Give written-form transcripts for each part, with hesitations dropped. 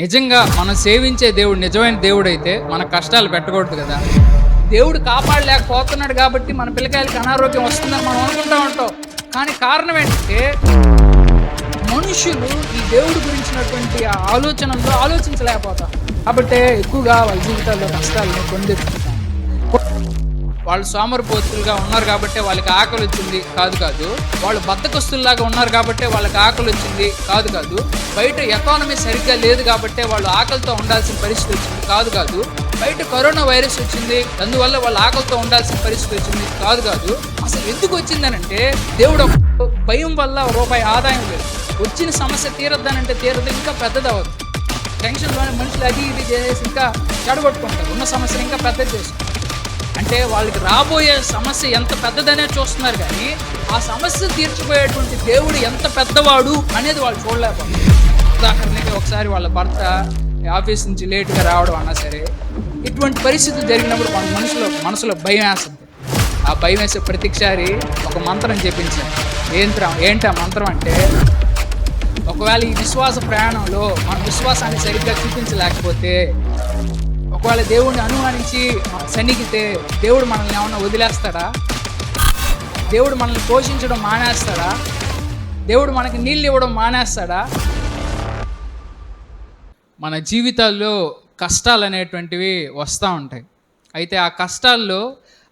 నిజంగా మనం సేవించే దేవుడు నిజమైన దేవుడైతే మన కష్టాలు పెట్టకూడదు కదా. దేవుడు కాపాడలేకపోతున్నాడు కాబట్టి మన పిల్లకాయలకి అనారోగ్యం వస్తుందని మనం అనుకుంటా ఉంటాం. కానీ కారణం ఏంటంటే మనుషులు ఈ దేవుడి గురించినటువంటి ఆ ఆలోచనలో ఆలోచించలేకపోతాం. కాబట్టి ఎక్కువగా వాళ్ళ జీవితాల్లో కష్టాలను పొందెత్తుతాం. వాళ్ళు సోమరిపోతులుగా ఉన్నారు కాబట్టి వాళ్ళకి ఆకలి వచ్చింది కాదు. వాళ్ళు బద్ధకస్తుల్లాగా ఉన్నారు కాబట్టి వాళ్ళకి ఆకలి వచ్చింది కాదు. బయట ఎకానమీ సరిగ్గా లేదు కాబట్టి వాళ్ళు ఆకలితో ఉండాల్సిన పరిస్థితి వచ్చింది కాదు. బయట కరోనా వైరస్ వచ్చింది, అందువల్ల వాళ్ళు ఆకలితో ఉండాల్సిన పరిస్థితి వచ్చింది కాదు. అసలు ఎందుకు వచ్చిందనంటే దేవుడు భయం వల్ల రూపాయి ఆదాయం లేదు. వచ్చిన సమస్య తీరద్దానంటే తీరదు, ఇంకా పెద్దదవ్వదు. టెన్షన్లోనే మనుషులు అది ఇది చేసి ఇంకా చెడగొట్టుకుంటారు, ఉన్న సమస్యను ఇంకా పెద్దది చేస్తారు. అంటే వాళ్ళకి రాబోయే సమస్య ఎంత పెద్దదనే చూస్తున్నారు, కానీ ఆ సమస్య తీర్చిపోయేటువంటి దేవుడు ఎంత పెద్దవాడు అనేది వాళ్ళు చూడలేకపోతున్నారు. ఉదాహరణకి ఒకసారి వాళ్ళ భర్త ఆఫీస్ నుంచి లేట్గా రావడం అన్నా సరే, ఇటువంటి పరిస్థితులు జరిగినప్పుడు మన మనసులో భయం వేస్తుంది. ఆ భయం వేసే ప్రతిసారి ఒక మంత్రం చెప్పించారు. ఏంటి ఆ మంత్రం అంటే, ఒకవేళ ఈ విశ్వాస ప్రయాణంలో మన విశ్వాసాన్ని సరిగ్గా చూపించలేకపోతే, ఒకవేళ దేవుడిని అనుమానించి సన్నిగితే దేవుడు మనల్ని ఏమన్నా వదిలేస్తాడా? దేవుడు మనల్ని పోషించడం మానేస్తాడా? దేవుడు మనకి నీళ్ళు ఇవ్వడం మానేస్తాడా? మన జీవితాల్లో కష్టాలు అనేటువంటివి వస్తూ ఉంటాయి. అయితే ఆ కష్టాల్లో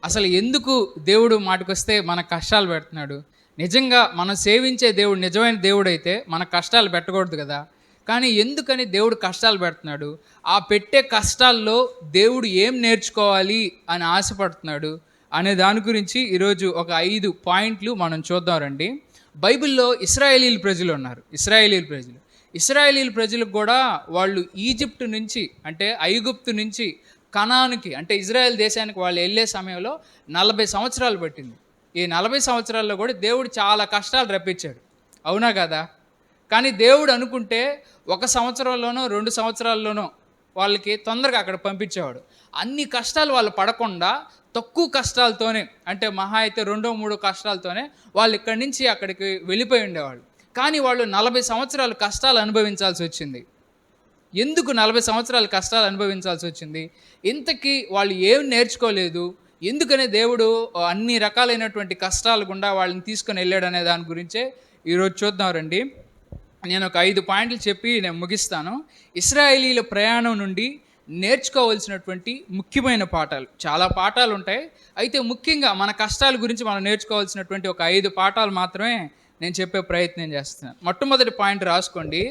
అసలు ఎందుకు దేవుడు మాటకొస్తే మన కష్టాలు పెడుతున్నాడు? నిజంగా మనం సేవించే దేవుడు నిజమైన దేవుడైతే మన కష్టాలు పెట్టకూడదు కదా. కానీ ఎందుకని దేవుడు కష్టాలు పెడుతున్నాడు? ఆ పెట్టే కష్టాల్లో దేవుడు ఏం నేర్చుకోవాలి అని ఆశపడుతున్నాడు అనే దాని గురించి ఈరోజు ఒక 5 పాయింట్లు మనం చూద్దాం రండి. బైబిల్లో ఇశ్రాయేలీల ప్రజలు ఉన్నారు. ఇశ్రాయేలీల ప్రజలకు కూడా వాళ్ళు ఈజిప్ట్ నుంచి, అంటే ఐగుప్తు నుంచి కనానుకి, అంటే ఇజ్రాయెల్ దేశానికి వాళ్ళు వెళ్ళే సమయంలో 40 సంవత్సరాలు పట్టింది. ఈ 40 సంవత్సరాల్లో కూడా దేవుడు చాలా కష్టాలు రప్పించాడు, అవునా కదా? కానీ దేవుడు అనుకుంటే 1 సంవత్సరంలోనో 2 సంవత్సరాల్లోనో వాళ్ళకి తొందరగా అక్కడ పంపించేవాడు. అన్ని కష్టాలు వాళ్ళు పడకుండా తక్కువ కష్టాలతోనే, అంటే మహా అయితే 2-3 కష్టాలతోనే వాళ్ళు ఇక్కడి నుంచి అక్కడికి వెళ్ళిపోయి ఉండేవాళ్ళు. కానీ వాళ్ళు 40 సంవత్సరాలు కష్టాలు అనుభవించాల్సి వచ్చింది. ఎందుకు 40 సంవత్సరాలు కష్టాలు అనుభవించాల్సి వచ్చింది? ఇంతకీ వాళ్ళు ఏం నేర్చుకోలేదు, ఎందుకనే దేవుడు అన్ని రకాలైనటువంటి కష్టాల గుండా వాళ్ళని తీసుకొని వెళ్ళాడు అనే దాని గురించే ఈరోజు చూద్దాం రండి. నేను ఒక 5 పాయింట్లు చెప్పి నేను ముగిస్తాను. ఇశ్రాయేలీల ప్రయాణం నుండి నేర్చుకోవాల్సినటువంటి ముఖ్యమైన పాఠాలు, చాలా పాఠాలు ఉంటాయి. అయితే ముఖ్యంగా మన కష్టాల గురించి మనం నేర్చుకోవాల్సినటువంటి ఒక 5 పాఠాలు మాత్రమే నేను చెప్పే ప్రయత్నం చేస్తున్నాను. మొట్టమొదటి పాయింట్ రాసుకోండి.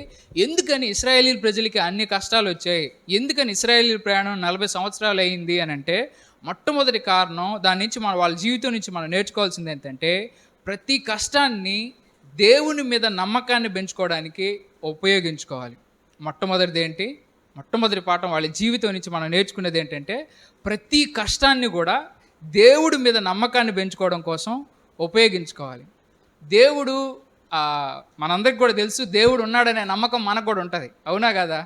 ఎందుకని ఇశ్రాయేలీల ప్రజలకి అన్ని కష్టాలు వచ్చాయి, ఎందుకని ఇశ్రాయేలీల ప్రయాణం 40 సంవత్సరాలు అయింది అని అంటే, మొట్టమొదటి కారణం, దాని నుంచి వాళ్ళ జీవితం నుంచి మనం నేర్చుకోవాల్సింది ఏంటంటే, ప్రతి కష్టాన్ని దేవుని మీద నమ్మకాన్ని పెంచుకోవడానికి ఉపయోగించుకోవాలి. మొట్టమొదటి పాఠం వాళ్ళ జీవితం నుంచి మనం నేర్చుకునేది ఏంటంటే, ప్రతి కష్టాన్ని కూడా దేవుడి మీద నమ్మకాన్ని పెంచుకోవడం కోసం ఉపయోగించుకోవాలి. దేవుడు మనందరికి కూడా తెలుసు, దేవుడు ఉన్నాడనే నమ్మకం మనకు కూడా ఉంటుంది, అవునా కదా?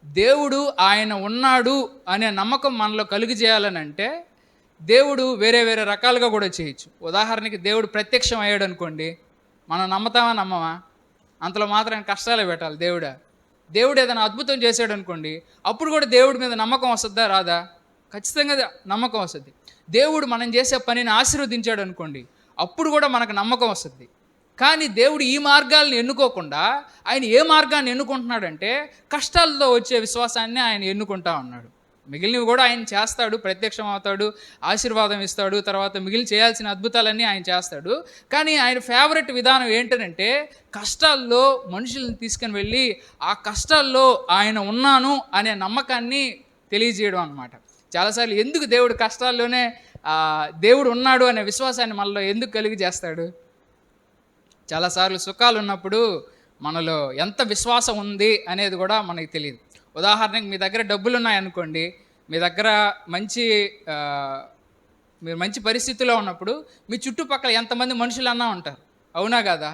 దేవుడు ఆయన ఉన్నాడు అనే నమ్మకం మనలో కలుగు చేయాలని అంటే దేవుడు వేరే వేరే రకాలుగా కూడా చేయొచ్చు. ఉదాహరణకి దేవుడు ప్రత్యక్షం అయ్యాడు అనుకోండి, మనం నమ్మతామా నమ్మమా? అంతలో మాత్రం కష్టాలే పెట్టాలి. దేవుడు ఏదైనా అద్భుతం చేశాడు అనుకోండి, అప్పుడు కూడా దేవుడి మీద నమ్మకం వస్తుందా రాదా? ఖచ్చితంగా నమ్మకం వస్తుంది. దేవుడు మనం చేసే పనిని ఆశీర్వదించాడు అనుకోండి, అప్పుడు కూడా మనకు నమ్మకం వస్తుంది. కానీ దేవుడు ఈ మార్గాలను ఎన్నుకోకుండా ఆయన ఏ మార్గాన్ని ఎన్నుకుంటున్నాడంటే, కష్టాలతో వచ్చే విశ్వాసాన్ని ఆయన ఎన్నుకుంటా ఉన్నాడు. మిగిలినవి కూడా ఆయన చేస్తాడు, ప్రత్యక్షం అవుతాడు, ఆశీర్వాదం ఇస్తాడు, తర్వాత మిగిలిన చేయాల్సిన అద్భుతాలన్నీ ఆయన చేస్తాడు. కానీ ఆయన ఫేవరెట్ విధానం ఏంటంటే, కష్టాల్లో మనుషులను తీసుకుని వెళ్ళి ఆ కష్టాల్లో ఆయన ఉన్నాను అనే నమ్మకాన్ని తెలియజేయడం అన్నమాట. చాలాసార్లు ఎందుకు దేవుడు కష్టాల్లోనే దేవుడు ఉన్నాడు అనే విశ్వాసాన్ని మనలో ఎందుకు కలిగి చేస్తాడు? చాలాసార్లు సుఖాలు ఉన్నప్పుడు మనలో ఎంత విశ్వాసం ఉంది అనేది కూడా మనకి తెలియదు. ఉదాహరణకి మీ దగ్గర డబ్బులు ఉన్నాయనుకోండి, మీ దగ్గర మీరు మంచి పరిస్థితిలో ఉన్నప్పుడు మీ చుట్టుపక్కల ఎంతమంది మనుషులు అన్నా ఉంటారు, అవునా కదా?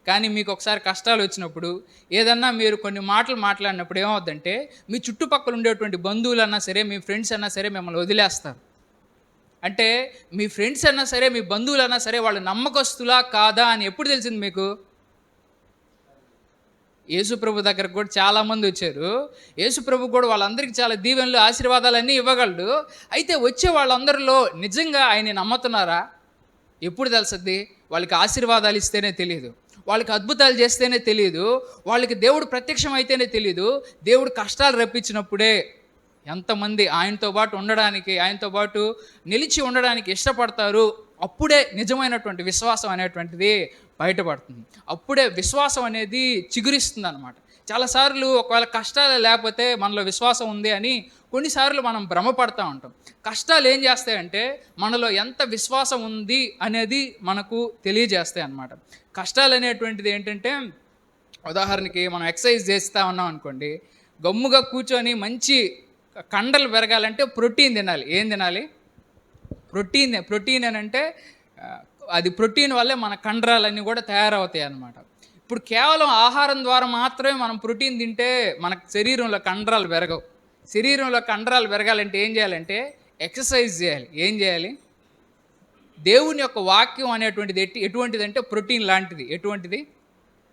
కానీ మీకు ఒకసారి కష్టాలు వచ్చినప్పుడు, ఏదన్నా మీరు కొన్ని మాటలు మాట్లాడినప్పుడు ఏమవుద్దంటే, మీ చుట్టుపక్కల ఉండేటువంటి బంధువులన్నా సరే, మీ ఫ్రెండ్స్ అన్నా సరే మిమ్మల్ని వదిలేస్తారు. అంటే మీ ఫ్రెండ్స్ అన్నా సరే, మీ బంధువులన్నా సరే, వాళ్ళు నమ్మకస్తులా కాదా అని ఎప్పుడు తెలిసింది మీకు? యేసుప్రభు దగ్గరకు కూడా చాలామంది వచ్చారు. యేసుప్రభు కూడా వాళ్ళందరికీ చాలా దీవెనలు, ఆశీర్వాదాలన్నీ ఇవ్వగలడు. అయితే వచ్చే వాళ్ళందరిలో నిజంగా ఆయన్ని నమ్ముతున్నారా? ఎప్పుడు తెలుసద్ది? వాళ్ళకి ఆశీర్వాదాలు ఇస్తేనే తెలీదు, వాళ్ళకి అద్భుతాలు చేస్తేనే తెలీదు, వాళ్ళకి దేవుడు ప్రత్యక్షం అయితేనే తెలీదు. దేవుడు కష్టాలు రప్పించినప్పుడే ఎంతమంది ఆయనతో పాటు ఉండడానికి, ఆయనతో పాటు నిలిచి ఉండడానికి ఇష్టపడతారు. అప్పుడే నిజమైనటువంటి విశ్వాసం అనేటువంటిది బయటపడుతుంది. అప్పుడే విశ్వాసం అనేది చిగురిస్తుంది అనమాట. చాలాసార్లు ఒకవేళ కష్టాలు లేకపోతే మనలో విశ్వాసం ఉంది అని కొన్నిసార్లు మనం భ్రమపడతా ఉంటాం. కష్టాలు ఏం చేస్తాయంటే మనలో ఎంత విశ్వాసం ఉంది అనేది మనకు తెలియజేస్తాయి అన్నమాట. కష్టాలు అనేటువంటిది ఏంటంటే, ఉదాహరణకి మనం ఎక్సర్సైజ్ చేస్తూ ఉన్నాం అనుకోండి, గమ్ముగా కూర్చొని మంచి కండలు పెరగాలంటే ప్రోటీన్ తినాలి. ఏం తినాలి? ప్రోటీన్ అని అంటే అది ప్రోటీన్ వల్లే మన కండరాలన్నీ కూడా తయారవుతాయి అన్నమాట. ఇప్పుడు కేవలం ఆహారం ద్వారా మాత్రమే మనం ప్రోటీన్ తింటే మన శరీరంలో కండరాలు పెరగవు. శరీరంలో కండరాలు పెరగాలంటే ఏం చేయాలంటే ఎక్సర్సైజ్ చేయాలి. ఏం చేయాలి? దేవుని యొక్క వాక్యం అనేటువంటిది ఎటువంటిదంటే ప్రోటీన్ లాంటిది. ఎటువంటిది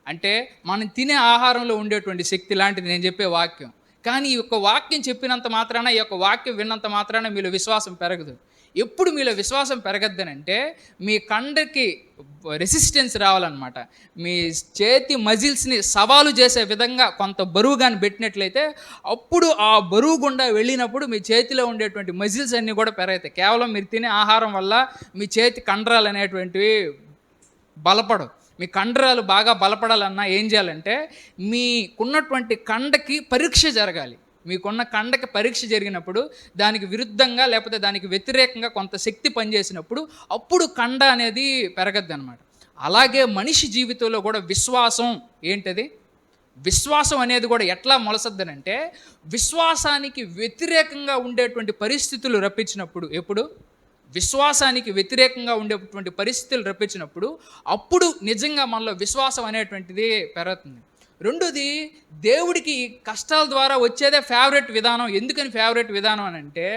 అంటే మనం తినే ఆహారంలో ఉండేటువంటి శక్తి లాంటిది నేను చెప్పే వాక్యం. కానీ ఈ యొక్క వాక్యం చెప్పినంత మాత్రాన, ఈ యొక్క వాక్యం విన్నంత మాత్రాన మీలో విశ్వాసం పెరగదు. ఎప్పుడు మీలో విశ్వాసం పెరగద్దనంటే మీ కండకి రెసిస్టెన్స్ రావాలన్నమాట. మీ చేతి మజిల్స్ని సవాలు చేసే విధంగా కొంత బరువు కానీ పెట్టినట్లయితే అప్పుడు ఆ బరువు గుండా వెళ్ళినప్పుడు మీ చేతిలో ఉండేటువంటి మజిల్స్ అన్నీ కూడా పెరుగుతాయి. కేవలం మీరు తినే ఆహారం వల్ల మీ చేతి కండరాలు అనేటువంటివి బలపడవు. మీ కండరాలు బాగా బలపడాలన్నా ఏం చేయాలంటే మీకున్నటువంటి కండకి పరీక్ష జరగాలి. మీకున్న కండకి పరీక్ష జరిగినప్పుడు దానికి విరుద్ధంగా లేకపోతే దానికి వ్యతిరేకంగా కొంత శక్తి పనిచేసినప్పుడు అప్పుడు కండ అనేది పెరగద్దు అనమాట. అలాగే మనిషి జీవితంలో కూడా విశ్వాసం ఏంటది? విశ్వాసం అనేది కూడా ఎట్లా మొలసద్దనంటే విశ్వాసానికి వ్యతిరేకంగా ఉండేటువంటి పరిస్థితులు రప్పించినప్పుడు, ఎప్పుడు విశ్వాసానికి వ్యతిరేకంగా ఉండేటువంటి పరిస్థితులు రప్పించినప్పుడు అప్పుడు నిజంగా మనలో విశ్వాసం అనేటువంటిది పెరుగుతుంది. రెండోది, దేవుడికి కష్టాల ద్వారా వచ్చేదే ఫేవరెట్ విధానం. ఎందుకని ఫేవరెట్ విధానం అని అంటే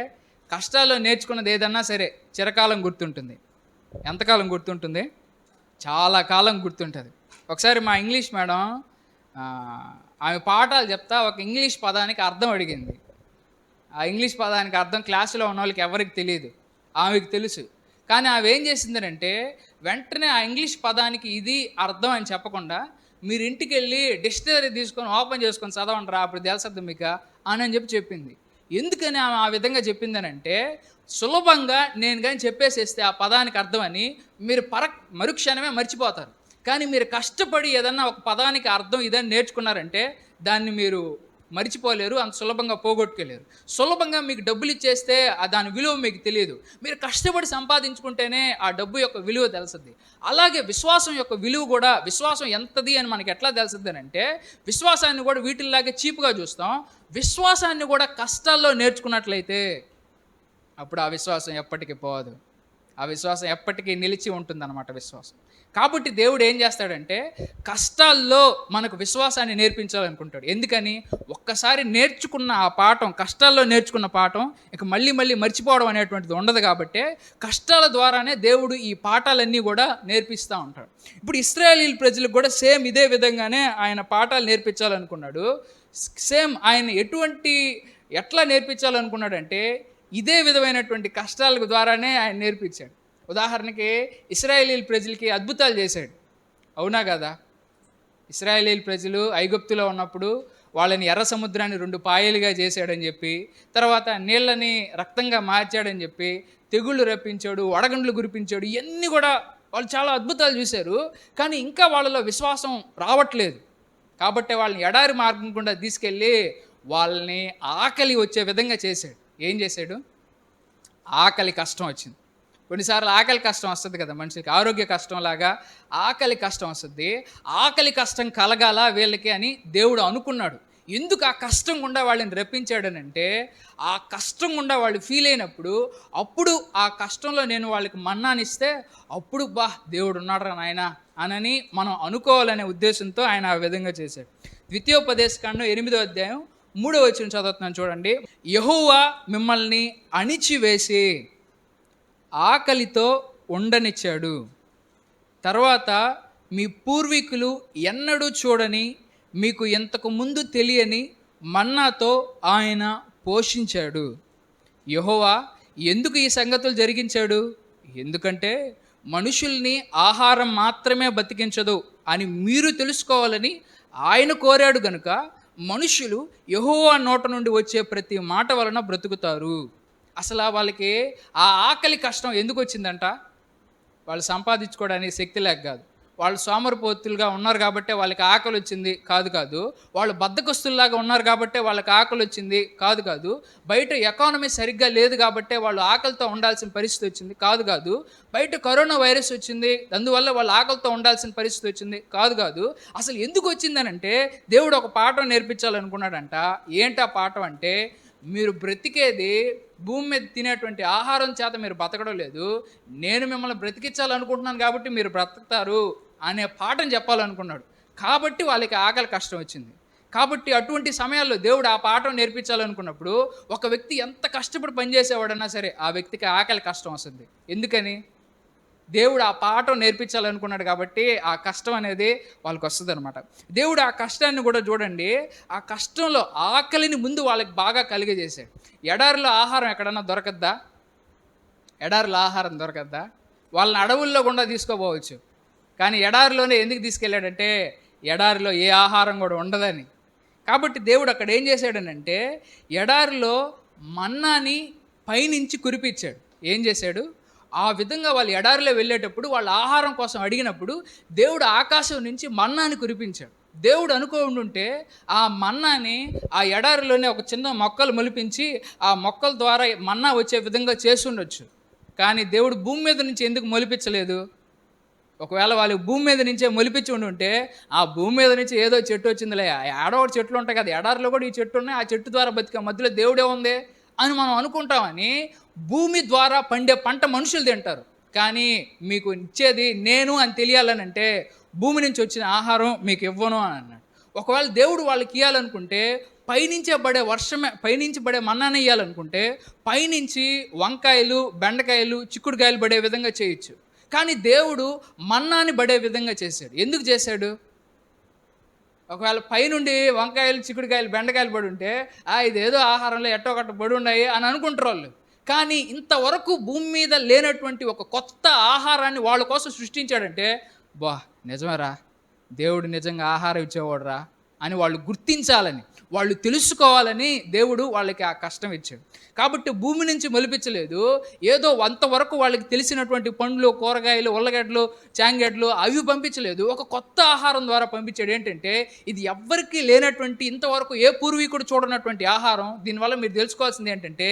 కష్టాల్లో నేర్చుకున్నది ఏదన్నా సరే చిరకాలం గుర్తుంటుంది. ఎంతకాలం గుర్తుంటుంది? చాలా కాలం గుర్తుంటుంది. ఒకసారి మా ఇంగ్లీష్ మేడం ఆమె పాఠాలు చెప్తా ఒక ఇంగ్లీష్ పదానికి అర్థం అడిగింది. ఆ ఇంగ్లీష్ పదానికి అర్థం క్లాసులో ఉన్న వాళ్ళకి ఎవరికి తెలియదు, ఆమెకు తెలుసు. కానీ ఆమె ఏం చేసిందనంటే వెంటనే ఆ ఇంగ్లీష్ పదానికి ఇది అర్థం అని చెప్పకుండా మీరు ఇంటికి వెళ్ళి డిక్షనరీ తీసుకొని ఓపెన్ చేసుకొని చదవండి రా, అప్పుడు తెలుసద్దు మీకు అని చెప్పి చెప్పింది. ఎందుకని ఆమె ఆ విధంగా చెప్పిందనంటే సులభంగా నేను కానీ చెప్పేసేస్తే ఆ పదానికి అర్థమని మీరు మరుక్షణమే మర్చిపోతారు. కానీ మీరు కష్టపడి ఏదన్నా ఒక పదానికి అర్థం ఇదని నేర్చుకున్నారంటే దాన్ని మీరు మర్చిపోలేరు, అంత సులభంగా పోగొట్టుకోలేరు. సులభంగా మీకు డబ్బులు ఇచ్చేస్తే దాని విలువ మీకు తెలియదు. మీరు కష్టపడి సంపాదించుకుంటేనే ఆ డబ్బు యొక్క విలువ తెలుస్తుంది. అలాగే విశ్వాసం యొక్క విలువ కూడా, విశ్వాసం ఎంతది అని మనకి ఎట్లా తెలుస్తుంది అంటే విశ్వాసాన్ని కూడా వీటిల్లాగే చీప్గా చూస్తాం. విశ్వాసాన్ని కూడా కష్టాల్లో నేర్చుకున్నట్లయితే అప్పుడు ఆ విశ్వాసం ఎప్పటికీ పోదు. ఆ విశ్వాసం ఎప్పటికీ నిలిచి ఉంటుందన్నమాట విశ్వాసం. కాబట్టి దేవుడు ఏం చేస్తాడంటే కష్టాల్లో మనకు విశ్వాసాన్ని నేర్పించాలనుకుంటాడు. ఎందుకని? ఒక్కసారి నేర్చుకున్న ఆ పాఠం, కష్టాల్లో నేర్చుకున్న పాఠం ఇక మళ్ళీ మర్చిపోవడం అనేటువంటిది ఉండదు. కాబట్టి కష్టాల ద్వారానే దేవుడు ఈ పాఠాలన్నీ కూడా నేర్పిస్తూ ఉంటాడు. ఇప్పుడు ఇశ్రాయేలీయుల ప్రజలకు కూడా సేమ్ ఇదే విధంగానే ఆయన పాఠాలు నేర్పించాలనుకున్నాడు. సేమ్ ఆయన ఎట్లా నేర్పించాలనుకున్నాడంటే ఇదే విధమైనటువంటి కష్టాల ద్వారానే ఆయన నేర్పించాడు. ఉదాహరణకి ఇశ్రాయేలీయుల ప్రజలకి అద్భుతాలు చేశాడు, అవునా కదా? ఇశ్రాయేలీయుల ప్రజలు ఐగుప్తులో ఉన్నప్పుడు వాళ్ళని ఎర్ర సముద్రాన్ని 2 పాయలుగా చేశాడని చెప్పి, తర్వాత నీళ్ళని రక్తంగా మార్చాడని చెప్పి, తెగుళ్ళు రప్పించాడు, వడగండ్లు కురిపించాడు. ఇవన్నీ కూడా వాళ్ళు చాలా అద్భుతాలు చూశారు. కానీ ఇంకా వాళ్ళలో విశ్వాసం రావట్లేదు. కాబట్టి వాళ్ళని ఎడారి మార్గం గుండా తీసుకెళ్ళి వాళ్ళని ఆకలి వచ్చే విధంగా చేశాడు. ఏం చేశాడు? ఆకలి కష్టం వచ్చింది. కొన్నిసార్లు ఆకలి కష్టం వస్తుంది కదా మనిషికి, ఆరోగ్య కష్టం లాగా ఆకలి కష్టం వస్తుంది. ఆకలి కష్టం కలగాల వీళ్ళకి అని దేవుడు అనుకున్నాడు. ఎందుకు ఆ కష్టం గుండా వాళ్ళని రప్పించాడనంటే ఆ కష్టం గుండా వాళ్ళు ఫీల్ అయినప్పుడు అప్పుడు ఆ కష్టంలో నేను వాళ్ళకి మన్నానిస్తే అప్పుడు దేవుడు ఉన్నాడు నాయన అనని మనం అనుకోవాలనే ఉద్దేశంతో ఆయన ఆ విధంగా చేశాడు. ద్వితీయోపదేశకాండం 8వ అధ్యాయం 3వ వచనం చదువుతున్నాను చూడండి. యెహోవా మిమ్మల్ని అణిచివేసి ఆకలితో ఉండనిచ్చాడు. తర్వాత మీ పూర్వీకులు ఎన్నడూ చూడని మీకు ఇంతకు ముందు తెలియని మన్నాతో ఆయన పోషించాడు. యెహోవా ఎందుకు ఈ సంగతులు జరిగించాడు? ఎందుకంటే మనుషుల్ని ఆహారం మాత్రమే బతికించదు అని మీరు తెలుసుకోవాలని ఆయన కోరాడు గనుక మనుషులు యెహోవా నోట నుండి వచ్చే ప్రతి మాట వలన బ్రతుకుతారు. అసలు వాళ్ళకి ఆ ఆకలి కష్టం ఎందుకు వచ్చిందంట? వాళ్ళు సంపాదించుకోవడానికి శక్తి లేక కాదు, వాళ్ళు సోమరిపోతులుగా ఉన్నారు కాబట్టే వాళ్ళకి ఆకలి వచ్చింది కాదు. వాళ్ళు బద్ధకస్తుల్లాగా ఉన్నారు కాబట్టే వాళ్ళకి ఆకలి వచ్చింది కాదు. బయట ఎకానమీ సరిగ్గా లేదు కాబట్టే వాళ్ళు ఆకలితో ఉండాల్సిన పరిస్థితి వచ్చింది కాదు. బయట కరోనా వైరస్ వచ్చింది, అందువల్ల వాళ్ళు ఆకలితో ఉండాల్సిన పరిస్థితి వచ్చింది కాదు. అసలు ఎందుకు వచ్చిందనంటే దేవుడు ఒక పాఠం నేర్పించాలనుకున్నాడంట. ఏంటా పాఠం అంటే, మీరు బ్రతికేది భూమి మీద తినేటువంటి ఆహారం చేత మీరు బ్రతకడం లేదు, నేను మిమ్మల్ని బ్రతికించాలనుకుంటున్నాను కాబట్టి మీరు బ్రతుకుతారు అనే పాఠం చెప్పాలనుకున్నాడు. కాబట్టి వాళ్ళకి ఆకలి కష్టం వచ్చింది. కాబట్టి అటువంటి సమయాల్లో దేవుడు ఆ పాఠం నేర్పించాలనుకున్నప్పుడు ఒక వ్యక్తి ఎంత కష్టపడి పనిచేసేవాడన్నా సరే ఆ వ్యక్తికి ఆకలి కష్టం వస్తుంది. ఎందుకని? దేవుడు ఆ పాఠం నేర్పించాలనుకున్నాడు కాబట్టి ఆ కష్టం అనేది వాళ్ళకి వస్తుంది అనమాట. దేవుడు ఆ కష్టాన్ని కూడా చూడండి, ఆ కష్టంలో ఆకలిని ముందు వాళ్ళకి బాగా కలిగజేశాడు. ఎడారిలో ఆహారం ఎక్కడన్నా దొరకద్దా? ఎడారిలో ఆహారం దొరకద్దా? వాళ్ళని అడవుల్లో గుండా తీసుకోపోవచ్చు, కానీ ఎడారిలోనే ఎందుకు తీసుకెళ్ళాడంటే ఎడారిలో ఏ ఆహారం కూడా ఉండదని. కాబట్టి దేవుడు అక్కడ ఏం చేశాడనంటే ఎడారిలో మన్నాని పైనుంచి కురిపించాడు. ఏం చేశాడు? ఆ విధంగా వాళ్ళు ఎడారిలో వెళ్ళేటప్పుడు వాళ్ళ ఆహారం కోసం అడిగినప్పుడు దేవుడు ఆకాశం నుంచి మన్నాని కురిపించాడు. దేవుడు అనుకోండుంటే ఆ మన్నాని ఆ ఎడారిలోనే ఒక చిన్న మొక్కలు మొలిపించి ఆ మొక్కల ద్వారా మన్నా వచ్చే విధంగా చేసి ఉండొచ్చు. కానీ దేవుడు భూమి మీద నుంచి ఎందుకు మొలిపించలేదు? ఒకవేళ వాళ్ళు భూమి మీద నుంచే మొలిపించి ఉండుంటే ఆ భూమి మీద నుంచి ఏదో చెట్టు వచ్చిందిలే, ఏడో చెట్లు ఉంటాయి కదా, ఎడారిలో కూడా ఈ చెట్టు ఉన్నాయి, ఆ చెట్టు ద్వారా బతికే మధ్యలో దేవుడే ఉంది అని మనం అనుకుంటామని భూమి ద్వారా పండే పంట మనుషులు తింటారు. కానీ మీకు ఇచ్చేది నేను అని తెలియాలనంటే భూమి నుంచి వచ్చిన ఆహారం మీకు ఇవ్వను అని అన్నాడు. ఒకవేళ దేవుడు వాళ్ళకి ఇవ్వాలనుకుంటే పైనుంచి పడే మన్నాన్ని ఇవ్వాలనుకుంటే పైనుంచి వంకాయలు, బెండకాయలు, చిక్కుడుకాయలు పడే విధంగా చేయొచ్చు. కానీ దేవుడు మన్నాని పడే విధంగా చేశాడు. ఎందుకు చేశాడు? ఒకవేళ పైనుండి వంకాయలు, చిక్కుడుకాయలు, బెండకాయలు పడి ఉంటే ఇదేదో ఆహారంలో ఎట్టో ఒకటి పడి ఉన్నాయి అని అనుకుంటారు వాళ్ళు. కానీ ఇంతవరకు భూమి మీద లేనటువంటి ఒక కొత్త ఆహారాన్ని వాళ్ళ కోసం సృష్టించాడంటే నిజమేరా, దేవుడు నిజంగా ఆహారం ఇచ్చేవాడు రా అని వాళ్ళు గుర్తించాలని, వాళ్ళు తెలుసుకోవాలని దేవుడు వాళ్ళకి ఆ కష్టం ఇచ్చాడు. కాబట్టి భూమి నుంచి మొలిపించలేదు, ఏదో అంతవరకు వాళ్ళకి తెలిసినటువంటి పండ్లు, కూరగాయలు, ఉల్లగడ్డలు, చాంగడ్డలు అవి పంపించలేదు, ఒక కొత్త ఆహారం ద్వారా పంపించాడు. ఏంటంటే ఇది ఎవ్వరికీ లేనటువంటి, ఇంతవరకు ఏ పూర్వీకుడు చూడనటువంటి ఆహారం. దీనివల్ల మీరు తెలుసుకోవాల్సింది ఏంటంటే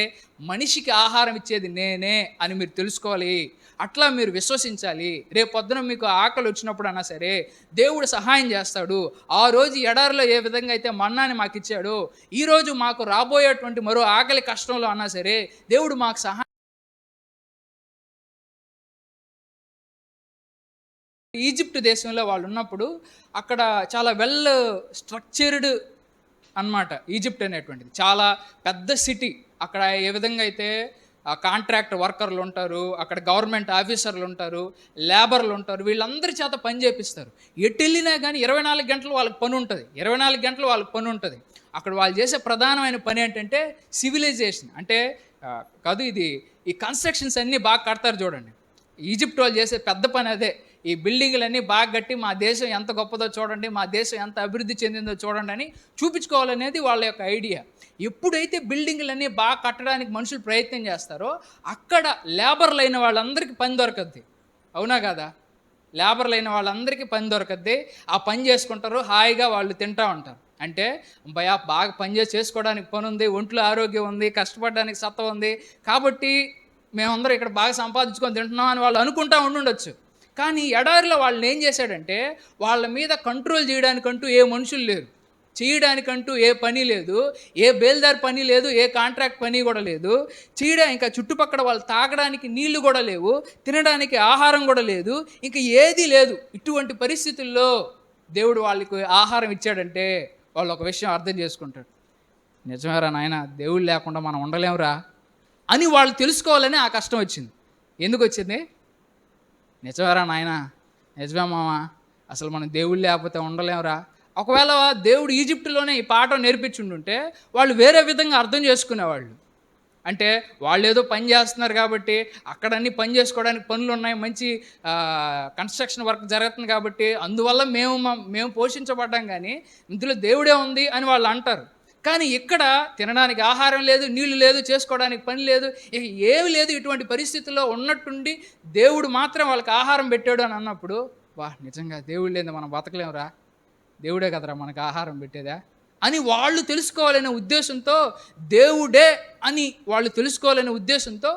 మనిషికి ఆహారం ఇచ్చేది నేనే అని మీరు తెలుసుకోవాలి. అట్లా మీరు విశ్వసించాలి. రేపు పొద్దున మీకు ఆకలి వచ్చినప్పుడు అన్నా సరే దేవుడు సహాయం చేస్తాడు. ఆ రోజు ఎడారిలో ఏ విధంగా అయితే మన్నాని మాకు ఇచ్చాడో ఈరోజు మాకు రాబోయేటువంటి మరో ఆకలి కష్టంలో అన్నా సరే దేవుడు మాకు సహాయం. ఈజిప్ట్ దేశంలో వాళ్ళు ఉన్నప్పుడు అక్కడ చాలా వెల్ స్ట్రక్చర్డ్ అన్నమాట. ఈజిప్ట్ అనేటువంటిది చాలా పెద్ద సిటీ. అక్కడ ఏ విధంగా అయితే కాంట్రాక్ట్ వర్కర్లు ఉంటారు, అక్కడ గవర్నమెంట్ ఆఫీసర్లు ఉంటారు, లేబర్లు ఉంటారు, వీళ్ళందరి చేత పని చేపిస్తారు. ఎటు వెళ్ళినా కానీ 24 గంటలు వాళ్ళకి పని ఉంటుంది. 24 గంటలు వాళ్ళకి పని ఉంటుంది. అక్కడ వాళ్ళు చేసే ప్రధానమైన పని ఏంటంటే సివిలైజేషన్ అంటే కాదు, ఈ కన్స్ట్రక్షన్స్ అన్నీ బాగా కడతారు చూడండి. ఈజిప్ట్ వాళ్ళు చేసే పెద్ద పని అదే. ఈ బిల్డింగ్లన్నీ బాగా కట్టి మా దేశం ఎంత గొప్పదో చూడండి, మా దేశం ఎంత అభివృద్ధి చెందిందో చూడండి అని చూపించుకోవాలనేది వాళ్ళ యొక్క ఐడియా. ఎప్పుడైతే బిల్డింగ్లన్నీ బాగా కట్టడానికి మనుషులు ప్రయత్నం చేస్తారో అక్కడ లేబర్లు అయిన వాళ్ళందరికీ పని దొరకద్ది. అవునా కదా? లేబర్లు అయిన వాళ్ళందరికీ పని దొరకద్ది. ఆ పని చేసుకుంటారు, హాయిగా వాళ్ళు తింటూ ఉంటారు. అంటే బాగా పని చేసుకోవడానికి పని ఉంది, ఒంట్లో ఆరోగ్యం ఉంది, కష్టపడడానికి సత్తా ఉంది, కాబట్టి మేమందరం ఇక్కడ బాగా సంపాదించుకొని తింటున్నాం అని వాళ్ళు అనుకుంటూ ఉండుండొచ్చు. కానీ ఎడారిలో వాళ్ళని ఏం చేశాడంటే వాళ్ళ మీద కంట్రోల్ చేయడానికంటూ ఏ మనుషులు లేరు, చేయడానికంటూ ఏ పని లేదు, ఏ బేల్దార్ పని లేదు, ఏ కాంట్రాక్ట్ పని కూడా లేదు, ఇంకా చుట్టుపక్కల వాళ్ళు తాగడానికి నీళ్లు కూడా లేవు, తినడానికి ఆహారం కూడా లేదు, ఇంకా ఏదీ లేదు. ఇటువంటి పరిస్థితుల్లో దేవుడు వాళ్ళకి ఆహారం ఇచ్చాడంటే వాళ్ళు ఒక విషయం అర్థం చేసుకుంటాడు. నిజమేరా నాయన, దేవుడు లేకుండా మనం ఉండలేమురా అని వాళ్ళు తెలుసుకోవాలని ఆ కష్టం వచ్చింది. ఎందుకు వచ్చింది? నిజమేరా నాయన, నిజమే మామ, అసలు మనం దేవుడు లేకపోతే ఉండలేమురా ఒకవేళ దేవుడు ఈజిప్టులోనే ఈ పాఠం నేర్పించుండుంటే వాళ్ళు వేరే విధంగా అర్థం చేసుకునేవాళ్ళు. అంటే వాళ్ళేదో పని చేస్తున్నారు కాబట్టి అక్కడ అన్ని పని చేసుకోవడానికి పనులు ఉన్నాయి, మంచి కన్స్ట్రక్షన్ వర్క్ జరుగుతుంది కాబట్టి అందువల్ల మేము పోషించబడ్డాం, కానీ ఇందులో దేవుడే ఉంది అని వాళ్ళు అంటారు. కానీ ఇక్కడ తినడానికి ఆహారం లేదు, నీళ్లు లేదు, చేసుకోవడానికి పని లేదు, ఇక ఏమి లేదు. ఇటువంటి పరిస్థితుల్లో ఉన్నట్టుండి దేవుడు మాత్రం వాళ్ళకి ఆహారం పెట్టాడు అని అన్నప్పుడు, నిజంగా దేవుడు లేదు మనం బతకలేమురా, దేవుడే కదరా మనకు ఆహారం పెట్టేదా అని వాళ్ళు తెలుసుకోవాలనే ఉద్దేశంతో, దేవుడే అని వాళ్ళు తెలుసుకోవాలనే ఉద్దేశంతో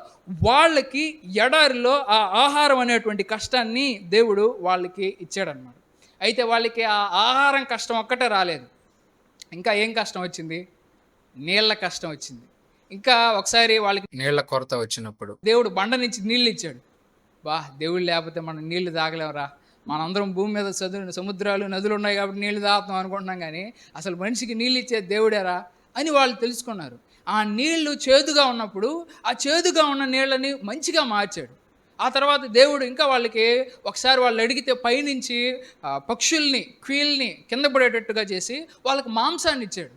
వాళ్ళకి ఎడారిలో ఆ ఆహారం అనేటువంటి కష్టాన్ని దేవుడు వాళ్ళకి ఇచ్చాడనమాట. అయితే వాళ్ళకి ఆ ఆహారం కష్టం ఒక్కటే రాలేదు, ఇంకా ఏం కష్టం వచ్చింది? నీళ్ళ కష్టం వచ్చింది. ఇంకా ఒకసారి వాళ్ళకి నీళ్ళ కొరత వచ్చినప్పుడు దేవుడు బండ నుంచి నీళ్ళు ఇచ్చాడు. దేవుడు లేకపోతే మనం నీళ్లు తాగలేమరా, మనందరం భూమి మీద సముద్రాలు నదులు ఉన్నాయి కాబట్టి నీళ్లు తాగుతాం అనుకుంటున్నాం, కానీ అసలు మనిషికి నీళ్ళు ఇచ్చేది దేవుడేరా అని వాళ్ళు తెలుసుకున్నారు. ఆ నీళ్లు చేదుగా ఉన్నప్పుడు ఆ చేదుగా ఉన్న నీళ్ళని మంచిగా మార్చాడు. ఆ తర్వాత దేవుడు ఇంకా వాళ్ళకి ఒకసారి వాళ్ళు అడిగితే పైనుంచి పక్షుల్ని, క్వీల్ని కింద పడేటట్టుగా చేసి వాళ్ళకి మాంసాన్ని ఇచ్చాడు.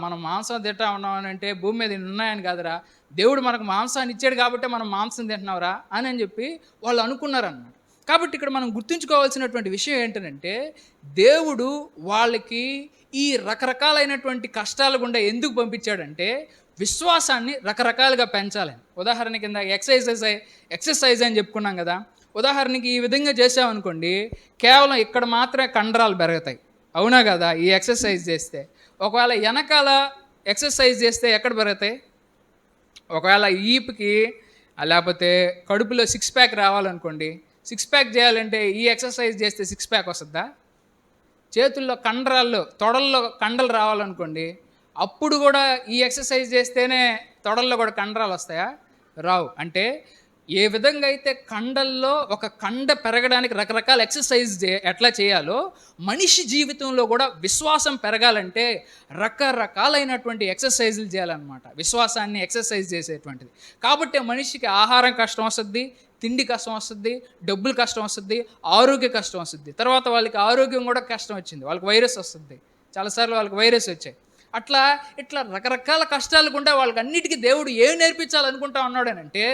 మనం మాంసం తింటా ఉన్నామని అంటే భూమి మీద ఉన్నాయని కాదురా, దేవుడు మనకు మాంసాన్ని ఇచ్చాడు కాబట్టి మనం మాంసం తింటున్నావురా అని చెప్పి వాళ్ళు అనుకున్నారన్నమాట. కాబట్టి ఇక్కడ మనం గుర్తుంచుకోవాల్సినటువంటి విషయం ఏంటంటే, దేవుడు వాళ్ళకి ఈ రకరకాలైనటువంటి కష్టాల గుండా ఎందుకు పంపించాడంటే విశ్వాసాన్ని రకరకాలుగా పెంచాలని. ఉదాహరణ కింద ఎక్సర్సైజ్ అని చెప్పుకున్నాం కదా. ఉదాహరణకి ఈ విధంగా చేసామనుకోండి, కేవలం ఇక్కడ మాత్రమే కండరాలు పెరుగుతాయి, అవునా కదా? ఈ ఎక్సర్సైజ్ చేస్తే ఒకవేళ వెనకాల ఎక్సర్సైజ్ చేస్తే ఎక్కడ పెరుగుతాయి? ఒకవేళ ఈపుకి లేకపోతే కడుపులో 6 ప్యాక్ రావాలనుకోండి, 6 ప్యాక్ చేయాలంటే ఈ ఎక్సర్సైజ్ చేస్తే 6 ప్యాక్ వస్తుందా? చేతుల్లో కండరాల్లో, తొడల్లో కండలు రావాలనుకోండి, అప్పుడు కూడా ఈ ఎక్సర్సైజ్ చేస్తేనే తొడల్లో కూడా కండరాలు వస్తాయా? రావు. అంటే ఏ విధంగా అయితే కండల్లో ఒక కండ పెరగడానికి రకరకాల ఎక్సర్సైజ్ ఎట్లా చేయాలో, మనిషి జీవితంలో కూడా విశ్వాసం పెరగాలంటే రకరకాలైనటువంటి ఎక్సర్సైజులు చేయాలన్నమాట. విశ్వాసాన్ని ఎక్సర్సైజ్ చేసేటువంటిది. కాబట్టి మనిషికి ఆహారం కష్టం వస్తుంది, తిండి కష్టం వస్తుంది, డబ్బులు కష్టం వస్తుంది, ఆరోగ్య కష్టం వస్తుంది. తర్వాత వాళ్ళకి ఆరోగ్యం కూడా కష్టం వచ్చింది, వాళ్ళకి వైరస్ వస్తుంది. చాలాసార్లు వాళ్ళకి వైరస్ వచ్చాయి. ఇట్లా రకరకాల కష్టాలు గుండా వాళ్ళకి అన్నిటికీ దేవుడు ఏం నేర్పించాలనుకుంటా ఉన్నాడు అని అంటే,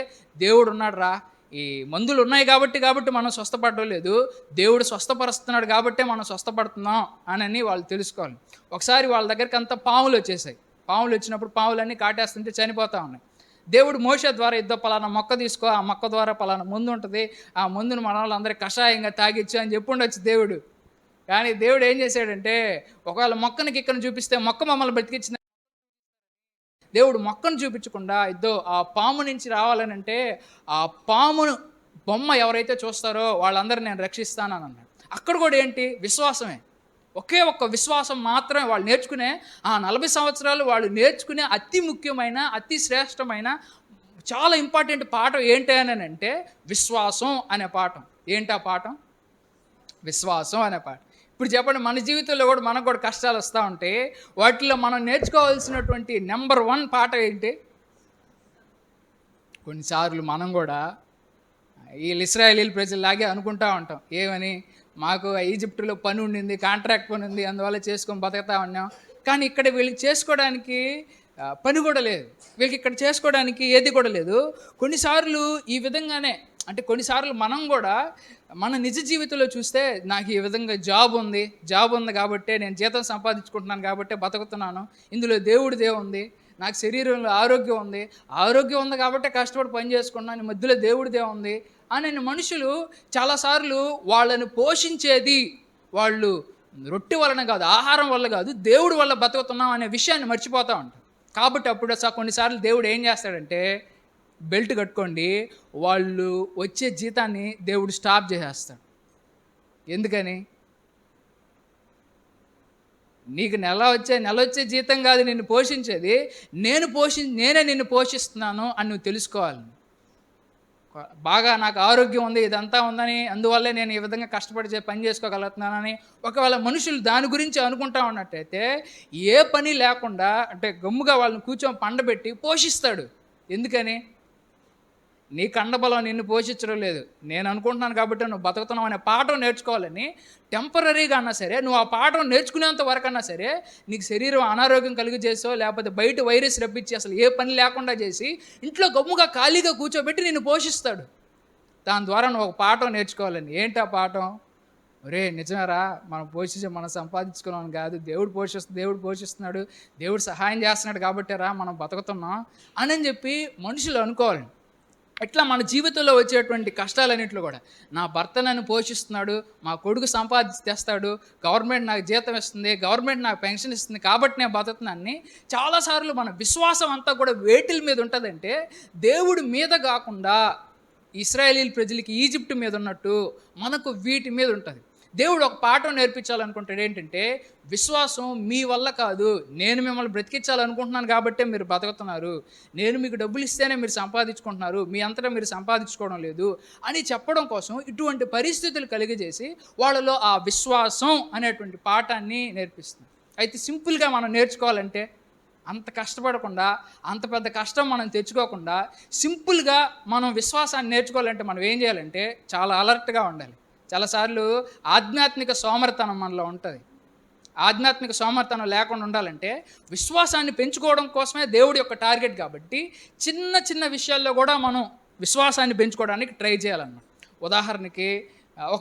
దేవుడు ఉన్నాడు రా, ఈ మందులు ఉన్నాయి కాబట్టి మనం స్వస్థపడడం లేదు, దేవుడు స్వస్థపరుస్తున్నాడు కాబట్టి మనం స్వస్థపడుతున్నాం అని వాళ్ళు తెలుసుకోవాలి. ఒకసారి వాళ్ళ దగ్గరికి అంతా పాములు వచ్చేసాయి. పాములు వచ్చినప్పుడు పాములన్నీ కాటేస్తుంటే చనిపోతూ ఉన్నాయి. దేవుడు మోషే ద్వారా పలానా మొక్క తీసుకో, ఆ మొక్క ద్వారా పలానా మందు ఉంటుంది, ఆ మందును మన వాళ్ళందరికీ కషాయంగా తాగిచ్చు అని చెప్పుండొచ్చు దేవుడు. కానీ దేవుడు ఏం చేశాడంటే, ఒకవేళ మొక్కనికి ఇక్కడ చూపిస్తే మొక్క మమ్మల్ని బతికించిన దేవుడు మొక్కను చూపించకుండా ఆ పాము నుంచి రావాలని అంటే ఆ పామును బొమ్మ ఎవరైతే చూస్తారో వాళ్ళందరూ నేను రక్షిస్తానని అన్నాడు. అక్కడ కూడా ఏంటి? విశ్వాసమే. ఒక్క విశ్వాసం మాత్రమే వాళ్ళు నేర్చుకునే ఆ 40 సంవత్సరాలు వాళ్ళు నేర్చుకునే అతి ముఖ్యమైన, అతి శ్రేష్టమైన, చాలా ఇంపార్టెంట్ పాఠం ఏంటి అని అంటే విశ్వాసం అనే పాఠం. ఏంటి ఆ పాఠం? విశ్వాసం అనే పాఠం. ఇప్పుడు చెప్పండి, మన జీవితంలో కూడా మనకు కూడా కష్టాలు వస్తూ ఉంటే వాటిలో మనం నేర్చుకోవాల్సినటువంటి నెంబర్ 1 పాఠం ఏంటి? కొన్నిసార్లు మనం కూడా వీళ్ళు ఇశ్రాయేలీల ప్రజల్లాగే అనుకుంటూ ఉంటాం. ఏమని? మాకు ఈజిప్టులో పని ఉండింది, కాంట్రాక్ట్ పని ఉంది, అందువల్ల చేసుకొని బతుకుతా ఉన్నాం. కానీ ఇక్కడ వీళ్ళకి చేసుకోవడానికి పని కూడా లేదు, వీళ్ళకి ఇక్కడ చేసుకోవడానికి ఏది కూడా లేదు. కొన్నిసార్లు ఈ విధంగానే, అంటే కొన్నిసార్లు మనం కూడా మన నిజ జీవితంలో చూస్తే, నాకు ఈ విధంగా జాబ్ ఉంది కాబట్టి నేను జీతం సంపాదించుకుంటున్నాను కాబట్టి బతుకుతున్నాను, ఇందులో దేవుడిదే ఉంది, నాకు శరీరంలో ఆరోగ్యం ఉంది కాబట్టి కష్టపడి పని చేసుకున్నాను, మధ్యలో దేవుడిదే ఉంది అని మనుషులు చాలాసార్లు వాళ్ళని పోషించేది వాళ్ళు రొట్టె వలన కాదు, ఆహారం వల్ల కాదు, దేవుడి వల్ల బతుకుతున్నాం అనే విషయాన్ని మర్చిపోతూ ఉంటారు. కాబట్టి అప్పుడు కొన్నిసార్లు దేవుడు ఏం చేస్తాడంటే, బెల్ట్ కట్టుకోండి, వాళ్ళు వచ్చే జీతాన్ని దేవుడు స్టాప్ చేసేస్తాడు. ఎందుకని? నీకు నెల వచ్చే జీతం కాదు నిన్ను పోషించేది, నేనే నిన్ను పోషిస్తున్నాను అని నువ్వు తెలుసుకోవాలి. బాగా నాకు ఆరోగ్యం ఉంది, ఇదంతా ఉందని, అందువల్లే నేను ఈ విధంగా కష్టపడి పని చేసుకోగలుగుతున్నానని ఒకవేళ మనుషులు దాని గురించి అనుకుంటా ఉన్నట్టయితే, ఏ పని లేకుండా అంటే గమ్ముగా వాళ్ళని కూర్చొని పండబెట్టి పోషిస్తాడు. ఎందుకని? నీ కండబలం నిన్ను పోషించడం లేదు, నేను అనుకుంటున్నాను కాబట్టి నువ్వు బతుకుతున్నావు అనే పాఠం నేర్చుకోవాలని టెంపరీగా అన్నా సరే, నువ్వు ఆ పాఠం నేర్చుకునేంత వరకు అన్నా సరే నీకు శరీరం అనారోగ్యం కలిగి చేసో లేకపోతే బయట వైరస్ రప్పించి అసలు ఏ పని లేకుండా చేసి ఇంట్లో గమ్ముగా ఖాళీగా కూర్చోబెట్టి నిన్ను పోషిస్తాడు. దాని ద్వారా నువ్వు ఒక పాఠం నేర్చుకోవాలని. ఏంటి ఆ పాఠం? ఒరే నిజమేరా, మనం సంపాదించుకున్నాం కాదు, దేవుడు పోషిస్తున్నాడు, దేవుడు సహాయం చేస్తున్నాడు కాబట్టిరా మనం బతుకుతున్నాం అని చెప్పి మనుషులు అనుకోవాలి. ఇట్లా మన జీవితంలో వచ్చేటువంటి కష్టాలన్నింటిలో కూడా నా భర్త నన్ను పోషిస్తున్నాడు, మా కొడుకు సంపాదించి తెస్తాడు, గవర్నమెంట్ నాకు జీతం ఇస్తుంది, గవర్నమెంట్ నాకు పెన్షన్ ఇస్తుంది కాబట్టి నేను బతుకుతున్నాను. చాలాసార్లు మన విశ్వాసం అంతా కూడా వేటిల మీద ఉంటుందంటే దేవుడి మీద కాకుండా ఇశ్రాయేలీల ప్రజలకి ఈజిప్ట్ మీద ఉన్నట్టు మనకు వీటి మీద ఉంటుంది. దేవుడు ఒక పాఠం నేర్పించాలనుకుంటాడు. ఏంటంటే విశ్వాసం మీ వల్ల కాదు, నేను మిమ్మల్ని బ్రతికించాలనుకుంటున్నాను కాబట్టే మీరు బతుకుతున్నారు, నేను మీకు డబ్బులు ఇస్తేనే మీరు సంపాదించుకుంటున్నారు, మీ అంతటా మీరు సంపాదించుకోవడం లేదు అని చెప్పడం కోసం ఇటువంటి పరిస్థితులు కలిగజేసి వాళ్ళలో ఆ విశ్వాసం అనేటువంటి పాఠాన్ని నేర్పిస్తుంది. అయితే సింపుల్గా మనం నేర్చుకోవాలంటే అంత కష్టపడకుండా, అంత పెద్ద కష్టం మనం తెచ్చుకోకుండా సింపుల్గా మనం విశ్వాసాన్ని నేర్చుకోవాలంటే మనం ఏం చేయాలంటే చాలా అలర్ట్గా ఉండాలి. చాలాసార్లు ఆధ్యాత్మిక సోమరితనం మనలో ఉంటుంది. ఆధ్యాత్మిక సోమరితనం లేకుండా ఉండాలంటే విశ్వాసాన్ని పెంచుకోవడం కోసమే దేవుడి యొక్క టార్గెట్ కాబట్టి చిన్న చిన్న విషయాల్లో కూడా మనం విశ్వాసాన్ని పెంచుకోవడానికి ట్రై చేయాలన్నమాట. ఉదాహరణకి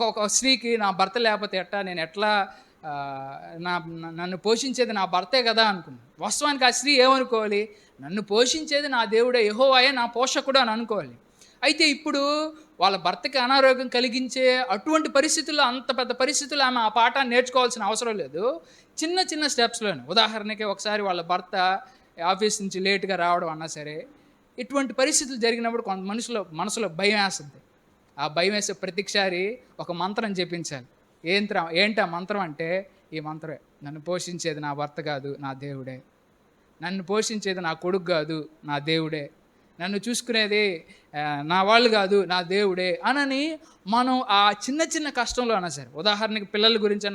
ఒక స్త్రీకి నా భర్త లేకపోతే నేను ఎట్లా నన్ను పోషించేది నా భర్తే కదా అనుకున్నాను. వాస్తవానికి ఆ స్త్రీ ఏమనుకోవాలి? నన్ను పోషించేది నా దేవుడే, యెహోవాయే నా పోషకుడు అని అనుకోవాలి. అయితే ఇప్పుడు వాళ్ళ భర్తకి అనారోగ్యం కలిగించే అటువంటి పరిస్థితుల్లో, అంత పెద్ద పరిస్థితుల్లో ఆమె ఆ పాఠాన్ని నేర్చుకోవాల్సిన అవసరం లేదు. చిన్న చిన్న స్టెప్స్లోనే, ఉదాహరణకి ఒకసారి వాళ్ళ భర్త ఆఫీస్ నుంచి లేట్గా రావడం అన్నా సరే, ఇటువంటి పరిస్థితులు జరిగినప్పుడు కొంత మనసులో భయం వేస్తుంది. ఆ భయం వేసే ప్రతిసారి ఒక మంత్రం జపించాలి. ఏంటి ఆ మంత్రం అంటే ఈ మంత్రమే: నన్ను పోషించేది నా భర్త కాదు, నా దేవుడే, నన్ను పోషించేది నా కొడుకు కాదు, నా దేవుడే, నన్ను చూసుకునేది నా వాళ్ళు కాదు, నా దేవుడే అనని మనం ఆ చిన్న చిన్న కష్టంలో అయినా సరే, ఉదాహరణకి పిల్లల గురించి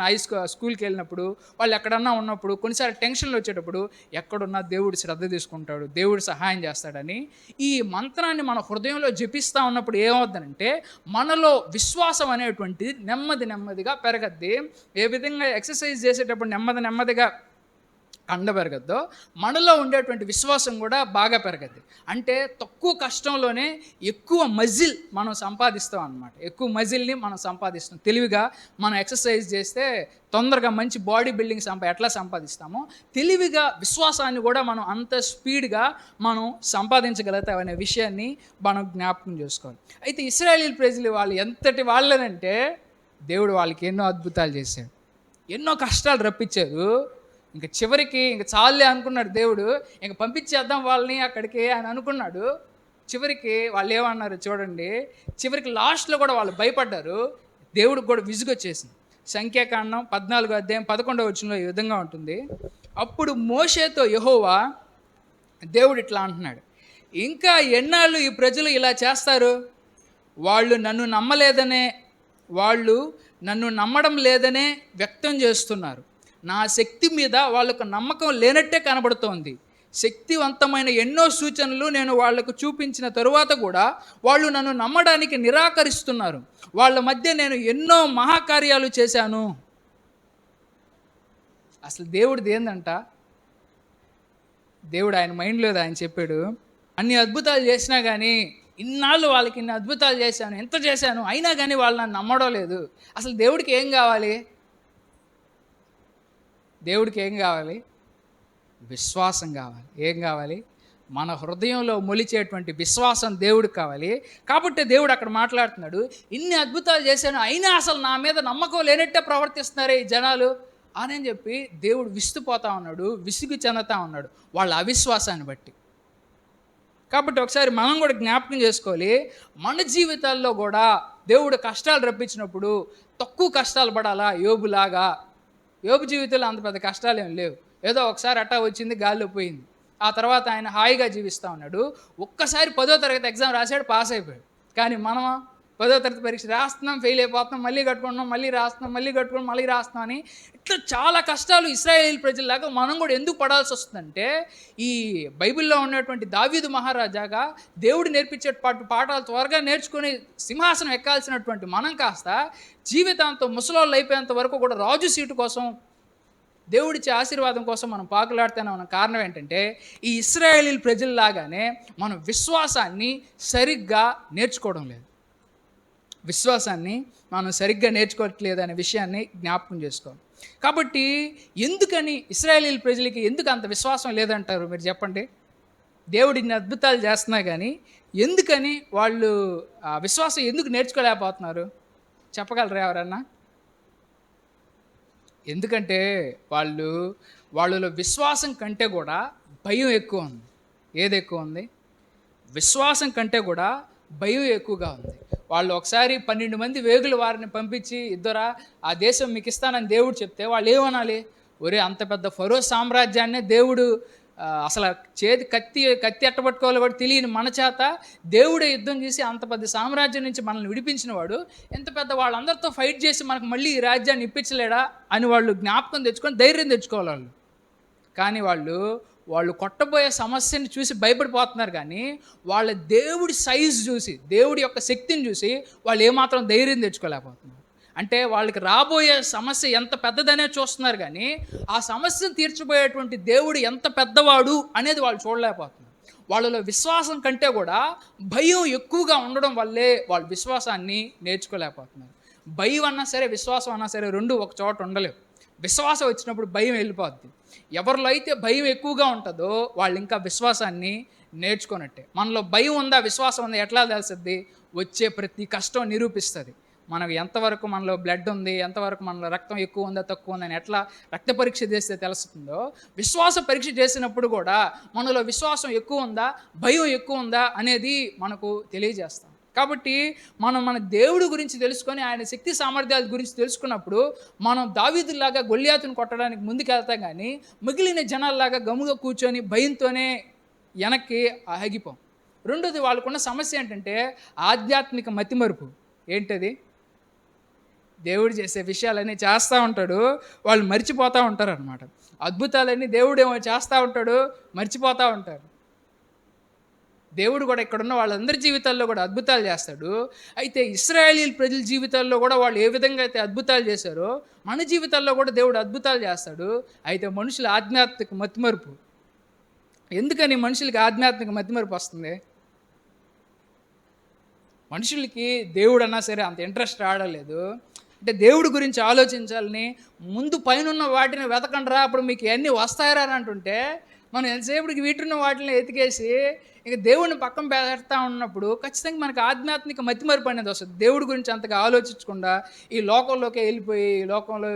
స్కూల్కి వెళ్ళినప్పుడు, వాళ్ళు ఎక్కడన్నా ఉన్నప్పుడు, కొన్నిసార్లు టెన్షన్లు వచ్చేటప్పుడు ఎక్కడున్నా దేవుడు శ్రద్ధ తీసుకుంటాడు, దేవుడు సహాయం చేస్తాడని ఈ మంత్రాన్ని మన హృదయంలో జపిస్తూ ఉన్నప్పుడు ఏమవుతుందంటే మనలో విశ్వాసం అనేటువంటిది నెమ్మదిగా పెరగద్ది. ఏ విధంగా ఎక్సర్సైజ్ చేసేటప్పుడు నెమ్మదిగా కండ పెరగద్దో, మనలో ఉండేటువంటి విశ్వాసం కూడా బాగా పెరగద్ది. అంటే తక్కువ కష్టంలోనే ఎక్కువ మజిల్ మనం సంపాదిస్తాం అన్నమాట. ఎక్కువ మజిల్ని మనం సంపాదిస్తాం. తెలివిగా మనం ఎక్సర్సైజ్ చేస్తే తొందరగా మంచి బాడీ బిల్డింగ్ ఎట్లా సంపాదిస్తామో, తెలివిగా విశ్వాసాన్ని కూడా మనం అంత స్పీడ్గా మనం సంపాదించగలుగుతాం అనే విషయాన్ని మనం జ్ఞాపకం చేసుకోవాలి. అయితే ఇశ్రాయేలీల ప్రజలు వాళ్ళు ఎంతటి వాళ్ళనంటే దేవుడు వాళ్ళకి ఎన్నో అద్భుతాలు చేశాడు, ఎన్నో కష్టాలు రప్పించారు. చివరికి చాలే అనుకున్నాడు దేవుడు, పంపించేద్దాం వాళ్ళని అక్కడికి అని అనుకున్నాడు. చివరికి వాళ్ళు ఏమన్నారు చూడండి, చివరికి లాస్ట్లో కూడా వాళ్ళు భయపడ్డారు. దేవుడికి కూడా విసుగొచ్చేసింది. సంఖ్యాకాండం 14:11 ఈ విధంగా ఉంటుంది: అప్పుడు మోషేతో యెహోవా దేవుడు ఇట్లా అంటున్నాడు, ఇంకా ఎన్నాళ్ళు ఈ ప్రజలు ఇలా చేస్తారు? వాళ్ళు నన్ను నమ్మడం లేదనే వ్యక్తం చేస్తున్నారు. నా శక్తి మీద వాళ్ళకు నమ్మకం లేనట్టే కనబడుతోంది. శక్తివంతమైన ఎన్నో సూచనలు నేను వాళ్లకు చూపించిన తరువాత కూడా వాళ్ళు నన్ను నమ్మడానికి నిరాకరిస్తున్నారు. వాళ్ళ మధ్య నేను ఎన్నో మహాకార్యాలు చేశాను. అసలు దేవుడిది ఏందంట? దేవుడు ఆయన మైండ్లో ఆయన చెప్పాడు, అన్ని అద్భుతాలు చేసినా కానీ, ఇన్నాళ్ళు వాళ్ళకి ఇన్ని అద్భుతాలు చేశాను, ఎంత చేశాను, అయినా కానీ వాళ్ళు నన్ను నమ్మడం లేదు. అసలు దేవుడికి ఏం కావాలి? దేవుడికి ఏం కావాలి? విశ్వాసం కావాలి. ఏం కావాలి? మన హృదయంలో మొలిచేటువంటి విశ్వాసం దేవుడికి కావాలి. కాబట్టి దేవుడు అక్కడ మాట్లాడుతున్నాడు, ఇన్ని అద్భుతాలు చేశాను అయినా అసలు నా మీద నమ్మకం లేనట్టే ప్రవర్తిస్తున్నారే ఈ జనాలు అని చెప్పి దేవుడు విస్తుపోతా ఉన్నాడు, విసుగు చెందుతా ఉన్నాడు వాళ్ళ అవిశ్వాసాన్ని బట్టి. కాబట్టి ఒకసారి మనం కూడా జ్ఞాపకం చేసుకోవాలి, మన జీవితాల్లో కూడా దేవుడు కష్టాలు రప్పించినప్పుడు తక్కువ కష్టాలు పడాలా? యోబు జీవితంలో అంత పెద్ద కష్టాలు ఏం లేవు. ఏదో ఒకసారి అట్టా వచ్చింది, గాల్లో పోయింది. ఆ తర్వాత ఆయన హాయిగా జీవిస్తూ ఉన్నాడు. ఒక్కసారి 10వ తరగతి ఎగ్జామ్ రాశాడు, పాస్ అయిపోయాడు. కానీ మనం 10వ తరగతి పరీక్ష రాస్తున్నాం, ఫెయిల్ అయిపోతున్నాం, మళ్ళీ కట్టుకుంటున్నాం, మళ్ళీ రాస్తున్నాం, మళ్ళీ కట్టుకున్నాం, మళ్ళీ రాస్తున్నాం అని ఇట్లా చాలా కష్టాలు ఇశ్రాయేలు ప్రజల్లాగా మనం కూడా ఎందుకు పడాల్సి వస్తుందంటే, ఈ బైబిల్లో ఉన్నటువంటి దావీదు మహారాజాగా దేవుడు నేర్పించే పాఠాలు త్వరగా నేర్చుకుని సింహాసనం ఎక్కాల్సినటువంటి మనం కాస్త జీవితాంతం ముసలోళ్ళు అయిపోయేంత వరకు కూడా రాజు సీటు కోసం, దేవుడిచ్చే ఆశీర్వాదం కోసం మనం పాకులాడుతూనే ఉన్న కారణం ఏంటంటే, ఈ ఇశ్రాయేలీల ప్రజల్లాగానే మనం విశ్వాసాన్ని సరిగ్గా నేర్చుకోవడం లేదు. విశ్వాసాన్ని మనం సరిగ్గా నేర్చుకోవట్లేదు అనే విషయాన్ని జ్ఞాపకం చేసుకోవాలి. కాబట్టి ఎందుకని ఇశ్రాయేలీల ప్రజలకి ఎందుకు అంత విశ్వాసం లేదంటారు మీరు చెప్పండి? దేవుడు ఇన్ని అద్భుతాలు చేస్తున్నా కానీ ఎందుకని వాళ్ళు విశ్వాసం ఎందుకు నేర్చుకోలేకపోతున్నారు? చెప్పగలరా ఎవరన్నా? ఎందుకంటే వాళ్ళలో విశ్వాసం కంటే కూడా భయం ఎక్కువ ఉంది. ఏది ఎక్కువ ఉంది? విశ్వాసం కంటే కూడా భయం ఎక్కువగా ఉంది. వాళ్ళు ఒకసారి 12 మంది వేగుల వారిని పంపించి, ఇద్దరా ఆ దేశం మీకు ఇస్తానని దేవుడు చెప్తే వాళ్ళు ఏమనాలి? ఒరే, అంత పెద్ద ఫరో సామ్రాజ్యాన్నే దేవుడు అసలు కత్తి ఎట్టబట్టుకోవాలో కూడా తెలియని మన చేత దేవుడే యుద్ధం చేసి అంత పెద్ద సామ్రాజ్యం నుంచి మనల్ని విడిపించిన వాడు ఎంత పెద్ద వాళ్ళందరితో ఫైట్ చేసి మనకు మళ్ళీ ఈ రాజ్యాన్ని ఇప్పించలేడా అని వాళ్ళు జ్ఞాపకం తెచ్చుకొని ధైర్యం తెచ్చుకోవాలి వాళ్ళు. కానీ వాళ్ళు కొట్టబోయే సమస్యని చూసి భయపడిపోతున్నారు. కానీ వాళ్ళ దేవుడి సైజు చూసి, దేవుడి యొక్క శక్తిని చూసి వాళ్ళు ఏమాత్రం ధైర్యం తెచ్చుకోలేకపోతున్నారు. అంటే వాళ్ళకి రాబోయే సమస్య ఎంత పెద్దదనే చూస్తున్నారు, కానీ ఆ సమస్యను తీర్చబోయేటువంటి దేవుడు ఎంత పెద్దవాడు అనేది వాళ్ళు చూడలేకపోతున్నారు. వాళ్ళలో విశ్వాసం కంటే కూడా భయం ఎక్కువగా ఉండడం వల్లే వాళ్ళు విశ్వాసాన్ని నేర్చుకోలేకపోతున్నారు. భయం అన్నా సరే, విశ్వాసం అన్నా సరే, రెండు ఒక చోట ఉండలేవు. విశ్వాసం వచ్చినప్పుడు భయం వెళ్ళిపోద్ది. ఎవరిలో అయితే భయం ఎక్కువగా ఉంటుందో వాళ్ళు ఇంకా విశ్వాసాన్ని నేర్చుకున్నట్టే. మనలో భయం ఉందా, విశ్వాసం ఉందా ఎట్లా తెలుస్తుంది? వచ్చే ప్రతి కష్టం నిరూపిస్తుంది. మనకు ఎంతవరకు మనలో బ్లడ్ ఉంది, ఎంతవరకు మనలో రక్తం ఎక్కువ ఉందా తక్కువ ఉందని ఎట్లా రక్త పరీక్ష చేస్తే తెలుస్తుందో, విశ్వాస పరీక్ష చేసినప్పుడు కూడా మనలో విశ్వాసం ఎక్కువ ఉందా, భయం ఎక్కువ ఉందా అనేది మనకు తెలియజేస్తాం. కాబట్టి మన దేవుడి గురించి తెలుసుకొని ఆయన శక్తి సామర్థ్యాల గురించి తెలుసుకున్నప్పుడు మనం దావీదులాగా గొల్లియాతును కొట్టడానికి ముందుకెళ్తాం, కానీ మిగిలిన జనాల్లాగా గమ్ముగా కూర్చొని భయంతోనే వెనక్కి ఆగిపోం. రెండోది, వాళ్ళకున్న సమస్య ఏంటంటే ఆధ్యాత్మిక మతిమరుపు. ఏంటది? దేవుడు చేసే విషయాలన్నీ చేస్తూ ఉంటాడు, వాళ్ళు మర్చిపోతూ ఉంటారు అనమాట. అద్భుతాలన్నీ దేవుడేమో చేస్తూ ఉంటాడు, మర్చిపోతూ ఉంటారు. దేవుడు కూడా ఇక్కడున్న వాళ్ళందరి జీవితాల్లో కూడా అద్భుతాలు చేస్తాడు. అయితే ఇశ్రాయేలీల ప్రజల జీవితాల్లో కూడా వాళ్ళు ఏ విధంగా అయితే అద్భుతాలు చేశారో మన జీవితాల్లో కూడా దేవుడు అద్భుతాలు చేస్తాడు. అయితే మనుషుల ఆధ్యాత్మిక మతిమరుపు. ఎందుకని మనుషులకి ఆధ్యాత్మిక మతిమరుపు వస్తుంది? మనుషులకి దేవుడు అన్నా సరే అంత ఇంట్రెస్ట్ రావడలేదు. అంటే దేవుడి గురించి ఆలోచించాలని ముందు పైన వాటిని వెతకండిరా, అప్పుడు మీకు అన్నీ వస్తాయరా అని అంటుంటే మనం ఎంతసేపటికి వీటిన్న వాటిని ఎతికేసి ఇక దేవుడిని పక్కన పెడతా ఉన్నప్పుడు ఖచ్చితంగా మనకు ఆధ్యాత్మిక మతిమరుపు అనేది వస్తుంది. దేవుడి గురించి అంతగా ఆలోచించకుండా ఈ లోకంలోకి వెళ్ళిపోయి, ఈ లోకంలో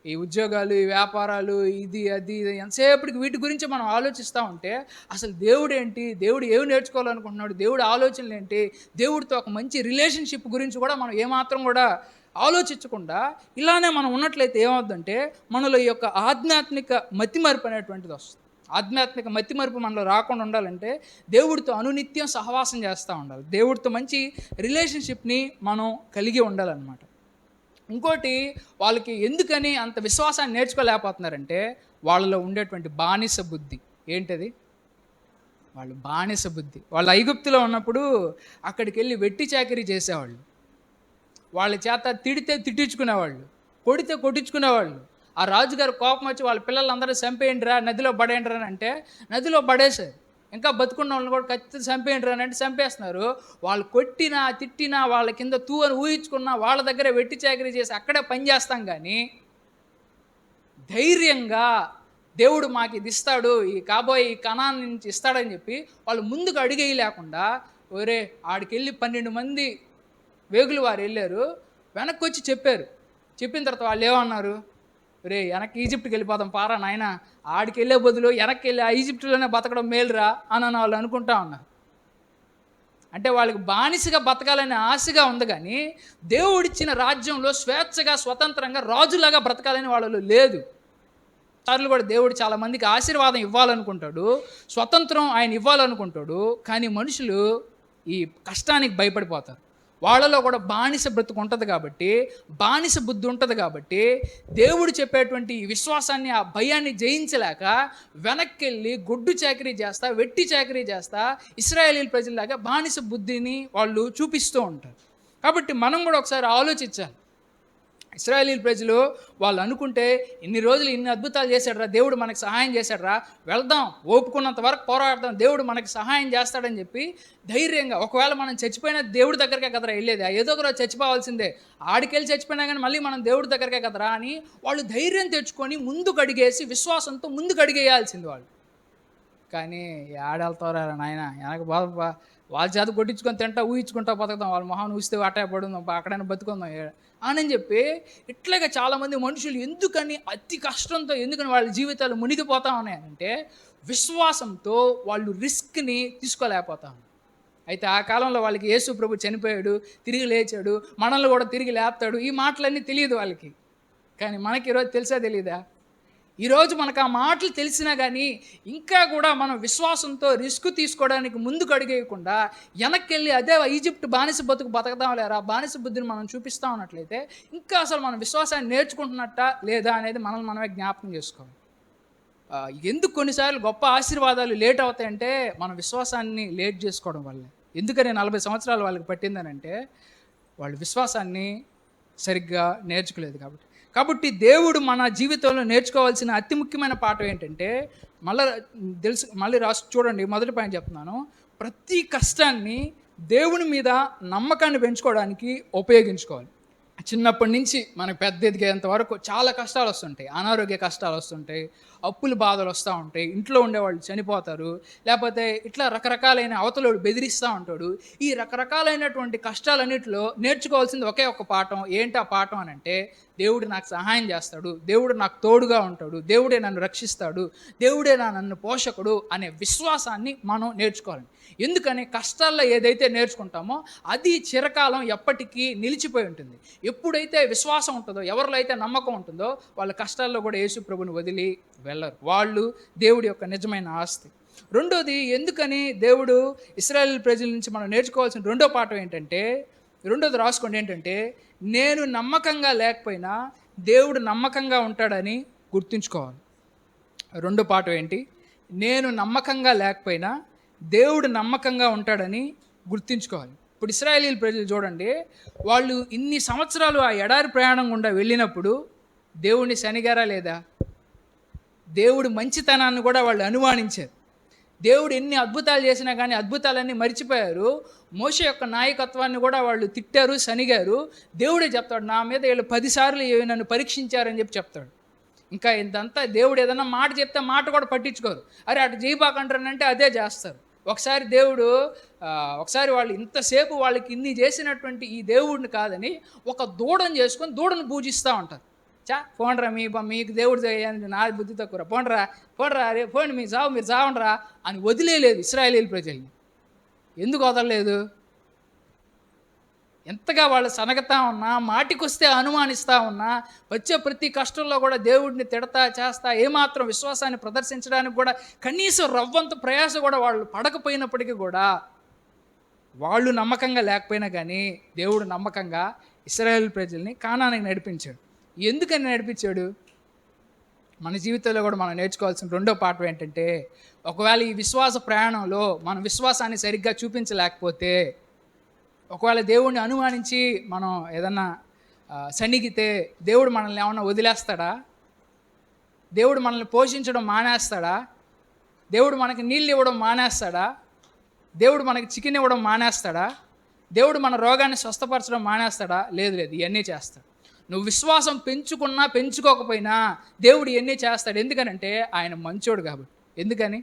ఈ ఉద్యోగాలు, ఈ వ్యాపారాలు, ఇది అది ఎంతసేపటికి వీటి గురించి మనం ఆలోచిస్తూ ఉంటే అసలు దేవుడు ఏంటి, దేవుడు ఏమి నేర్చుకోవాలనుకుంటున్నాడు, దేవుడి ఆలోచనలు ఏంటి, దేవుడితో ఒక మంచి రిలేషన్షిప్ గురించి కూడా మనం ఏమాత్రం కూడా ఆలోచించకుండా ఇలానే మనం ఉన్నట్లయితే ఏమవుతుందంటే మనలో ఈ యొక్క ఆధ్యాత్మిక మతిమరుపు అనేటువంటిది వస్తుంది. ఆధ్యాత్మిక మతిమరుపు మనలో రాకుండా ఉండాలంటే దేవుడితో అనునిత్యం సహవాసం చేస్తూ ఉండాలి. దేవుడితో మంచి రిలేషన్షిప్ని మనం కలిగి ఉండాలన్నమాట. ఇంకోటి, వాళ్ళకి ఎందుకని అంత విశ్వాసాన్ని నేర్చుకోలేకపోతున్నారంటే వాళ్ళలో ఉండేటువంటి బానిస బుద్ధి. ఏంటది? వాళ్ళు బానిస బుద్ధి. వాళ్ళు ఐగుప్తులో ఉన్నప్పుడు అక్కడికి వెళ్ళి వెట్టి చాకిరీ చేసేవాళ్ళు. వాళ్ళ చేత తిడితే తిట్టించుకునేవాళ్ళు, కొడితే కొట్టించుకునేవాళ్ళు. ఆ రాజుగారు కోపం వచ్చి వాళ్ళ పిల్లలందరూ చంపేయండిరా, నదిలో పడేయండిరా అని అంటే నదిలో పడేశారు. ఇంకా బతుకున్న వాళ్ళని కూడా ఖచ్చితంగా చంపేయండిరా అని అంటే చంపేస్తున్నారు. వాళ్ళు కొట్టినా తిట్టినా వాళ్ళ కింద తూ అని ఊహించుకున్నా వాళ్ళ దగ్గర వెట్టి చాకరీ చేసి అక్కడే పని చేస్తాం. కానీ ధైర్యంగా దేవుడు మాకు ఇది ఇస్తాడు, ఈ కాబోయే ఈ కణాన్ని నుంచి ఇస్తాడని చెప్పి వాళ్ళు ముందుకు అడిగేయి లేకుండా, ఒరే ఆడికెళ్ళి 12 మంది వేగులు వారు వెళ్ళారు, వెనక్కి వచ్చి చెప్పారు. చెప్పిన తర్వాత వాళ్ళు ఏమన్నారు? రే వెనక్కి ఈజిప్ట్కి వెళ్ళిపోదాం పారా నాయన, ఆడికి వెళ్ళే బదులు వెనక్కి వెళ్ళి ఆ ఈజిప్టులోనే బతకడం మేలురా అని వాళ్ళు అనుకుంటా ఉన్నారు. అంటే వాళ్ళకి బానిసగా బతకాలనే ఆశగా ఉంది, కానీ దేవుడిచ్చిన రాజ్యంలో స్వేచ్ఛగా స్వతంత్రంగా రాజులాగా బ్రతకాలని వాళ్ళలో లేదు. సార్లు కూడా దేవుడు చాలామందికి ఆశీర్వాదం ఇవ్వాలనుకుంటాడు, స్వతంత్రం ఆయన ఇవ్వాలనుకుంటాడు. కానీ మనుషులు ఈ కష్టానికి భయపడిపోతారు. వాళ్ళలో కూడా బానిస బ్రతుకు ఉంటుంది కాబట్టి, బానిస బుద్ధి ఉంటుంది కాబట్టి, దేవుడు చెప్పేటువంటి ఈ విశ్వాసాన్ని, ఆ భయాన్ని జయించలేక వెనక్కెళ్ళి గొడ్డు చాకిరీ చేస్తా, వెట్టి చాకిరీ చేస్తా ఇశ్రాయేలీయుల ప్రజల్లాగా బానిస బుద్ధిని వాళ్ళు చూపిస్తూ ఉంటారు. కాబట్టి మనం కూడా ఒకసారి ఆలోచించాలి. ఇశ్రాయేలీయుల ప్రజలు వాళ్ళు అనుకుంటే ఇన్ని రోజులు ఇన్ని అద్భుతాలు చేశాడురా, దేవుడు మనకి సహాయం చేశాడురా, వెళ్దాం, ఓపుకున్నంత వరకు పోరాడదాం, దేవుడు మనకి సహాయం చేస్తాడని చెప్పి ధైర్యంగా, ఒకవేళ మనం చచ్చిపోయినా దేవుడి దగ్గరికే కదరా వెళ్ళేది, ఏదో ఒక రోజు చచ్చిపోవాల్సిందే, ఆడికెళ్ళి చచ్చిపోయినా కానీ మళ్ళీ మనం దేవుడి దగ్గరికే కదరా అని వాళ్ళు ధైర్యం తెచ్చుకొని ముందుకు అడిగేసి విశ్వాసంతో ముందుకు అడిగేయాల్సింది వాళ్ళు. కానీ ఆడెళ్తారా నాయన, వెనక బాధ వాళ్ళ చేత కొట్టించుకొని తింటా ఊహించుకుంటా బతుకుతాం, వాళ్ళ మొహం ఊస్తే అట్టే పడుందాం, అక్కడైనా బతుకుందాం అని చెప్పి ఇట్లాగా చాలామంది మనుషులు ఎందుకని అతి కష్టంతో ఎందుకని వాళ్ళ జీవితాలు మునిగిపోతా ఉన్నాయంటే విశ్వాసంతో వాళ్ళు రిస్క్ని తీసుకోలేకపోతాం. అయితే ఆ కాలంలో వాళ్ళకి యేసు ప్రభు చనిపోయాడు, తిరిగి లేచాడు, మనల్ని కూడా తిరిగి లేపుతాడు, ఈ మాటలన్నీ తెలియదు వాళ్ళకి. కానీ మనకి ఈరోజు తెలుసా తెలీదా? ఈరోజు మనకు ఆ మాటలు తెలిసినా కానీ ఇంకా కూడా మనం విశ్వాసంతో రిస్క్ తీసుకోవడానికి ముందుకు అడిగేయకుండా వెనక్కి అదే ఈజిప్ట్ బానిస బతుకు బతకదాం లేరా, బానిస బుద్ధిని మనం చూపిస్తా ఉన్నట్లయితే ఇంకా అసలు మనం విశ్వాసాన్ని నేర్చుకుంటున్నట్ట లేదా అనేది మనల్ని మనమే జ్ఞాపకం చేసుకోవాలి. ఎందుకు కొన్నిసార్లు గొప్ప ఆశీర్వాదాలు లేట్ అవుతాయంటే మన విశ్వాసాన్ని లేట్ చేసుకోవడం వల్లే. ఎందుకని 40 సంవత్సరాలు వాళ్ళకి పట్టిందనంటే వాళ్ళు విశ్వాసాన్ని సరిగ్గా నేర్చుకోలేదు కాబట్టి దేవుడు మన జీవితంలో నేర్చుకోవాల్సిన అతి ముఖ్యమైన పాఠం ఏంటంటే మళ్ళీ రాసి చూడండి, మొదటి పాయింట్ చెప్తున్నాను. ప్రతి కష్టాన్ని దేవుని మీద నమ్మకాన్ని పెంచుకోవడానికి ఉపయోగించుకోవాలి. చిన్నప్పటి నుంచి మనకు పెద్ద ఎదిగేంత వరకు చాలా కష్టాలు వస్తుంటాయి, అనారోగ్య కష్టాలు వస్తుంటాయి, అప్పుల బాధలు వస్తూ ఉంటాయి, ఇంట్లో ఉండేవాళ్ళు చనిపోతారు, లేకపోతే ఇట్లా రకరకాలైన అవతలోడు బెదిరిస్తూ ఉంటాడు. ఈ రకరకాలైనటువంటి కష్టాలన్నింటిలో నేర్చుకోవాల్సింది ఒకే ఒక పాఠం. ఏంటి ఆ పాఠం అని అంటే దేవుడు నాకు సహాయం చేస్తాడు, దేవుడు నాకు తోడుగా ఉంటాడు, దేవుడే నన్ను రక్షిస్తాడు, దేవుడే నన్ను పోషకుడు అనే విశ్వాసాన్ని మనం నేర్చుకోవాలి. ఎందుకని కష్టాల్లో ఏదైతే నేర్చుకుంటామో అది చిరకాలం ఎప్పటికీ నిలిచిపోయి ఉంటుంది. ఎప్పుడైతే విశ్వాసం ఉంటుందో, ఎవరిలో అయితే నమ్మకం ఉంటుందో వాళ్ళ కష్టాల్లో కూడా యేసు ప్రభుని వదిలి వెళ్ళరు. వాళ్ళు దేవుడి యొక్క నిజమైన ఆస్తి. రెండోది, ఎందుకని దేవుడు ఇశ్రాయేలు ప్రజల నుంచి మనం నేర్చుకోవాల్సిన రెండో పాఠం ఏంటంటే, రెండోది రాసుకోండి, ఏంటంటే నేను నమ్మకంగా లేకపోయినా దేవుడు నమ్మకంగా ఉంటాడని గుర్తుంచుకోవాలి. రెండో పాఠం ఏంటి? నేను నమ్మకంగా లేకపోయినా దేవుడు నమ్మకంగా ఉంటాడని గుర్తుంచుకోవాలి. ఇప్పుడు ఇశ్రాయేలీయుల ప్రజలు చూడండి, వాళ్ళు ఇన్ని సంవత్సరాలు ఆ ఎడారి ప్రయాణం గుండా వెళ్ళినప్పుడు దేవుడిని శనిగారా లేదా? దేవుడి మంచితనాన్ని కూడా వాళ్ళు అనుమానించారు. దేవుడు ఎన్ని అద్భుతాలు చేసినా కానీ అద్భుతాలన్నీ మర్చిపోయారు. మోషే యొక్క నాయకత్వాన్ని కూడా వాళ్ళు తిట్టారు, శనిగారు. దేవుడే చెప్తాడు, నా మీద వీళ్ళు 10 సార్లు నన్ను పరీక్షించారని చెప్తాడు. ఇంకా ఇంతంతా దేవుడు ఏదన్నా మాట చెప్తే మాట కూడా పట్టించుకోరు. అరే అటు చేయబాకంటారనంటే అదే చేస్తారు. ఒకసారి వాళ్ళు ఇంతసేపు వాళ్ళకి ఇన్ని చేసినటువంటి ఈ దేవుడిని కాదని ఒక దూడను చేసుకొని దూడను పూజిస్తూ ఉంటారు. పోండ్రా మీకు దేవుడు నా బుద్ధి తక్కువ, పోండ్రా రే పోండి, మీరు చావండ్రా అని వదిలేదు ఇశ్రాయేలీయుల ప్రజల్ని. ఎందుకు వదలలేదు? ఎంతగా వాళ్ళు సనగతా ఉన్నా, మాటికొస్తే అనుమానిస్తూ ఉన్నా, వచ్చే ప్రతి కష్టంలో కూడా దేవుడిని తిడతా చేస్తా ఏమాత్రం విశ్వాసాన్ని ప్రదర్శించడానికి కూడా కనీసం రవ్వంత ప్రయాస కూడా వాళ్ళు పడకపోయినప్పటికీ కూడా, వాళ్ళు నమ్మకంగా లేకపోయినా కానీ దేవుడు నమ్మకంగా ఇశ్రాయేలు ప్రజల్ని కానానికి నడిపించాడు. ఎందుకని నడిపించాడు? మన జీవితంలో కూడా మనం నేర్చుకోవాల్సిన రెండో పాఠం ఏంటంటే, ఒకవేళ ఈ విశ్వాస ప్రయాణంలో మన విశ్వాసాన్ని సరిగ్గా చూపించలేకపోతే, ఒకవేళ దేవుడిని అనుమానించి మనం ఏదన్నా సన్నిగితే దేవుడు మనల్ని ఏమన్నా వదిలేస్తాడా? దేవుడు మనల్ని పోషించడం మానేస్తాడా? దేవుడు మనకి నీళ్ళు ఇవ్వడం మానేస్తాడా? దేవుడు మనకి చికెన్ ఇవ్వడం మానేస్తాడా? దేవుడు మన రోగాన్ని స్వస్థపరచడం మానేస్తాడా? లేదు, ఇవన్నీ చేస్తాడు. నువ్వు విశ్వాసం పెంచుకున్నా పెంచుకోకపోయినా దేవుడు ఇవన్నీ చేస్తాడు. ఎందుకనంటే ఆయన మంచోడు కాబట్టి. ఎందుకని?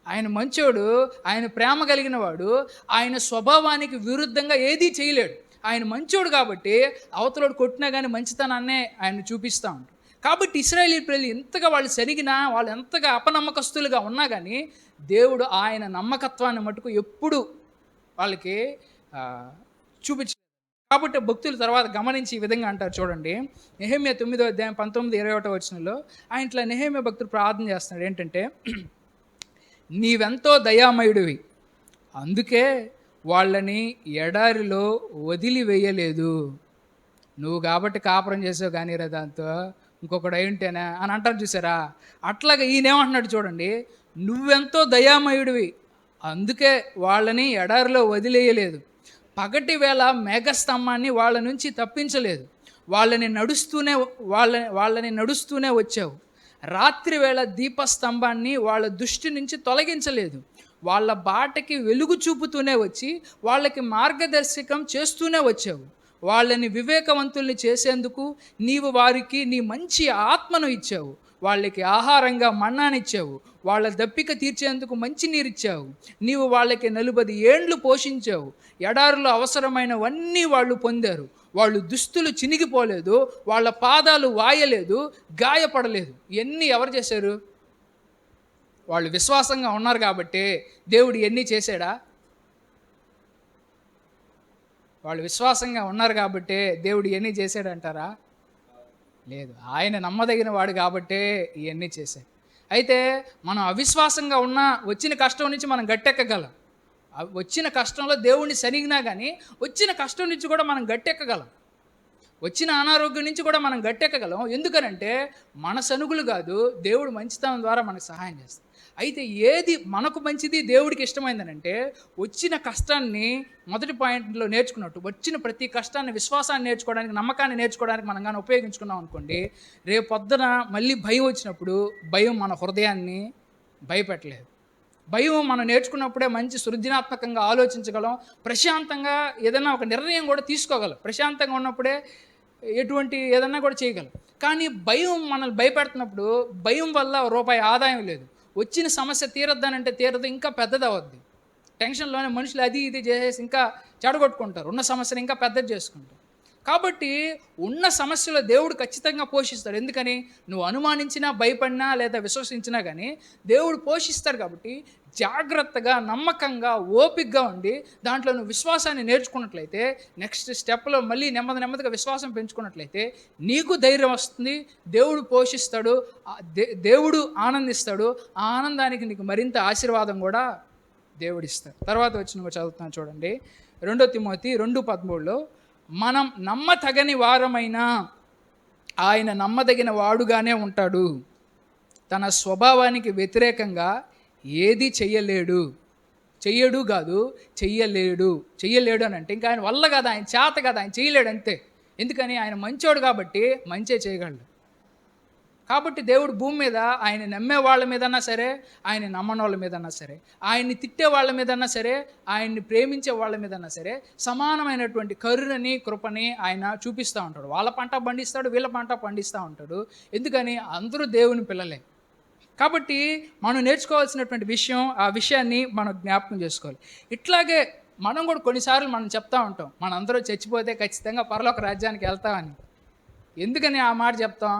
ఆయన మంచోడు, ఆయన ప్రేమ కలిగిన వాడు, ఆయన స్వభావానికి విరుద్ధంగా ఏదీ చేయలేడు. ఆయన మంచోడు కాబట్టి అవతలోడు కొట్టినా కానీ మంచితనాన్నే ఆయన చూపిస్తూ ఉంటాడు. కాబట్టి ఇశ్రాయేలీయుల ప్రజలు ఎంతగా వాళ్ళు సరిగినా, వాళ్ళు ఎంతగా అపనమ్మకస్తులుగా ఉన్నా కానీ దేవుడు ఆయన నమ్మకత్వాన్ని మటుకు ఎప్పుడు వాళ్ళకి చూపించ. కాబట్టి భక్తుల తర్వాత గమనించి ఈ విధంగా అంటారు చూడండి, నెహెమ్యా 9వ అధ్యాయం 19-21 వచనంలో ఆయన ఇట్లా నెహెమ్యా భక్తుడు ప్రార్థన చేస్తున్నాడు. ఏంటంటే, నీవెంతో దయామయుడివి, అందుకే వాళ్ళని ఎడారిలో వదిలివేయలేదు. నువ్వు కాబట్టి కాపురం చేసావు కానీరా దాంతో, ఇంకొకడు అయి ఉంటేనా అని అంటారు చూసారా? అట్లాగా ఈయనేమంటున్నాడు చూడండి, నువ్వెంతో దయామయుడివి, అందుకే వాళ్ళని ఎడారిలో వదిలేయలేదు. పగటి వేళ మేఘస్తంభాన్ని వాళ్ళ నుంచి తప్పించలేదు. వాళ్ళని నడుస్తూనే వచ్చావు. రాత్రి వేళ దీపస్తంభాన్ని వాళ్ళ దృష్టి నుంచి తొలగించలేదు. వాళ్ళ బాటకి వెలుగు చూపుతూనే వచ్చి వాళ్ళకి మార్గదర్శకం చేస్తూనే వచ్చావు. వాళ్ళని వివేకవంతుల్ని చేసేందుకు నీవు వారికి నీ మంచి ఆత్మను ఇచ్చావు. వాళ్ళకి ఆహారంగా మన్నానిచ్చావు. వాళ్ళ దప్పిక తీర్చేందుకు మంచి నీరిచ్చావు. నీవు వాళ్ళకి 40 ఏండ్లు పోషించావు. ఎడారిలో అవసరమైనవన్నీ వాళ్ళు పొందారు. వాళ్ళు దుస్తులు చినిగిపోలేదు, వాళ్ళ పాదాలు వాయలేదు, గాయపడలేదు. ఇవన్నీ ఎవరు చేశారు? వాళ్ళు విశ్వాసంగా ఉన్నారు కాబట్టి దేవుడు ఇవన్నీ చేశాడా? వాళ్ళు విశ్వాసంగా ఉన్నారు కాబట్టే దేవుడు ఇవన్నీ చేశాడంటారా? లేదు. ఆయన నమ్మదగిన వాడు కాబట్టే ఇవన్నీ చేశాడు. అయితే మనం అవిశ్వాసంగా ఉన్నా వచ్చిన కష్టం నుంచి మనం గట్టెక్కగలం. వచ్చిన కష్టంలో దేవుణ్ణి సనిగినా కానీ వచ్చిన కష్టం నుంచి కూడా మనం గట్టెక్కగలం. వచ్చిన అనారోగ్యం నుంచి కూడా మనం గట్టెక్కగలం. ఎందుకనంటే మన సనుగులు కాదు, దేవుడు మంచితనం ద్వారా మనకు సహాయం చేస్తాడు. అయితే ఏది మనకు మంచిది, దేవుడికి ఇష్టమైందనంటే వచ్చిన కష్టాన్ని మొదటి పాయింట్లో నేర్చుకున్నట్టు వచ్చిన ప్రతి కష్టాన్ని, విశ్వాసాన్ని నేర్చుకోవడానికి, నమ్మకాన్ని నేర్చుకోవడానికి మనం కానీ ఉపయోగించుకున్నాం అనుకోండి, రేపు పొద్దున మళ్ళీ భయం వచ్చినప్పుడు భయం మన హృదయాన్ని భయపెట్టలేదు. భయం మనం నేర్చుకున్నప్పుడే మంచి సృజనాత్మకంగా ఆలోచించగలం, ప్రశాంతంగా ఏదైనా ఒక నిర్ణయం కూడా తీసుకోగలం. ప్రశాంతంగా ఉన్నప్పుడే ఎటువంటి ఏదన్నా కూడా చేయగలం. కానీ భయం మనల్ని భయపెడుతున్నప్పుడు భయం వల్ల రూపాయి ఆదాయం లేదు. వచ్చిన సమస్య తీరద్దానంటే తీరదు, ఇంకా పెద్దది అవద్ది. టెన్షన్లోనే మనుషులు అది ఇది చేసేసి ఇంకా చెడగొట్టుకుంటారు, ఉన్న సమస్యను ఇంకా పెద్దది చేసుకుంటారు. కాబట్టి ఉన్న సమస్యలో దేవుడు ఖచ్చితంగా పోషిస్తాడు. ఎందుకని? నువ్వు అనుమానించినా, భయపడినా లేదా విశ్వసించినా కానీ దేవుడు పోషిస్తాడు. కాబట్టి జాగ్రత్తగా, నమ్మకంగా, ఓపికగా ఉండి దాంట్లో నువ్వు విశ్వాసాన్ని నేర్చుకున్నట్లయితే నెక్స్ట్ స్టెప్లో మళ్ళీ నెమ్మదిగా విశ్వాసం పెంచుకున్నట్లయితే నీకు ధైర్యం వస్తుంది. దేవుడు పోషిస్తాడు, దేవుడు ఆనందిస్తాడు. ఆ ఆనందానికి నీకు మరింత ఆశీర్వాదం కూడా దేవుడిస్తాడు. తర్వాత వచ్చిన చదువుతున్నాను చూడండి, 2 తిమోతి 2:13లో, మనం నమ్మతగని వారమైనా ఆయన నమ్మదగిన వాడుగానే ఉంటాడు. తన స్వభావానికి వ్యతిరేకంగా ఏది చెయ్యలేడు. చెయ్యడు కాదు, చెయ్యలేడు అని అంటే ఇంకా ఆయన వల్ల కాదు, ఆయన చేత కాదు, ఆయన చేయలేడు అంతే. ఎందుకని? ఆయన మంచోడు కాబట్టి మంచే చేయగలడు. కాబట్టి దేవుడు భూమి మీద ఆయన నమ్మే వాళ్ళ మీదన్నా సరే, ఆయన నమ్మని వాళ్ళ మీదన్నా సరే, ఆయన్ని తిట్టే వాళ్ళ మీదన్నా సరే, ఆయన్ని ప్రేమించే వాళ్ళ మీదన్నా సరే సమానమైనటువంటి కరుణని, కృపని ఆయన చూపిస్తూ ఉంటాడు. వాళ్ళ పంట పండిస్తాడు, వీళ్ళ పంట పండిస్తూ ఉంటాడు. ఎందుకని? అందరూ దేవుని పిల్లలే. కాబట్టి మనం నేర్చుకోవాల్సినటువంటి విషయం, ఆ విషయాన్ని మనం జ్ఞాపకం చేసుకోవాలి. ఇట్లాగే మనం కూడా కొన్నిసార్లు మనం చెప్తా ఉంటాం, మనందరూ చచ్చిపోతే ఖచ్చితంగా పరలోక రాజ్యానికి వెళ్తామని. ఎందుకని ఆ మాట చెప్తాం?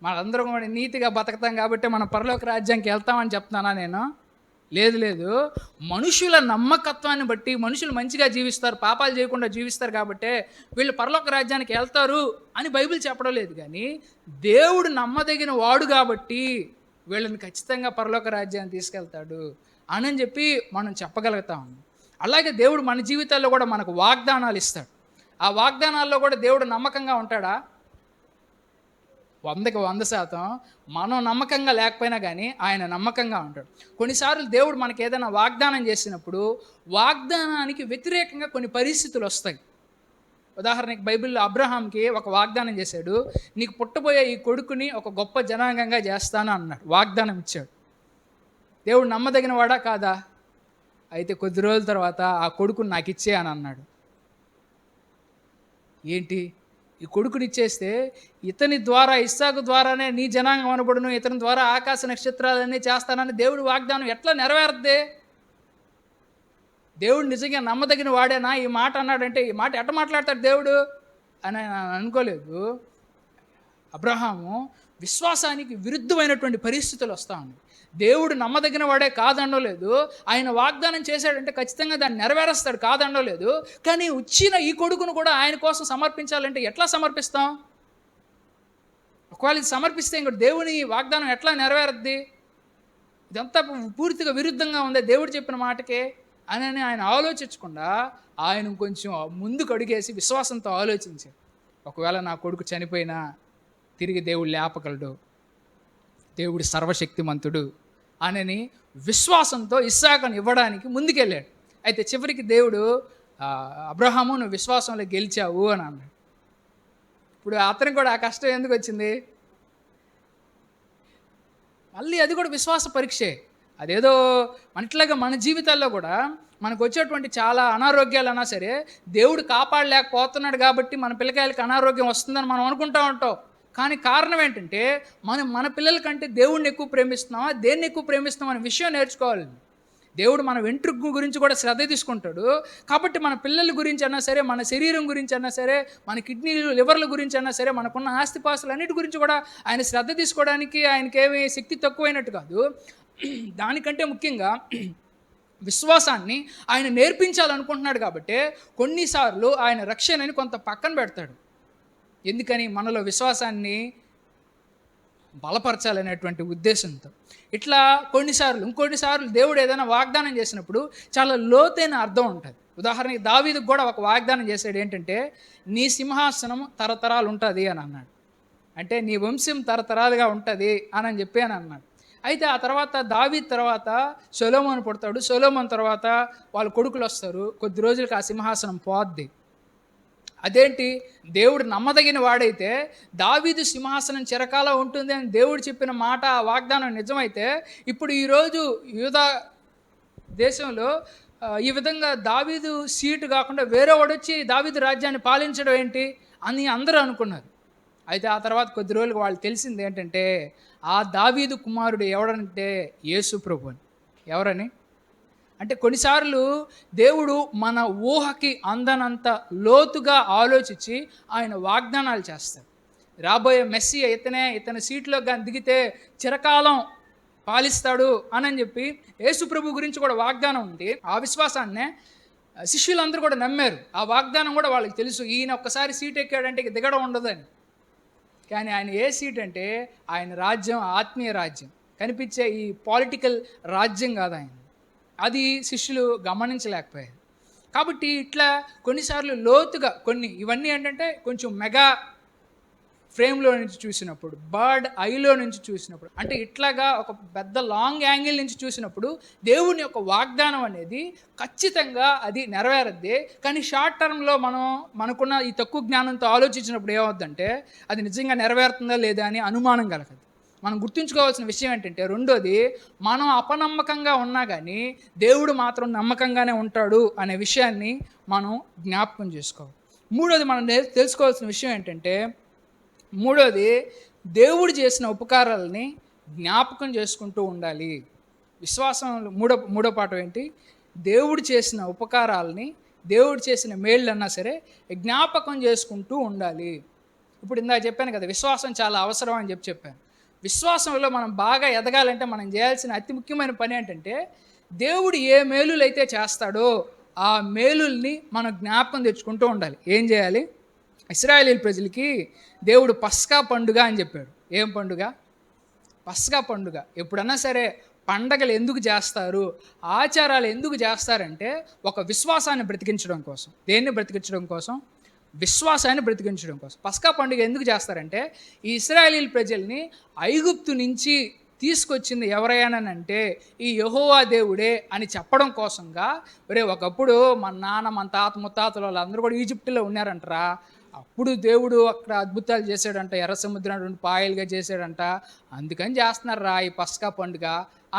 మనందరం కూడా నీతిగా బతకతాం కాబట్టి మనం పరలోక రాజ్యానికి వెళ్తామని చెప్తున్నానా నేను? లేదు. మనుషుల నమ్మకత్వాన్ని బట్టి మనుషులు మంచిగా జీవిస్తారు, పాపాలు చేయకుండా జీవిస్తారు కాబట్టి వీళ్ళు పరలోక రాజ్యానికి వెళ్తారు అని బైబిల్ చెప్పడం లేదు. కానీ దేవుడు నమ్మదగిన వాడు కాబట్టి వీళ్ళని ఖచ్చితంగా పరలోక రాజ్యాన్ని తీసుకెళ్తాడు అని చెప్పి మనం చెప్పగలుగుతాం. అలాగే దేవుడు మన జీవితాల్లో కూడా మనకు వాగ్దానాలు ఇస్తాడు. ఆ వాగ్దానాల్లో కూడా దేవుడు నమ్మకంగా ఉంటాడా? 100కి 100% మనం నమ్మకంగా లేకపోయినా కానీ ఆయన నమ్మకంగా ఉంటాడు. కొన్నిసార్లు దేవుడు మనకి ఏదైనా వాగ్దానం చేసినప్పుడు వాగ్దానానికి వ్యతిరేకంగా కొన్ని పరిస్థితులు వస్తాయి. ఉదాహరణకి బైబిల్లో అబ్రహాంకి ఒక వాగ్దానం చేశాడు, నీకు పుట్టబోయే ఈ కొడుకుని ఒక గొప్ప జనాంగంగా చేస్తాను అన్నాడు, వాగ్దానం ఇచ్చాడు. దేవుడు నమ్మదగిన వాడా కాదా? అయితే కొద్ది రోజుల తర్వాత ఆ కొడుకుని నాకు ఇచ్చే అని అన్నాడు. ఏంటి? ఈ కొడుకునిచ్చేస్తే ఇతని ద్వారా, ఇస్సాకు ద్వారానే నీ జనాంగం అనబడును, ఇతని ద్వారా ఆకాశ నక్షత్రాలన్నీ చేస్తానని దేవుడు వాగ్దానం ఎట్లా నెరవేరుద్ది? దేవుడు నిజంగా నమ్మదగిన వాడేనా ఈ మాట అన్నాడంటే ఈ మాట ఎట్ట మాట్లాడతాడు దేవుడు అని అనుకోలేదు. అబ్రహాము విశ్వాసానికి విరుద్ధమైనటువంటి పరిస్థితులు వస్తూ ఉన్నాయి. దేవుడు నమ్మదగిన వాడే కాదనలేదు, ఆయన వాగ్దానం చేశాడంటే ఖచ్చితంగా దాన్ని నెరవేరుస్తాడు కాదనలేదు. కానీ వచ్చిన ఈ కొడుకును కూడా ఆయన కోసం సమర్పించాలంటే ఎట్లా సమర్పిస్తాం? ఒకవేళ ఇది సమర్పిస్తే ఇంక దేవుని వాగ్దానం ఎట్లా నెరవేరుద్ది? ఇదంతా పూర్తిగా విరుద్ధంగా ఉంది దేవుడు చెప్పిన మాటకే అని ఆయన ఆలోచించకుండా ఆయన కొంచెం ముందుకు అడుగేసి విశ్వాసంతో ఆలోచించాడు. ఒకవేళ నా కొడుకు చనిపోయినా తిరిగి దేవుడు లేపగలడు, దేవుడు సర్వశక్తిమంతుడు అని విశ్వాసంతో ఇస్సాకును ఇవ్వడానికి ముందుకెళ్ళాడు. అయితే చివరికి దేవుడు అబ్రహాము నువ్వు విశ్వాసంలో గెలిచావు అని అన్నాడు. ఇప్పుడు అతనికి కూడా ఆ కష్టం ఎందుకు వచ్చింది? మళ్ళీ అది కూడా విశ్వాస పరీక్షే. అదేదో మనట్లాగా మన జీవితాల్లో కూడా మనకు వచ్చేటువంటి చాలా అనారోగ్యాలు అన్నా సరే దేవుడు కాపాడలేకపోతున్నాడు కాబట్టి మన పిల్లకాయలకి అనారోగ్యం వస్తుందని మనం అనుకుంటూ ఉంటాం. కానీ కారణం ఏంటంటే మన పిల్లల కంటే దేవుడిని ఎక్కువ ప్రేమిస్తున్నామా, దేన్ని ఎక్కువ ప్రేమిస్తున్నాం అనే విషయం నేర్చుకోవాలి. దేవుడు మన వెంట్రుక గురించి కూడా శ్రద్ధ తీసుకుంటాడు. కాబట్టి మన పిల్లల గురించి అన్నా సరే, మన శరీరం గురించి అన్నా సరే, మన కిడ్నీలు లివర్ల గురించి అన్నా సరే, మనకున్న ఆస్తిపాస్తులు అన్నిటి గురించి కూడా ఆయన శ్రద్ధ తీసుకోవడానికి ఆయనకేమీ శక్తి తక్కువైనట్టు కాదు. దానికంటే ముఖ్యంగా విశ్వాసాన్ని ఆయన నేర్పించాలనుకుంటున్నాడు. కాబట్టి కొన్నిసార్లు ఆయన రక్షణని కొంత పక్కన పెడతాడు. ఎందుకని? మనలో విశ్వాసాన్ని బలపరచాలనేటువంటి ఉద్దేశంతో. ఇట్లా ఇంకొన్నిసార్లు దేవుడు ఏదైనా వాగ్దానం చేసినప్పుడు చాలా లోతైన అర్థం ఉంటుంది. ఉదాహరణకి దావీదుకు కూడా ఒక వాగ్దానం చేశాడు. ఏంటంటే నీ సింహాసనం తరతరాలు ఉంటుంది అని అన్నాడు. అంటే నీ వంశం తరతరాలుగా ఉంటుంది అని చెప్పి అని అన్నాడు. అయితే ఆ తర్వాత దావీదు తర్వాత సొలొమోను పుడతాడు. సొలొమోను తర్వాత వాళ్ళ కొడుకులు వస్తారు. కొద్ది రోజులకు ఆ సింహాసనం పోద్ది. అదేంటి? దేవుడు నమ్మదగిన వాడైతే దావీదు సింహాసనం చిరకాలం ఉంటుంది అని దేవుడు చెప్పిన మాట, ఆ వాగ్దానం నిజమైతే ఇప్పుడు ఈరోజు యూదా దేశంలో ఈ విధంగా దావీదు సీటు కాకుండా వేరే వాడు వచ్చి దావీదు రాజ్యాన్ని పాలించడం ఏంటి అని అందరూ అనుకున్నారు. అయితే ఆ తర్వాత కొద్ది రోజులకు వాళ్ళు తెలిసింది ఏంటంటే ఆ దావీదు కుమారుడు ఎవడంటే యేసు ప్రభు అని. ఎవరని అంటే కొన్నిసార్లు దేవుడు మన ఊహకి అందనంత లోతుగా ఆలోచించి ఆయన వాగ్దానాలు చేస్తాడు. రాబోయే మెస్సీయ ఇతని సీట్లో కానీ దిగితే చిరకాలం పాలిస్తాడు అని చెప్పి యేసు ప్రభు గురించి కూడా వాగ్దానం ఉంది. ఆ విశ్వాసాన్నే శిష్యులందరూ కూడా నమ్మారు. ఆ వాగ్దానం కూడా వాళ్ళకి తెలుసు, ఈయన ఒక్కసారి సీట్ ఎక్కాడంటే ఇక దిగడం ఉండదని. కానీ ఆయన ఏ సీట్ అంటే ఆయన రాజ్యం ఆత్మీయ రాజ్యం, కనిపించే ఈ పొలిటికల్ రాజ్యం కాదు ఆయన. అది శిష్యులు గమనించలేకపోయారు. కాబట్టి ఇట్లా కొన్నిసార్లు లోతుగా ఇవన్నీ ఏంటంటే కొంచెం మెగా ఫ్రేమ్లో నుంచి చూసినప్పుడు, బర్డ్ ఐలో నుంచి చూసినప్పుడు, అంటే ఇట్లాగా ఒక పెద్ద లాంగ్ యాంగిల్ నుంచి చూసినప్పుడు దేవుని యొక్క వాగ్దానం అనేది ఖచ్చితంగా అది నెరవేరద్ది. కానీ షార్ట్ టర్మ్లో మనకున్న ఈ తక్కువ జ్ఞానంతో ఆలోచించినప్పుడు ఏమవుద్దంటే అది నిజంగా నెరవేరుతుందా లేదా అని అనుమానం కలగదు. మనం గుర్తుంచుకోవాల్సిన విషయం ఏంటంటే రెండోది, మనం అపనమ్మకంగా ఉన్నా కానీ దేవుడు మాత్రం నమ్మకంగానే ఉంటాడు అనే విషయాన్ని మనం జ్ఞాపకం చేసుకోవాలి. మూడోది మనం తెలుసుకోవాల్సిన విషయం ఏంటంటే దేవుడు చేసిన ఉపకారాలని జ్ఞాపకం చేసుకుంటూ ఉండాలి. విశ్వాసంలో మూడో పాఠం ఏంటి? దేవుడు చేసిన ఉపకారాలని, దేవుడు చేసిన మేళ్ళు అన్నా సరే జ్ఞాపకం చేసుకుంటూ ఉండాలి. ఇప్పుడు ఇందాక చెప్పాను కదా, విశ్వాసం చాలా అవసరం అని చెప్పాను. విశ్వాసంలో మనం బాగా ఎదగాలంటే మనం చేయాల్సిన అతి ముఖ్యమైన పని ఏంటంటే దేవుడు ఏ మేలులు అయితే చేస్తాడో ఆ మేలుల్ని మనం జ్ఞాపకం తెచ్చుకుంటూ ఉండాలి. ఏం చేయాలి? ఇశ్రాయేలీయుల ప్రజలకి దేవుడు పస్కా పండుగ అని చెప్పాడు. ఏం పండుగ? పస్కా పండుగ. ఎప్పుడన్నా సరే పండగలు ఎందుకు చేస్తారు, ఆచారాలు ఎందుకు చేస్తారంటే ఒక విశ్వాసాన్ని బ్రతికించడం కోసం. దేన్ని బ్రతికించడం కోసం? విశ్వాసాన్ని బ్రతికించడం కోసం. పస్కా పండుగ ఎందుకు చేస్తారంటే ఈ ఇశ్రాయేలీయుల ప్రజల్ని ఐగుప్తు నుంచి తీసుకొచ్చింది ఎవరైనానంటే ఈ యెహోవా దేవుడే అని చెప్పడం కోసంగా. ఒకప్పుడు మన నాన్న, మన తాత ముత్తాతలు వాళ్ళందరూ కూడా ఈజిప్టులో ఉన్నారంటారా. అప్పుడు దేవుడు అక్కడ అద్భుతాలు చేశాడంట, ఎర్ర సముద్రం 2 పాయలుగా చేశాడంట, అందుకని చేస్తున్నారా ఈ పస్కా పండుగ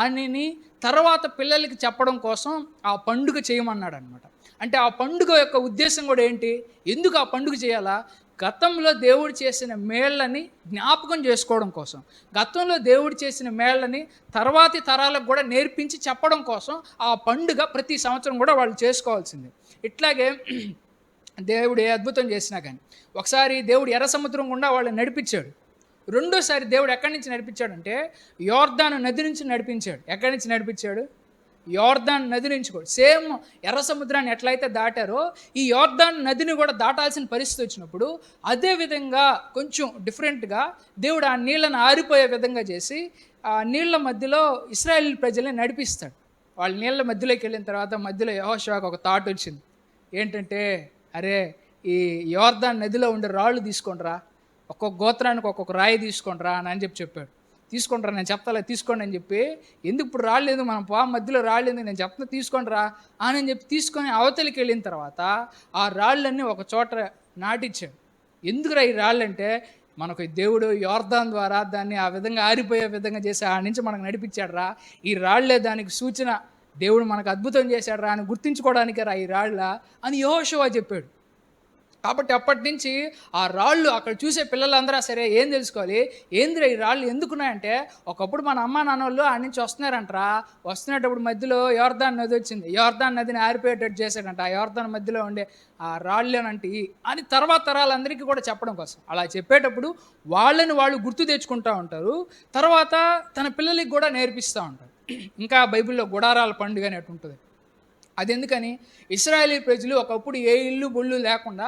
అని తర్వాత పిల్లలకి చెప్పడం కోసం ఆ పండుగ చేయమన్నాడు అనమాట. అంటే ఆ పండుగ యొక్క ఉద్దేశం కూడా ఏంటి? ఎందుకు ఆ పండుగ చేయాలా? గతంలో దేవుడు చేసిన మేళ్ళని జ్ఞాపకం చేసుకోవడం కోసం, గతంలో దేవుడు చేసిన మేళ్ళని తర్వాతి తరాలకు కూడా నేర్పించి చెప్పడం కోసం ఆ పండుగ ప్రతి సంవత్సరం కూడా వాళ్ళు చేసుకోవాల్సిందే. ఇట్లాగే దేవుడు ఏ అద్భుతం చేసినా కానీ, ఒకసారి దేవుడు ఎర్ర సముద్రం గుండా వాళ్ళని నడిపించాడు. రెండోసారి దేవుడు ఎక్కడి నుంచి నడిపించాడంటే యోర్దాను నది నుంచి నడిపించాడు. ఎక్కడి నుంచి నడిపించాడు? యోర్దాన్ నది నుంచి కూడా. సేమ్ ఎర్ర సముద్రాన్ని ఎట్లయితే దాటారో ఈ యోర్దాన్ నదిని కూడా దాటాల్సిన పరిస్థితి వచ్చినప్పుడు అదేవిధంగా కొంచెం డిఫరెంట్గా దేవుడు ఆ నీళ్ళను ఆరిపోయే విధంగా చేసి ఆ నీళ్ల మధ్యలో ఇశ్రాయేల్ ప్రజల్ని నడిపిస్తాడు. వాళ్ళ నీళ్ళ మధ్యలోకి వెళ్ళిన తర్వాత మధ్యలో యెహోషువకు ఒక థాట్ వచ్చింది. ఏంటంటే, అరే ఈ యోర్దాను నదిలో ఉండే రాళ్ళు తీసుకొనిరా, ఒక్కొక్క గోత్రానికి ఒక్కొక్క రాయి తీసుకొనిరా అని చెప్పాడు. తీసుకొనిరా, నేను చెప్తాలే తీసుకోండి అని చెప్పి, ఎందుకు ఇప్పుడు రాళ్ళు ఎందుకు, మనం మధ్యలో రాళ్ళు ఎందుకు, నేను చెప్తా తీసుకోనిరా అని చెప్పి తీసుకొని అవతలికి వెళ్ళిన తర్వాత ఆ రాళ్ళన్నీ ఒక చోట నాటించాడు. ఎందుకురా ఈ రాళ్ళు అంటే, మనకు దేవుడు యోర్దాన్ ద్వారా దాన్ని ఆ విధంగా ఆరిపోయే విధంగా చేసి ఆ నుంచి మనకు నడిపించాడు రా, ఈ రాళ్లే దానికి సూచన, దేవుడు మనకు అద్భుతం చేశాడు రా అని గుర్తించుకోవడానికే రా ఈ రాళ్ళ అని యెహోషువ చెప్పాడు. కాబట్టి అప్పటి నుంచి ఆ రాళ్ళు అక్కడ చూసే పిల్లలందరూ సరే ఏం తెలుసుకోవాలి, ఏందిరా ఈ రాళ్ళు ఎందుకున్నాయంటే, ఒకప్పుడు మన అమ్మ నాన్నోళ్ళు ఆడి నుంచి వస్తున్నారంటరా, వస్తున్నప్పుడు మధ్యలో యోర్దాన్ నది వచ్చింది, యోర్దాన్ నదిని ఆరిపోయేటట్టు చేశాడంట, ఆ యోర్దాన్ మధ్యలో ఉండే ఆ రాళ్ళేనంటే అని తర్వాత తరాలందరికీ కూడా చెప్పడం కోసం. అలా చెప్పేటప్పుడు వాళ్ళని వాళ్ళు గుర్తు తెచ్చుకుంటూ ఉంటారు, తర్వాత తన పిల్లలకి కూడా నేర్పిస్తూ ఉంటారు. ఇంకా బైబిల్లో గుడారాల పండుగ అనేటు ఉంటుంది. అది ఎందుకని, ఇశ్రాయేలీ ప్రజలు ఒకప్పుడు ఏ ఇల్లు బొళ్ళు లేకుండా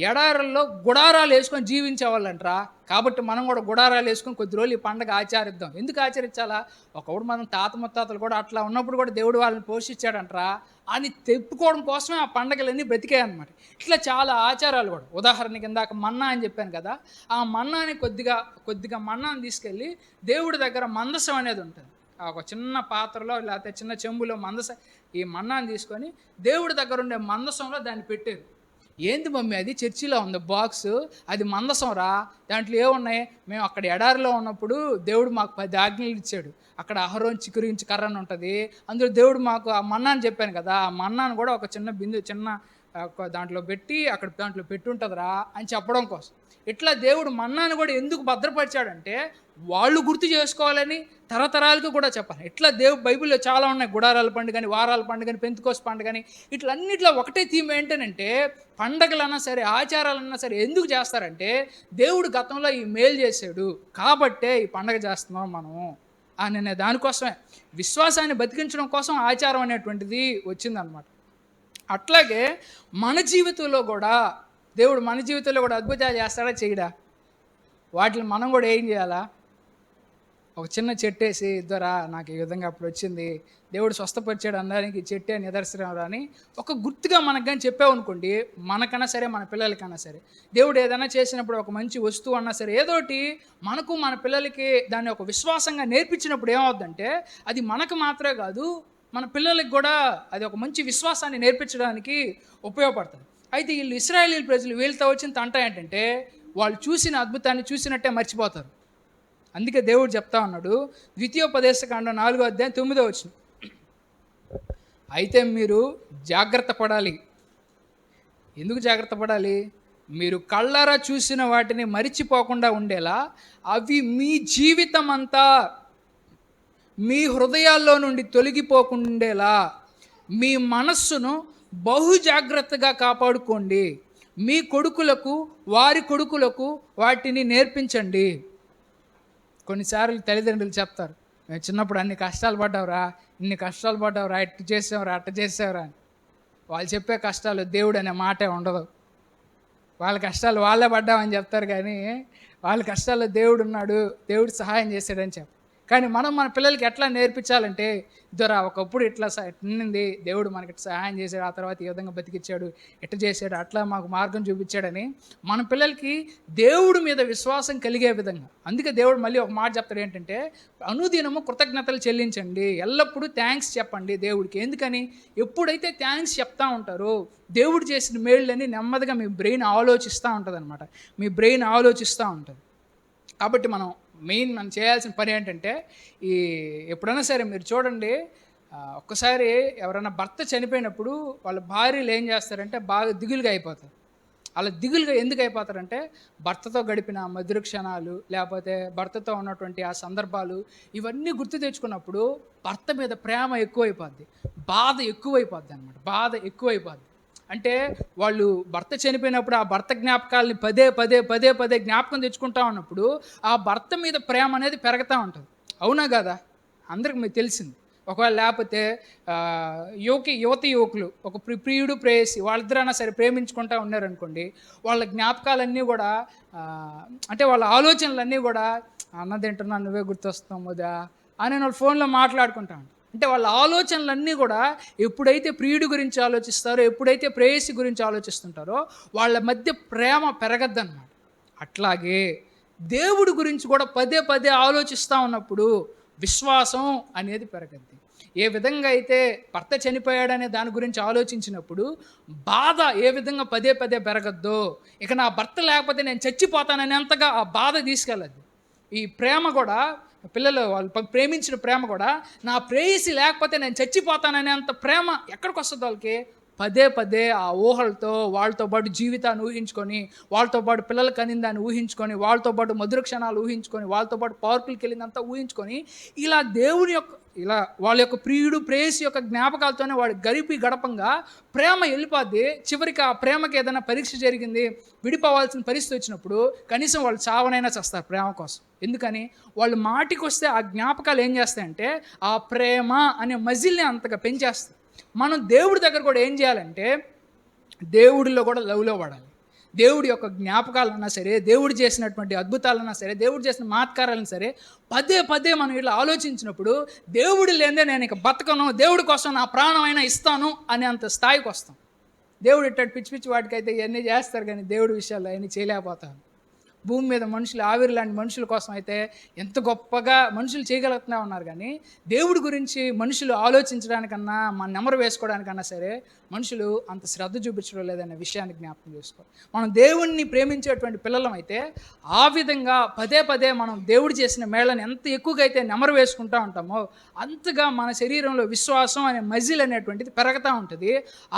ఎడారుల్లో గుడారాలు వేసుకొని జీవించేవాళ్ళంటరా. కాబట్టి మనం కూడా గుడారాలు వేసుకొని కొద్ది రోజులు ఈ పండుగ ఆచరిద్దాం. ఎందుకు ఆచరించాలా, ఒకప్పుడు మనం తాత ముత్తాతలు కూడా అట్లా ఉన్నప్పుడు కూడా దేవుడు వాళ్ళని పోషించాడంటరా అని తెప్పుకోవడం కోసమే ఆ పండుగలన్నీ బ్రతికాయి అన్నమాట. ఇట్లా చాలా ఆచారాలు కూడా. ఉదాహరణకి ఇందాక మన్నా అని చెప్పాను కదా, ఆ మన్నాని కొద్దిగా మన్నాని తీసుకెళ్ళి దేవుడి దగ్గర మందసం అనేది ఉంటుంది, ఒక చిన్న పాత్రలో లేకపోతే చిన్న చెంబులో ఈ మన్నాను తీసుకొని దేవుడి దగ్గర ఉండే మందసంలో దాన్ని పెట్టారు. ఏంది మమ్మీ అది చర్చిలో ఉంది బాక్స్, అది మందసం రా, దాంట్లో ఏమున్నాయి, మేము అక్కడ ఎడారిలో ఉన్నప్పుడు దేవుడు మాకు 10 ఆజ్ఞలు ఇచ్చాడు, అక్కడ అహరోను చిగురించి కర్ర అని ఉంటుంది, అందులో దేవుడు మాకు ఆ మన్నాను చెప్పాను కదా, ఆ మన్నాను కూడా ఒక చిన్న దాంట్లో పెట్టి అక్కడ దాంట్లో పెట్టుంటుందిరా అని చెప్పడం కోసం. ఇట్లా దేవుడు మన్నాను కూడా ఎందుకు భద్రపరిచాడంటే వాళ్ళు గుర్తు చేసుకోవాలని, తరతరాలకు కూడా చెప్పాలి. ఇట్లా బైబిల్లో చాలా ఉన్నాయి, గుడారాల పండుగని, వారాల పండుగని, పెంతెకోస్తు పండుగని, ఇట్లన్నిట్లో ఒకటే థీమ్ ఏంటనంటే, పండగలన్నా సరే ఆచారాలన్నా సరే ఎందుకు చేస్తారంటే, దేవుడు గతంలో ఈ మేలు చేశాడు కాబట్టే ఈ పండగ చేస్తున్నాం మనం అనే దానికోసమే, విశ్వాసాన్ని బతికించడం కోసం ఆచారం అనేటువంటిది వచ్చిందనమాట. అట్లాగే మన జీవితంలో కూడా దేవుడు అద్భుతాలు చేస్తాడా చేయడా, వాటిని మనం కూడా ఏం చేయాలా, ఒక చిన్న చెట్టేసి ఇద్దరా నాకు ఈ విధంగా అప్పుడు వచ్చింది, దేవుడు స్వస్థపరిచాడు అనడానికి చెట్టే నిదర్శనం అని ఒక గుర్తుగా మనకు కానీ చెప్పామనుకోండి, మనకన్నా సరే మన పిల్లలకన్నా సరే, దేవుడు ఏదైనా చేసినప్పుడు ఒక మంచి వస్తువు అన్నా సరే ఏదోటి మనకు మన పిల్లలకి దాన్ని ఒక విశ్వాసంగా నేర్పించినప్పుడు ఏమవుద్దంటే, అది మనకు మాత్రమే కాదు మన పిల్లలకి కూడా అది ఒక మంచి విశ్వాసాన్ని నేర్పించడానికి ఉపయోగపడుతుంది. అయితే వీళ్ళు ఇశ్రాయేలీ ప్రజలు వీళ్ళతో వచ్చిన తంట ఏంటంటే, వాళ్ళు చూసిన అద్భుతాన్ని చూసినట్టే మర్చిపోతారు. అందుకే దేవుడు చెప్తా ఉన్నాడు, ద్వితీయోపదేశకాండం 4వ అధ్యాయం 9వ వచనం, అయితే మీరు జాగ్రత్త పడాలి. ఎందుకు జాగ్రత్త పడాలి, మీరు కళ్ళారా చూసిన వాటిని మరిచిపోకుండా ఉండేలా అవి మీ జీవితం అంతా మీ హృదయాల్లో నుండి తొలగిపోకుండేలా మీ మనస్సును బహు జాగ్రత్తగా కాపాడుకోండి. మీ కొడుకులకు వారి కొడుకులకు వాటిని నేర్పించండి. కొన్నిసార్లు తల్లిదండ్రులు చెప్తారు, మేము చిన్నప్పుడు ఇన్ని కష్టాలు పడ్డావురా ఇట్టు చేసావురా అట్ట చేసావురా అని. వాళ్ళు చెప్పే కష్టాలు దేవుడు అనే మాటే ఉండదు. వాళ్ళ కష్టాలు వాళ్ళే పడ్డామని చెప్తారు, కానీ వాళ్ళ కష్టాల్లో దేవుడు ఉన్నాడు, దేవుడు సహాయం చేశాడని చెప్పారు. కానీ మనం మన పిల్లలకి ఎట్లా నేర్పించాలంటే, ఇద్దరా ఒకప్పుడు ఇట్లా నింది దేవుడు మనకి సహాయం చేశాడు, ఆ తర్వాత ఈ విధంగా బతికిచ్చాడు, ఎట్లా చేశాడు, అట్లా మాకు మార్గం చూపించాడని మన పిల్లలకి దేవుడి మీద విశ్వాసం కలిగే విధంగా. అందుకే దేవుడు మళ్ళీ ఒక మాట చెప్తాడు ఏంటంటే, అనుదినము కృతజ్ఞతలు చెల్లించండి, ఎల్లప్పుడూ థ్యాంక్స్ చెప్పండి దేవుడికి. ఎందుకని, ఎప్పుడైతే థ్యాంక్స్ చెప్తా ఉంటారో దేవుడు చేసిన మేళ్ళని నెమ్మదిగా మీ బ్రెయిన్ ఆలోచిస్తూ ఉంటుంది అనమాట. మీ బ్రెయిన్ ఆలోచిస్తూ ఉంటుంది. కాబట్టి మనం చేయాల్సిన పని ఏంటంటే, ఎప్పుడైనా సరే మీరు చూడండి, ఒక్కసారి ఎవరైనా భర్త చనిపోయినప్పుడు వాళ్ళ భార్యలు ఏం చేస్తారంటే బాగా దిగులుగా అయిపోతారు. అలా దిగులుగా ఎందుకు అయిపోతారంటే, భర్తతో గడిపిన మధుర క్షణాలు, లేకపోతే భర్తతో ఉన్నటువంటి ఆ సందర్భాలు ఇవన్నీ గుర్తు తెచ్చుకున్నప్పుడు భర్త మీద ప్రేమ ఎక్కువైపోద్ది, బాధ ఎక్కువైపోద్ది. అంటే వాళ్ళు భర్త చనిపోయినప్పుడు ఆ భర్త జ్ఞాపకాలని పదే జ్ఞాపకం తెచ్చుకుంటా ఉన్నప్పుడు ఆ భర్త మీద ప్రేమ అనేది పెరుగుతూ ఉంటుంది. అవునా కదా, అందరికి మీకు తెలిసింది. ఒకవేళ లేకపోతే యువకులు ఒక ప్రియుడు ప్రేయసి వాళ్ళిద్దరైనా సరే ప్రేమించుకుంటూ ఉన్నారనుకోండి, వాళ్ళ జ్ఞాపకాలన్నీ కూడా అంటే వాళ్ళ ఆలోచనలన్నీ కూడా, అన్న తింటున్నా నువ్వే గుర్తొస్తావు ముదా అని వాళ్ళు ఫోన్లో మాట్లాడుకుంటా ఉంటారు. అంటే వాళ్ళ ఆలోచనలన్నీ కూడా ఎప్పుడైతే ప్రియుడి గురించి ఆలోచిస్తారో, ఎప్పుడైతే ప్రేయసి గురించి ఆలోచిస్తుంటారో వాళ్ళ మధ్య ప్రేమ పెరగద్దనమాట. అట్లాగే దేవుడి గురించి కూడా పదే పదే ఆలోచిస్తూ ఉన్నప్పుడు విశ్వాసం అనేది పెరగద్ది. ఏ విధంగా అయితే భర్త చనిపోయాడనే దాని గురించి ఆలోచించినప్పుడు బాధ ఏ విధంగా పదే పదే పెరగద్దో, ఇక నా భర్త లేకపోతే నేను చచ్చిపోతాననేంతగా ఆ బాధ తీసుకెళ్ళద్దు. ఈ ప్రేమ కూడా పిల్లలు వాళ్ళు ప్రేమించిన ప్రేమ కూడా నా ప్రేయసి లేకపోతే నేను చచ్చిపోతాననేంత ప్రేమ ఎక్కడికి వస్తుంది వాళ్ళకి? పదే పదే ఆ ఊహలతో వాళ్ళతో పాటు జీవితాన్ని ఊహించుకొని, వాళ్ళతో పాటు పిల్లలు కనిందాన్ని ఊహించుకొని, వాళ్ళతో పాటు మధుర క్షణాలు ఊహించుకొని, వాళ్ళతో పాటు పార్కులకి వెళ్ళిందంతా ఊహించుకొని, ఇలా దేవుని యొక్క ఇలా వాళ్ళ యొక్క ప్రియుడు ప్రేయసి యొక్క జ్ఞాపకాలతోనే వాడు గడపంగా ప్రేమ వెళ్ళిపోద్ది. చివరికి ఆ ప్రేమకి ఏదైనా పరీక్ష జరిగింది, విడిపోవాల్సిన పరిస్థితి వచ్చినప్పుడు కనీసం వాళ్ళు చావనైనా చేస్తారు ప్రేమ కోసం. ఎందుకని? వాళ్ళు మాటికి వస్తే ఆ జ్ఞాపకాలు ఏం చేస్తాయంటే ఆ ప్రేమ అనే మజిల్ని అంతగా పెంచేస్తాయి. మనం దేవుడి దగ్గర కూడా ఏం చేయాలంటే దేవుడిలో కూడా లవ్లో పడాలి. దేవుడి యొక్క జ్ఞాపకాలన్నా సరే, దేవుడు చేసినటువంటి అద్భుతాలన్నా సరే, దేవుడు చేసిన మాత్కారాలన్నా సరే పదే పదే మనం ఇట్లా ఆలోచించినప్పుడు దేవుడు లేదే నేను ఇక బతకను, దేవుడి కోసం నా ప్రాణమైనా ఇస్తాను అనే అంత స్థాయికి వస్తాం. దేవుడు ఇట్టాడు పిచ్చి పిచ్చి వాటికైతే ఇవన్నీ చేస్తారు, కానీ దేవుడి విషయాల్లో అవన్నీ చేయలేకపోతాను. భూమి మీద మనుషులు ఆవిరి లాంటి మనుషుల కోసం అయితే ఎంత గొప్పగా మనుషులు చేయగలుగుతూనే ఉన్నారు, కానీ దేవుడి గురించి మనుషులు ఆలోచించడానికన్నా మన నెమరు వేసుకోవడానికన్నా సరే మనుషులు అంత శ్రద్ధ చూపించడం లేదనే విషయాన్ని జ్ఞాపకం చేసుకోవాలి. మనం దేవుణ్ణి ప్రేమించేటువంటి పిల్లలం అయితే ఆ విధంగా పదే పదే మనం దేవుడు చేసిన మేళని ఎంత ఎక్కువగా అయితే నెమరు వేసుకుంటూ ఉంటామో అంతగా మన శరీరంలో విశ్వాసం అనే మజిల్ అనేటువంటిది పెరుగుతూ ఉంటుంది.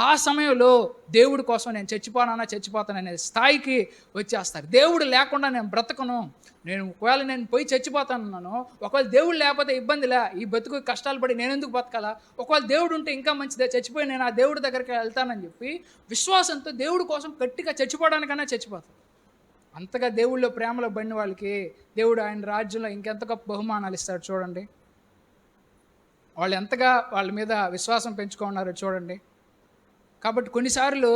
ఆ సమయంలో దేవుడి కోసం నేను చచ్చిపోతాననే స్థాయికి వచ్చేస్తారు. దేవుడు లేకుండా నేను బ్రతకను, ఒకవేళ నేను పోయి చచ్చిపోతానన్నాను, ఒకవేళ దేవుడు లేకపోతే ఇబ్బందిలే, ఈ బతుకు కష్టాలు పడి నేను ఎందుకు బతకాలా, ఒకవేళ దేవుడు ఉంటే ఇంకా మంచిదే, చచ్చిపోయి నేను ఆ దేవుడి దగ్గరికి వెళ్తానని చెప్పి విశ్వాసంతో దేవుడి కోసం గట్టిగా చచ్చిపోవడానికన్నా చచ్చిపోతాను. అంతగా దేవుళ్ళో ప్రేమలో పడిన వాళ్ళకి దేవుడు ఆయన రాజ్యంలో ఇంకెంత గొప్ప బహుమానాలు ఇస్తాడు చూడండి. వాళ్ళు ఎంతగా వాళ్ళ మీద విశ్వాసం పెంచుకున్నారో చూడండి. కాబట్టి కొన్నిసార్లు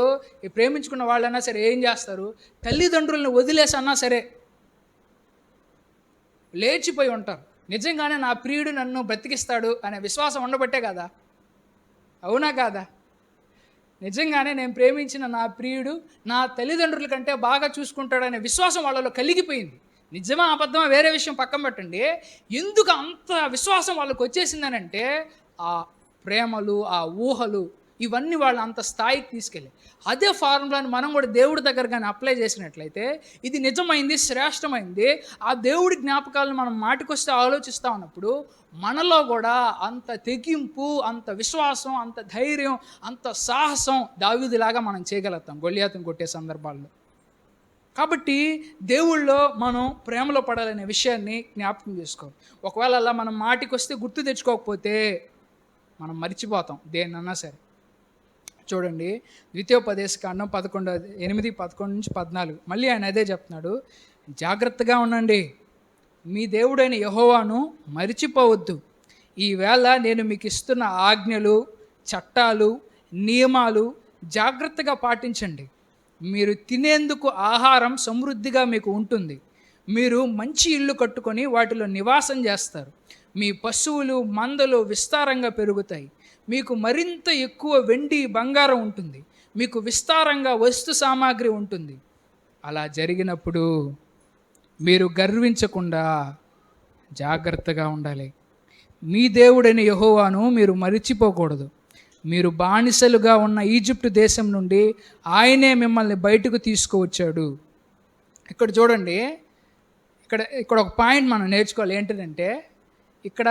ఈ ప్రేమించుకున్న వాళ్ళైనా సరే ఏం చేస్తారు, తల్లిదండ్రులను వదిలేసి అన్నా సరే లేచిపోయి ఉంటారు. నిజంగానే నా ప్రియుడు నన్ను బ్రతికిస్తాడు అనే విశ్వాసం ఉండబట్టే కదా, అవునా కాదా? నిజంగానే నేను ప్రేమించిన నా ప్రియుడు నా తల్లిదండ్రుల కంటే బాగా చూసుకుంటాడనే విశ్వాసం వాళ్ళలో కలిగిపోయింది. నిజమా అబద్ధమా వేరే విషయం పక్కన పెట్టండి. ఎందుకు అంత విశ్వాసం వాళ్ళకి వచ్చేసిందనంటే ఆ ప్రేమలు, ఆ ఊహలు ఇవన్నీ వాళ్ళు అంత స్థాయికి తీసుకెళ్ళి అదే ఫార్ములాని మనం కూడా దేవుడి దగ్గర కానీ అప్లై చేసినట్లయితే ఇది నిజమైంది, శ్రేష్టమైంది. ఆ దేవుడి జ్ఞాపకాలను మనం మాటికొస్తే ఆలోచిస్తూ ఉన్నప్పుడు మనలో కూడా అంత తెగింపు, అంత విశ్వాసం, అంత ధైర్యం, అంత సాహసం దావీదులాగా మనం చేయగలుగుతాం గొల్యాతును కొట్టే సందర్భాల్లో. కాబట్టి దేవుళ్ళో మనం ప్రేమలో పడాలనే విషయాన్ని జ్ఞాపకం చేసుకోవాలి. ఒకవేళ అలా మనం మాటికొస్తే గుర్తు తెచ్చుకోకపోతే మనం మర్చిపోతాం దేన్నన్నా సరే. చూడండి, ద్వితీయోపదేశకాండం 8:11-14 మళ్ళీ ఆయన అదే చెప్తున్నాడు, జాగ్రత్తగా ఉండండి, మీ దేవుడైన యెహోవాను మరిచిపోవద్దు. ఈవేళ నేను మీకు ఇస్తున్న ఆజ్ఞలు, చట్టాలు, నియమాలు జాగ్రత్తగా పాటించండి. మీరు తినేందుకు ఆహారం సమృద్ధిగా మీకు ఉంటుంది. మీరు మంచి ఇల్లు కట్టుకొని వాటిలో నివాసం చేస్తారు. మీ పశువులు, మందలు విస్తారంగా పెరుగుతాయి. మీకు మరింత ఎక్కువ వెండి, బంగారం ఉంటుంది. మీకు విస్తారంగా వస్తు సామాగ్రి ఉంటుంది. అలా జరిగినప్పుడు మీరు గర్వించకుండా జాగ్రత్తగా ఉండాలి. మీ దేవుడైన యెహోవాను మీరు మరిచిపోకూడదు. మీరు బానిసలుగా ఉన్న ఈజిప్టు దేశం నుండి ఆయనే మిమ్మల్ని బయటకు తీసుకువచ్చాడు. ఇక్కడ చూడండి, ఇక్కడ ఒక పాయింట్ మనం నేర్చుకోవాలి. ఏంటంటే ఇక్కడ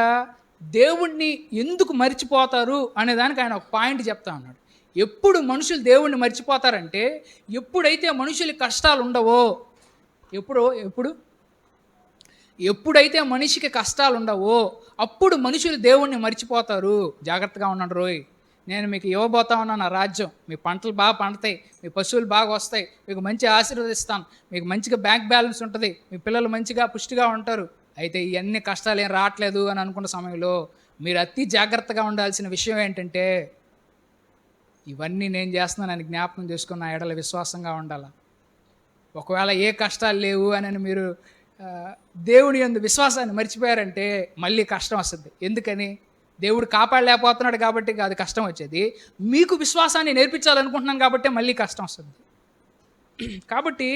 దేవుణ్ణి ఎందుకు మర్చిపోతారు అనేదానికి ఆయన ఒక పాయింట్ చెప్తా ఉన్నాడు. ఎప్పుడు మనుషులు దేవుణ్ణి మర్చిపోతారంటే ఎప్పుడైతే మనుషులకి కష్టాలు ఉండవో, ఎప్పుడైతే మనిషికి కష్టాలు ఉండవో అప్పుడు మనుషులు దేవుణ్ణి మర్చిపోతారు. జాగ్రత్తగా ఉన్నాడు రోయ్, నేను మీకు ఇవ్వబోతా ఉన్నాను నా రాజ్యం, మీ పంటలు బాగా పండుతాయి, మీ పశువులు బాగా వస్తాయి, మీకు మంచి ఆశీర్వదిస్తాను, మీకు మంచిగా బ్యాంక్ బ్యాలెన్స్ ఉంటుంది, మీ పిల్లలు మంచిగా పుష్టిగా ఉంటారు. అయితే ఇవన్నీ కష్టాలు ఏం రావట్లేదు అని అనుకున్న సమయంలో మీరు అతి జాగ్రత్తగా ఉండాల్సిన విషయం ఏంటంటే ఇవన్నీ నేను చేస్తున్నానని జ్ఞాపకం చేసుకున్న నా ఎడల విశ్వాసంగా ఉండాలి. ఒకవేళ ఏ కష్టాలు లేవు అని మీరు దేవుని యందు విశ్వాసాన్ని మర్చిపోయారంటే మళ్ళీ కష్టం వస్తుంది. ఎందుకని? దేవుడు కాపాడలేకపోతున్నాడు కాబట్టి కాదు కష్టం వచ్చేది, మీకు విశ్వాసాన్ని నేర్పించాలనుకుంటున్నాను కాబట్టి మళ్ళీ కష్టం వస్తుంది. కాబట్టి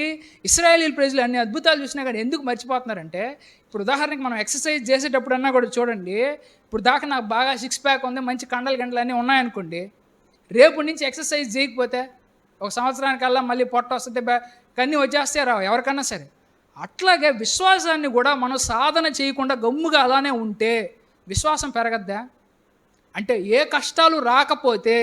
ఇశ్రాయేలీయుల ప్రజలు అన్ని అద్భుతాలు చూసినా కానీ ఎందుకు మర్చిపోతున్నారంటే, ఇప్పుడు ఉదాహరణకి మనం ఎక్సర్సైజ్ చేసేటప్పుడన్నా కూడా చూడండి, ఇప్పుడు దాకా నాకు బాగా సిక్స్ ప్యాక్ ఉంది, మంచి కండలు గంటలు అన్నీ ఉన్నాయనుకోండి, రేపు నుంచి ఎక్సర్సైజ్ చేయకపోతే ఒక సంవత్సరానికల్లా మళ్ళీ పొట్ట వస్తుంది, కన్నీ వచ్చేస్తే రావు ఎవరికన్నా సరే. అట్లాగే విశ్వాసాన్ని కూడా మనం సాధన చేయకుండా గమ్ముగా అలానే ఉంటే విశ్వాసం పెరగద్దా? అంటే ఏ కష్టాలు రాకపోతే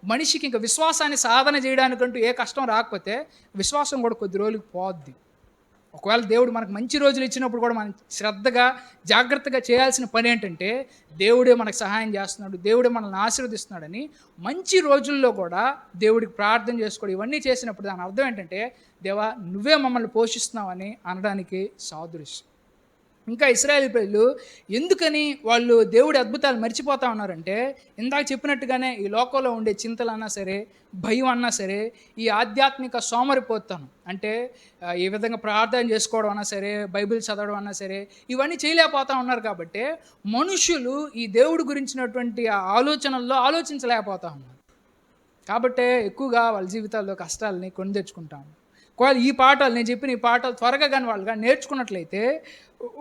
మనిషికి ఇంకా విశ్వాసాన్ని సాధన చేయడానికంటూ ఏ కష్టం రాకపోతే విశ్వాసం కూడా కొద్ది రోజులకి పోద్ది. ఒకవేళ దేవుడు మనకు మంచి రోజులు ఇచ్చినప్పుడు కూడా మనం శ్రద్ధగా జాగ్రత్తగా చేయాల్సిన పని ఏంటంటే, దేవుడే మనకు సహాయం చేస్తున్నాడు, దేవుడే మనల్ని ఆశీర్వదిస్తున్నాడని మంచి రోజుల్లో కూడా దేవుడికి ప్రార్థన చేసుకోవడం, ఇవన్నీ చేసినప్పుడు దాని అర్థం ఏంటంటే, దేవా నువ్వే మమ్మల్ని పోషిస్తున్నావని అనడానికి సాదృశ్యం. ఇంకా ఇశ్రాయేలు ప్రజలు ఎందుకని వాళ్ళు దేవుడి అద్భుతాలు మర్చిపోతూ ఉన్నారంటే, ఇందాక చెప్పినట్టుగానే ఈ లోకంలో ఉండే చింతలు అన్నా సరే, భయం అన్నా సరే, ఈ ఆధ్యాత్మిక సోమరిపోతాను అంటే ఈ విధంగా ప్రార్థన చేసుకోవడం అన్నా సరే, బైబిల్ చదవడం అన్నా సరే, ఇవన్నీ చేయలేకపోతూ ఉన్నారు. కాబట్టి మనుషులు ఈ దేవుడి గురించినటువంటి ఆ ఆలోచనల్లో ఆలోచించలేకపోతూ ఉన్నారు. కాబట్టే ఎక్కువగా వాళ్ళ జీవితాల్లో కష్టాలని కొని తెచ్చుకుంటాం. ఒకవేళ ఈ పాఠాలు నేను చెప్పిన ఈ పాఠాలు త్వరగా కానీ వాళ్ళు కానీ నేర్చుకున్నట్లయితే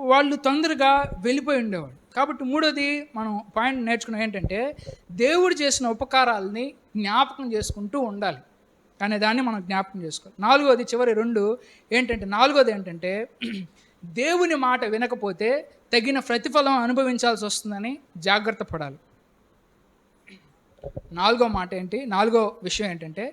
వాళ్ళు తొందరగా వెళ్ళిపోయి ఉండేవాడు. కాబట్టి మూడోది మనం పాయింట్ నేర్చుకున్నాం ఏంటంటే, దేవుడు చేసిన ఉపకారాలని జ్ఞాపకం చేసుకుంటూ ఉండాలి అనే దాన్ని మనం జ్ఞాపకం చేసుకోవాలి. నాలుగోది నాలుగోది ఏంటంటే దేవుని మాట వినకపోతే తగిన ప్రతిఫలం అనుభవించాల్సి వస్తుందని జాగ్రత్త పడాలి. నాలుగో విషయం ఏంటంటే,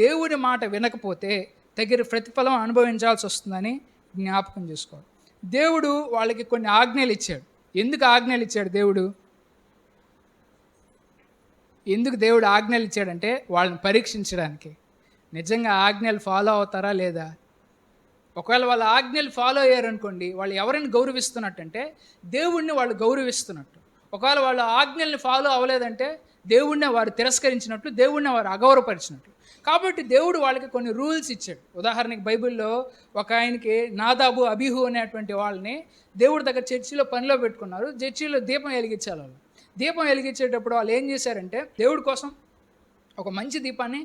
దేవుని మాట వినకపోతే తగిన ప్రతిఫలం అనుభవించాల్సి వస్తుందని జ్ఞాపకం చేసుకోవాలి. దేవుడు వాళ్ళకి కొన్ని ఆజ్ఞలు ఇచ్చాడు. ఎందుకు ఆజ్ఞలు ఇచ్చాడు దేవుడు? ఎందుకు దేవుడు ఆజ్ఞలు ఇచ్చాడంటే వాళ్ళని పరీక్షించడానికి. నిజంగా ఆజ్ఞలు ఫాలో అవుతారా లేదా? ఒకవేళ వాళ్ళ ఆజ్ఞలు ఫాలో అయ్యారనుకోండి, వాళ్ళు ఎవరిని గౌరవిస్తున్నట్టు అంటే దేవుణ్ణి వాళ్ళు గౌరవిస్తున్నట్టు. ఒకవేళ వాళ్ళ ఆజ్ఞల్ని ఫాలో అవ్వలేదంటే దేవుణ్ణి వారు తిరస్కరించినట్లు, దేవుణ్ణి వారు అగౌరవపరిచినట్లు. కాబట్టి దేవుడు వాళ్ళకి కొన్ని రూల్స్ ఇచ్చాడు. ఉదాహరణకి బైబిల్లో ఒక ఆయనకి నాదాబు, అబీహు అనేటువంటి వాళ్ళని దేవుడి దగ్గర చర్చిలో పనిలో పెట్టుకున్నారు. చర్చిలో దీపం వెలిగించాలి. వాళ్ళు దీపం వెలిగించేటప్పుడు వాళ్ళు ఏం చేశారంటే, దేవుడి కోసం ఒక మంచి దీపాన్ని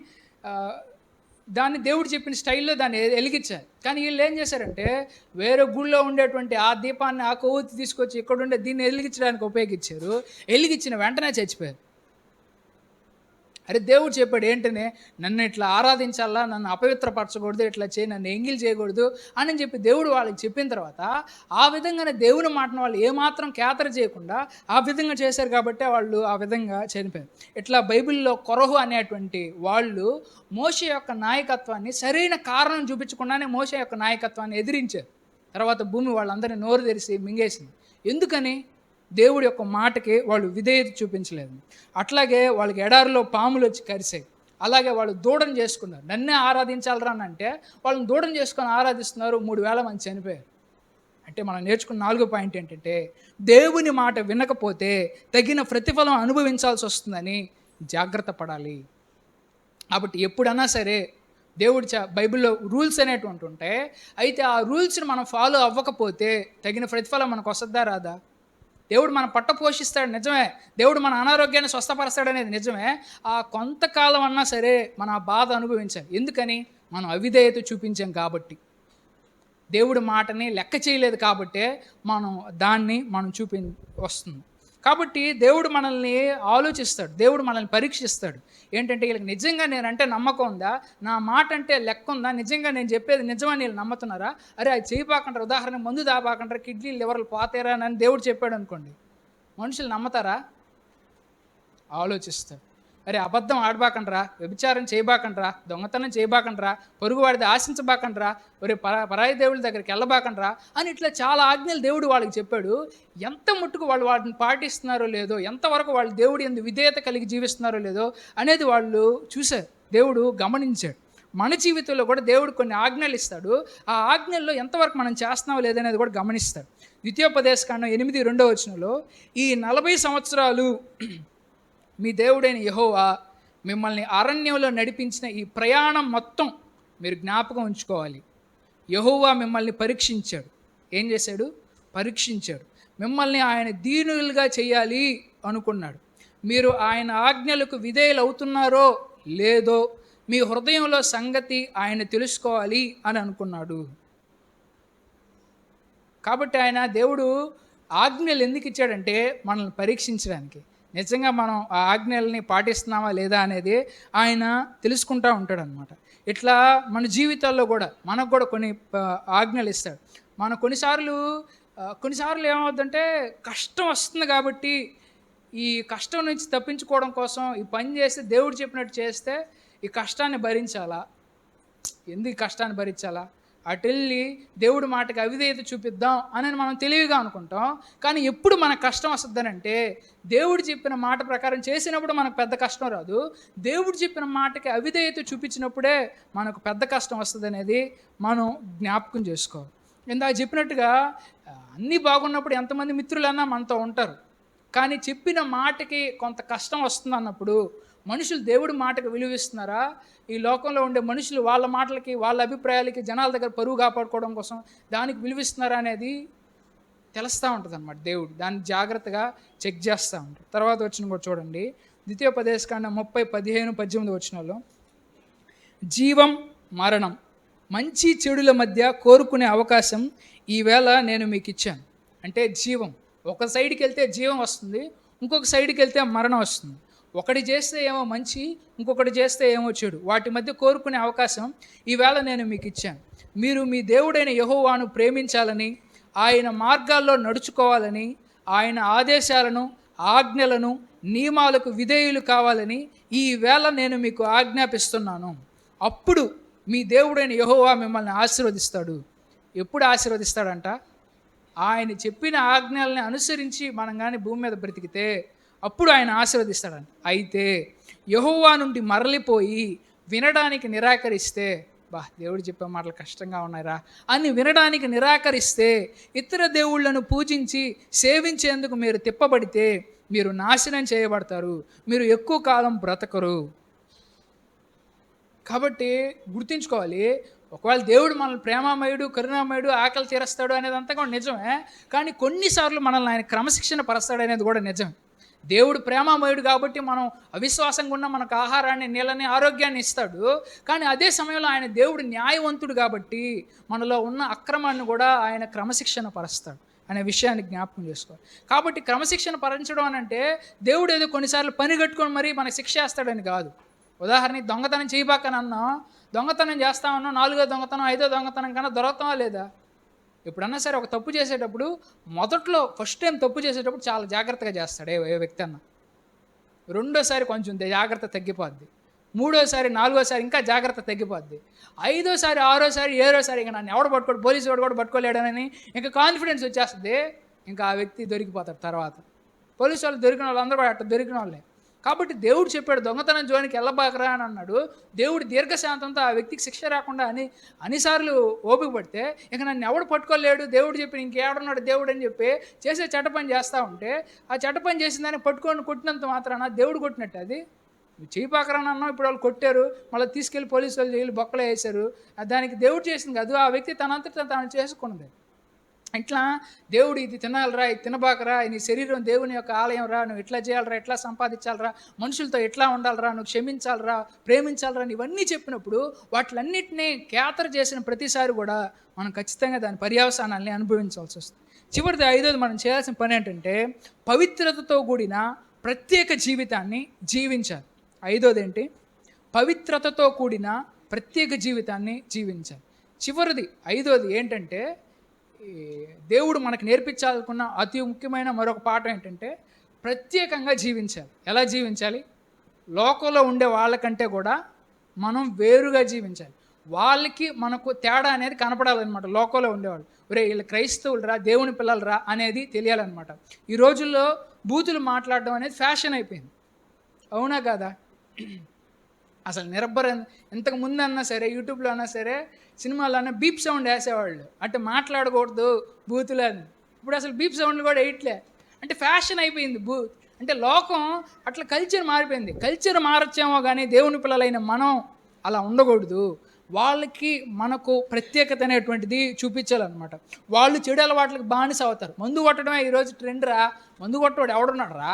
దాన్ని దేవుడు చెప్పిన స్టైల్లో దాన్ని వెలిగించారు. కానీ వీళ్ళు ఏం చేశారంటే, వేరే గుళ్ళో ఉండేటువంటి ఆ దీపాన్ని, ఆ కొవ్వొత్తి తీసుకొచ్చి ఇక్కడ ఉండే దీన్ని వెలిగించడానికి ఉపయోగించారు. వెలిగించిన వెంటనే చచ్చిపోయారు. అరే దేవుడు చెప్పాడు ఏంటనే, నన్ను ఇట్లా ఆరాధించాలా, నన్ను అపవిత్రపరచకూడదు, ఇట్లా చేయి, నన్ను ఎంగిల్ చేయకూడదు అని చెప్పి దేవుడు వాళ్ళకి చెప్పిన తర్వాత ఆ విధంగానే దేవుని మాటను వాళ్ళు ఏమాత్రం ఖేతర చేయకుండా ఆ విధంగా చేశారు. కాబట్టి వాళ్ళు ఆ విధంగా చనిపోయారు. ఇట్లా బైబిల్లో కొరహు అనేటువంటి వాళ్ళు మోషే యొక్క నాయకత్వాన్ని సరైన కారణం చూపించకుండానే మోషే యొక్క నాయకత్వాన్ని ఎదిరించారు. తర్వాత భూమి వాళ్ళందరినీ నోరు తెరిచి మింగేసింది. ఎందుకని? దేవుడి యొక్క మాటకి వాళ్ళు విధేయత చూపించలేదు. అట్లాగే వాళ్ళకి ఎడారిలో పాములు వచ్చి కరిసాయి. అలాగే వాళ్ళు దూడను చేసుకున్నారు. నన్నే ఆరాధించాలరా అని అంటే వాళ్ళని దూడను చేసుకొని ఆరాధిస్తున్నారు. 3,000 మంది చనిపోయారు. అంటే మనం నేర్చుకున్న 4వ పాయింట్ ఏంటంటే, దేవుని మాట వినకపోతే తగిన ప్రతిఫలం అనుభవించాల్సి వస్తుందని జాగ్రత్త పడాలి. కాబట్టి ఎప్పుడన్నా సరే దేవుడు బైబిల్లో రూల్స్ అనేటువంటి ఉంటాయి. అయితే ఆ రూల్స్ని మనం ఫాలో అవ్వకపోతే తగిన ప్రతిఫలం మనకు వస్తుందా రాదా? దేవుడు మనం పట్ట పోషిస్తాడు నిజమే, దేవుడు మన అనారోగ్యాన్ని స్వస్థపరుస్తాడు అనేది నిజమే. ఆ కొంతకాలం అన్నా సరే మన ఆ బాధ అనుభవించాలి. ఎందుకని? మనం అవిధేయత చూపించాం కాబట్టి, దేవుడి మాటని లెక్క చేయలేదు కాబట్టే మనం వస్తుంది. కాబట్టి దేవుడు మనల్ని ఆలోచిస్తాడు, దేవుడు మనల్ని పరీక్షిస్తాడు. ఏంటంటే వీళ్ళకి నిజంగా నేనంటే నమ్మకం ఉందా, నా మాట అంటే లెక్క ఉందా, నిజంగా నేను చెప్పేది నిజమని వీళ్ళు నమ్ముతున్నారా? అరే అది చేయబాకంటారు, ఉదాహరణ మందు దాబాకంటారు, కిడ్నీలు లివర్లు పోతారా అని దేవుడు చెప్పాడు అనుకోండి, మనుషులు నమ్మతారా? ఆలోచిస్తాడు. అరే అబద్ధం ఆడబాకండ్రా, వ్యభిచారం చేయబాకండ్రా, దొంగతనం చేయబాకండ్రా, పొరుగువాడిది ఆశించబాకండ్రా, ఒరే పరాయి దేవుడి దగ్గరికి వెళ్ళబాకండ్రా అని ఇట్లా చాలా ఆజ్ఞలు దేవుడు వాళ్ళకి చెప్పాడు. ఎంత మట్టుకు వాళ్ళు వాటిని పాటిస్తున్నారో లేదో, ఎంతవరకు వాళ్ళు దేవుడి యందు విధేయత కలిగి జీవిస్తున్నారో లేదో అనేది వాళ్ళు చూశారు, దేవుడు గమనించాడు. మన జీవితంలో కూడా దేవుడు కొన్ని ఆజ్ఞలు ఇస్తాడు. ఆ ఆజ్ఞల్లో ఎంతవరకు మనం చేస్తున్నామో లేదనేది కూడా గమనిస్తాడు. ద్వితీయోపదేశకాండం 8:2 ఈ 40 సంవత్సరాలు మీ దేవుడైన యెహోవా మిమ్మల్ని అరణ్యంలో నడిపించిన ఈ ప్రయాణం మొత్తం మీరు జ్ఞాపకం ఉంచుకోవాలి. యెహోవా మిమ్మల్ని పరీక్షించాడు. ఏం చేశాడు? పరీక్షించాడు. మిమ్మల్ని ఆయన దీనులుగా చేయాలి అనుకున్నాడు. మీరు ఆయన ఆజ్ఞలకు విధేయులు అవుతున్నారో లేదో మీ హృదయంలో సంగతి ఆయన తెలుసుకోవాలి అని అనుకున్నాడు. కాబట్టి దేవుడు ఆజ్ఞలు ఎందుకు ఇచ్చాడంటే మనల్ని పరీక్షించడానికి. నిజంగా మనం ఆ ఆజ్ఞల్ని పాటిస్తున్నామా లేదా అనేది ఆయన తెలుసుకుంటూ ఉంటాడనమాట. ఇట్లా మన జీవితాల్లో కూడా మనకు కూడా కొన్ని ఆజ్ఞలు ఇస్తాడు. మనం కొన్నిసార్లు ఏమవుతుందంటే కష్టం వస్తుంది కాబట్టి ఈ కష్టం నుంచి తప్పించుకోవడం కోసం ఈ పని చేస్తే దేవుడు చెప్పినట్టు చేస్తే ఈ కష్టాన్ని భరించాలా, ఎందుకు కష్టాన్ని భరించాలా, అటెళ్ళి దేవుడి మాటకి అవిధేయత చూపిద్దాం అని మనం తెలివిగా అనుకుంటాం. కానీ ఎప్పుడు మనకు కష్టం వస్తుందనంటే దేవుడు చెప్పిన మాట ప్రకారం చేసినప్పుడు మనకు పెద్ద కష్టం రాదు, దేవుడు చెప్పిన మాటకి అవిధేయత చూపించినప్పుడే మనకు పెద్ద కష్టం వస్తుంది అనేది మనం జ్ఞాపకం చేసుకోవాలి. ఇందాక చెప్పినట్టుగా అన్నీ బాగున్నప్పుడు ఎంతమంది మిత్రులన్నా మనతో ఉంటారు. కానీ చెప్పిన మాటకి కొంత కష్టం వస్తుంది అన్నప్పుడు మనుషులు దేవుడి మాటకు విలువిస్తున్నారా, ఈ లోకంలో ఉండే మనుషులు వాళ్ళ మాటలకి వాళ్ళ అభిప్రాయాలకి జనాల దగ్గర పరువు కాపాడుకోవడం కోసం దానికి విలువిస్తున్నారా అనేది తెలుస్తూ ఉంటుంది అన్నమాట. దేవుడు దాన్ని జాగ్రత్తగా చెక్ చేస్తూ ఉంటాడు. తర్వాత వచ్చిన కూడా చూడండి, ద్వితీయోపదేశకాండం 30:15-18 వచనాల్లో జీవం మరణం మంచి చెడుల మధ్య కోరుకునే అవకాశం ఈవేళ నేను మీకు ఇచ్చాను. అంటే జీవం ఒక సైడ్కి వెళ్తే జీవం వస్తుంది, ఇంకొక సైడ్కి వెళ్తే మరణం వస్తుంది. ఒకటి చేస్తే ఏమో మంచి, ఇంకొకటి చేస్తే ఏమో చెడు. వాటి మధ్య కోరుకునే అవకాశం ఈవేళ నేను మీకు ఇచ్చాను. మీరు మీ దేవుడైన యెహోవాను ప్రేమించాలని, ఆయన మార్గాల్లో నడుచుకోవాలని, ఆయన ఆదేశాలను ఆజ్ఞలను నియమాలకు విధేయులు కావాలని ఈవేళ నేను మీకు ఆజ్ఞాపిస్తున్నాను. అప్పుడు మీ దేవుడైన యెహోవా మిమ్మల్ని ఆశీర్వదిస్తాడు. ఎప్పుడు ఆశీర్వదిస్తాడంట? ఆయన చెప్పిన ఆజ్ఞల్ని అనుసరించి మనం కానీ భూమి మీద బ్రతికితే అప్పుడు ఆయన ఆశీర్వదిస్తాడంట. అయితే యెహోవా నుండి మరలిపోయి వినడానికి నిరాకరిస్తే, దేవుడు చెప్పే మాటలు కష్టంగా ఉన్నాయిరా అని వినడానికి నిరాకరిస్తే, ఇతర దేవుళ్ళను పూజించి సేవించేందుకు మీరు తిప్పబడితే మీరు నాశనం చేయబడతారు, మీరు ఎక్కువ కాలం బ్రతకరు. కాబట్టి గుర్తుంచుకోవాలి, ఒకవేళ దేవుడు మనల్ని ప్రేమామయుడు కరుణామయుడు ఆకలి తీరుస్తాడు అనేది అంతా కూడా నిజమే. కానీ కొన్నిసార్లు మనల్ని ఆయన క్రమశిక్షణ పరుస్తాడు అనేది కూడా నిజమే. దేవుడు ప్రేమామయుడు కాబట్టి మనం అవిశ్వాసంగా ఉన్న మనకు ఆహారాన్ని నీళ్ళని ఆరోగ్యాన్ని ఇస్తాడు. కానీ అదే సమయంలో ఆయన దేవుడు న్యాయవంతుడు కాబట్టి మనలో ఉన్న అక్రమాన్ని కూడా ఆయన క్రమశిక్షణ పరుస్తాడు అనే విషయాన్ని జ్ఞాపకం చేసుకోవాలి. కాబట్టి క్రమశిక్షణ పరించడం అని అంటే దేవుడు ఏదో కొన్నిసార్లు పని కట్టుకొని మరీ మనకు శిక్ష వేస్తాడని కాదు. ఉదాహరణకి దొంగతనం చేయబాకని అన్నాం, దొంగతనం చేస్తామన్నాం, 4వ దొంగతనం 5వ దొంగతనం కన్నా దొరకతామా లేదా? ఎప్పుడన్నా సరే ఒక తప్పు చేసేటప్పుడు మొదట్లో ఫస్ట్ టైం తప్పు చేసేటప్పుడు చాలా జాగ్రత్తగా చేస్తాడు ఏ వ్యక్తి అన్న. రెండోసారి కొంచెం జాగ్రత్త తగ్గిపోద్ది, మూడోసారి 4వసారి ఇంకా జాగ్రత్త తగ్గిపోద్ది, 5వసారి 6వసారి 7వసారి ఇంకా నన్ను ఎవడ పట్టుకోడు, పోలీసు వాడు కూడా పట్టుకోలేడనని ఇంకా కాన్ఫిడెన్స్ వచ్చేస్తుంది. ఇంకా ఆ వ్యక్తి దొరికిపోతాడు. తర్వాత పోలీసు వాళ్ళు దొరికిన వాళ్ళందరూ కూడా అట్లా దొరికిన వాళ్ళే. కాబట్టి దేవుడు చెప్పాడు దొంగతనం జోలికి వెళ్ళబాకరా అని అన్నాడు. దేవుడు దీర్ఘశాంతంతో ఆ వ్యక్తికి శిక్ష రాకుండా అన్నిసార్లు ఓపిక పడితే ఇక నన్ను ఎవడు పట్టుకోలేడు, దేవుడు చెప్పి ఇంకేడున్నాడు దేవుడు అని చెప్పి చేసే చెడ్డ పని చేస్తూ ఉంటే ఆ చెడ్డ పని చేసిన దాన్ని పట్టుకొని కొట్టినంత మాత్రాన దేవుడు కొట్టినట్టు అది? నువ్వు చేయబాకరా అన్నావు, ఇప్పుడు వాళ్ళు కొట్టారు, మళ్ళీ తీసుకెళ్ళి పోలీసు వాళ్ళు జైలు బొక్కలు వేసారు. దానికి దేవుడు చేసింది కాదు, ఆ వ్యక్తి తనంతటా తాను చేసుకున్నది. ఇట్లా దేవుడు ఇది తినాలరా, ఇది తినబాకరా, నీ శరీరం దేవుని యొక్క ఆలయం రా, నువ్వు ఎట్లా చేయాలరా, ఎట్లా సంపాదించాలరా, మనుషులతో ఎట్లా ఉండాలరా, నువ్వు క్షమించాలరా, ప్రేమించాలరా, ఇవన్నీ చెప్పినప్పుడు వాటిలన్నింటినీ క్యాతర్ చేసిన ప్రతిసారి కూడా మనం ఖచ్చితంగా దాని పర్యవసానాల్ని అనుభవించాల్సి వస్తుంది. చివరిది 5వది మనం చేయాల్సిన పని ఏంటంటే పవిత్రతతో కూడిన ప్రత్యేక జీవితాన్ని జీవించాలి. 5వది ఏంటి? పవిత్రతతో కూడిన ప్రత్యేక జీవితాన్ని జీవించాలి. చివరిది 5వది ఏంటంటే దేవుడు మనకు నేర్పించాలనుకున్న అతి ముఖ్యమైన మరొక పాఠం ఏంటంటే ప్రత్యేకంగా జీవించాలి. ఎలా జీవించాలి? లోకంలో ఉండే వాళ్ళకంటే కూడా మనం వేరుగా జీవించాలి. వాళ్ళకి మనకు తేడా అనేది కనపడాలన్నమాట. లోకంలో ఉండేవాళ్ళు ఒరే వీళ్ళు క్రైస్తవులు రా, దేవుని పిల్లలు రా అనేది తెలియాలన్నమాట. ఈ రోజుల్లో బూతులు మాట్లాడడం అనేది ఫ్యాషన్ అయిపోయింది, అవునా కాదా? అసలు నిరబ్బరం ఇంతకు ముందు అన్నా సరే, యూట్యూబ్లో అన్నా సరే, సినిమాలో అన్నా బీప్ సౌండ్ వేసేవాళ్ళు, అంటే మాట్లాడకూడదు బూతులు అని. ఇప్పుడు అసలు బీప్ సౌండ్లు కూడా వేయట్లే, అంటే ఫ్యాషన్ అయిపోయింది. అంటే లోకం అట్లా కల్చర్ మారిపోయింది. కల్చర్ మారచ్చేమో కానీ దేవుని పిల్లలైన మనం అలా ఉండకూడదు. వాళ్ళకి మనకు ప్రత్యేకత అనేటువంటిది చూపించాలన్నమాట. వాళ్ళు చెడు అలవాట్లకు బానిస అవుతారు. మందు కొట్టడమే ఈరోజు ట్రెండ్ రా, మందు కొట్టవాడు ఎవడున్నాడు రా,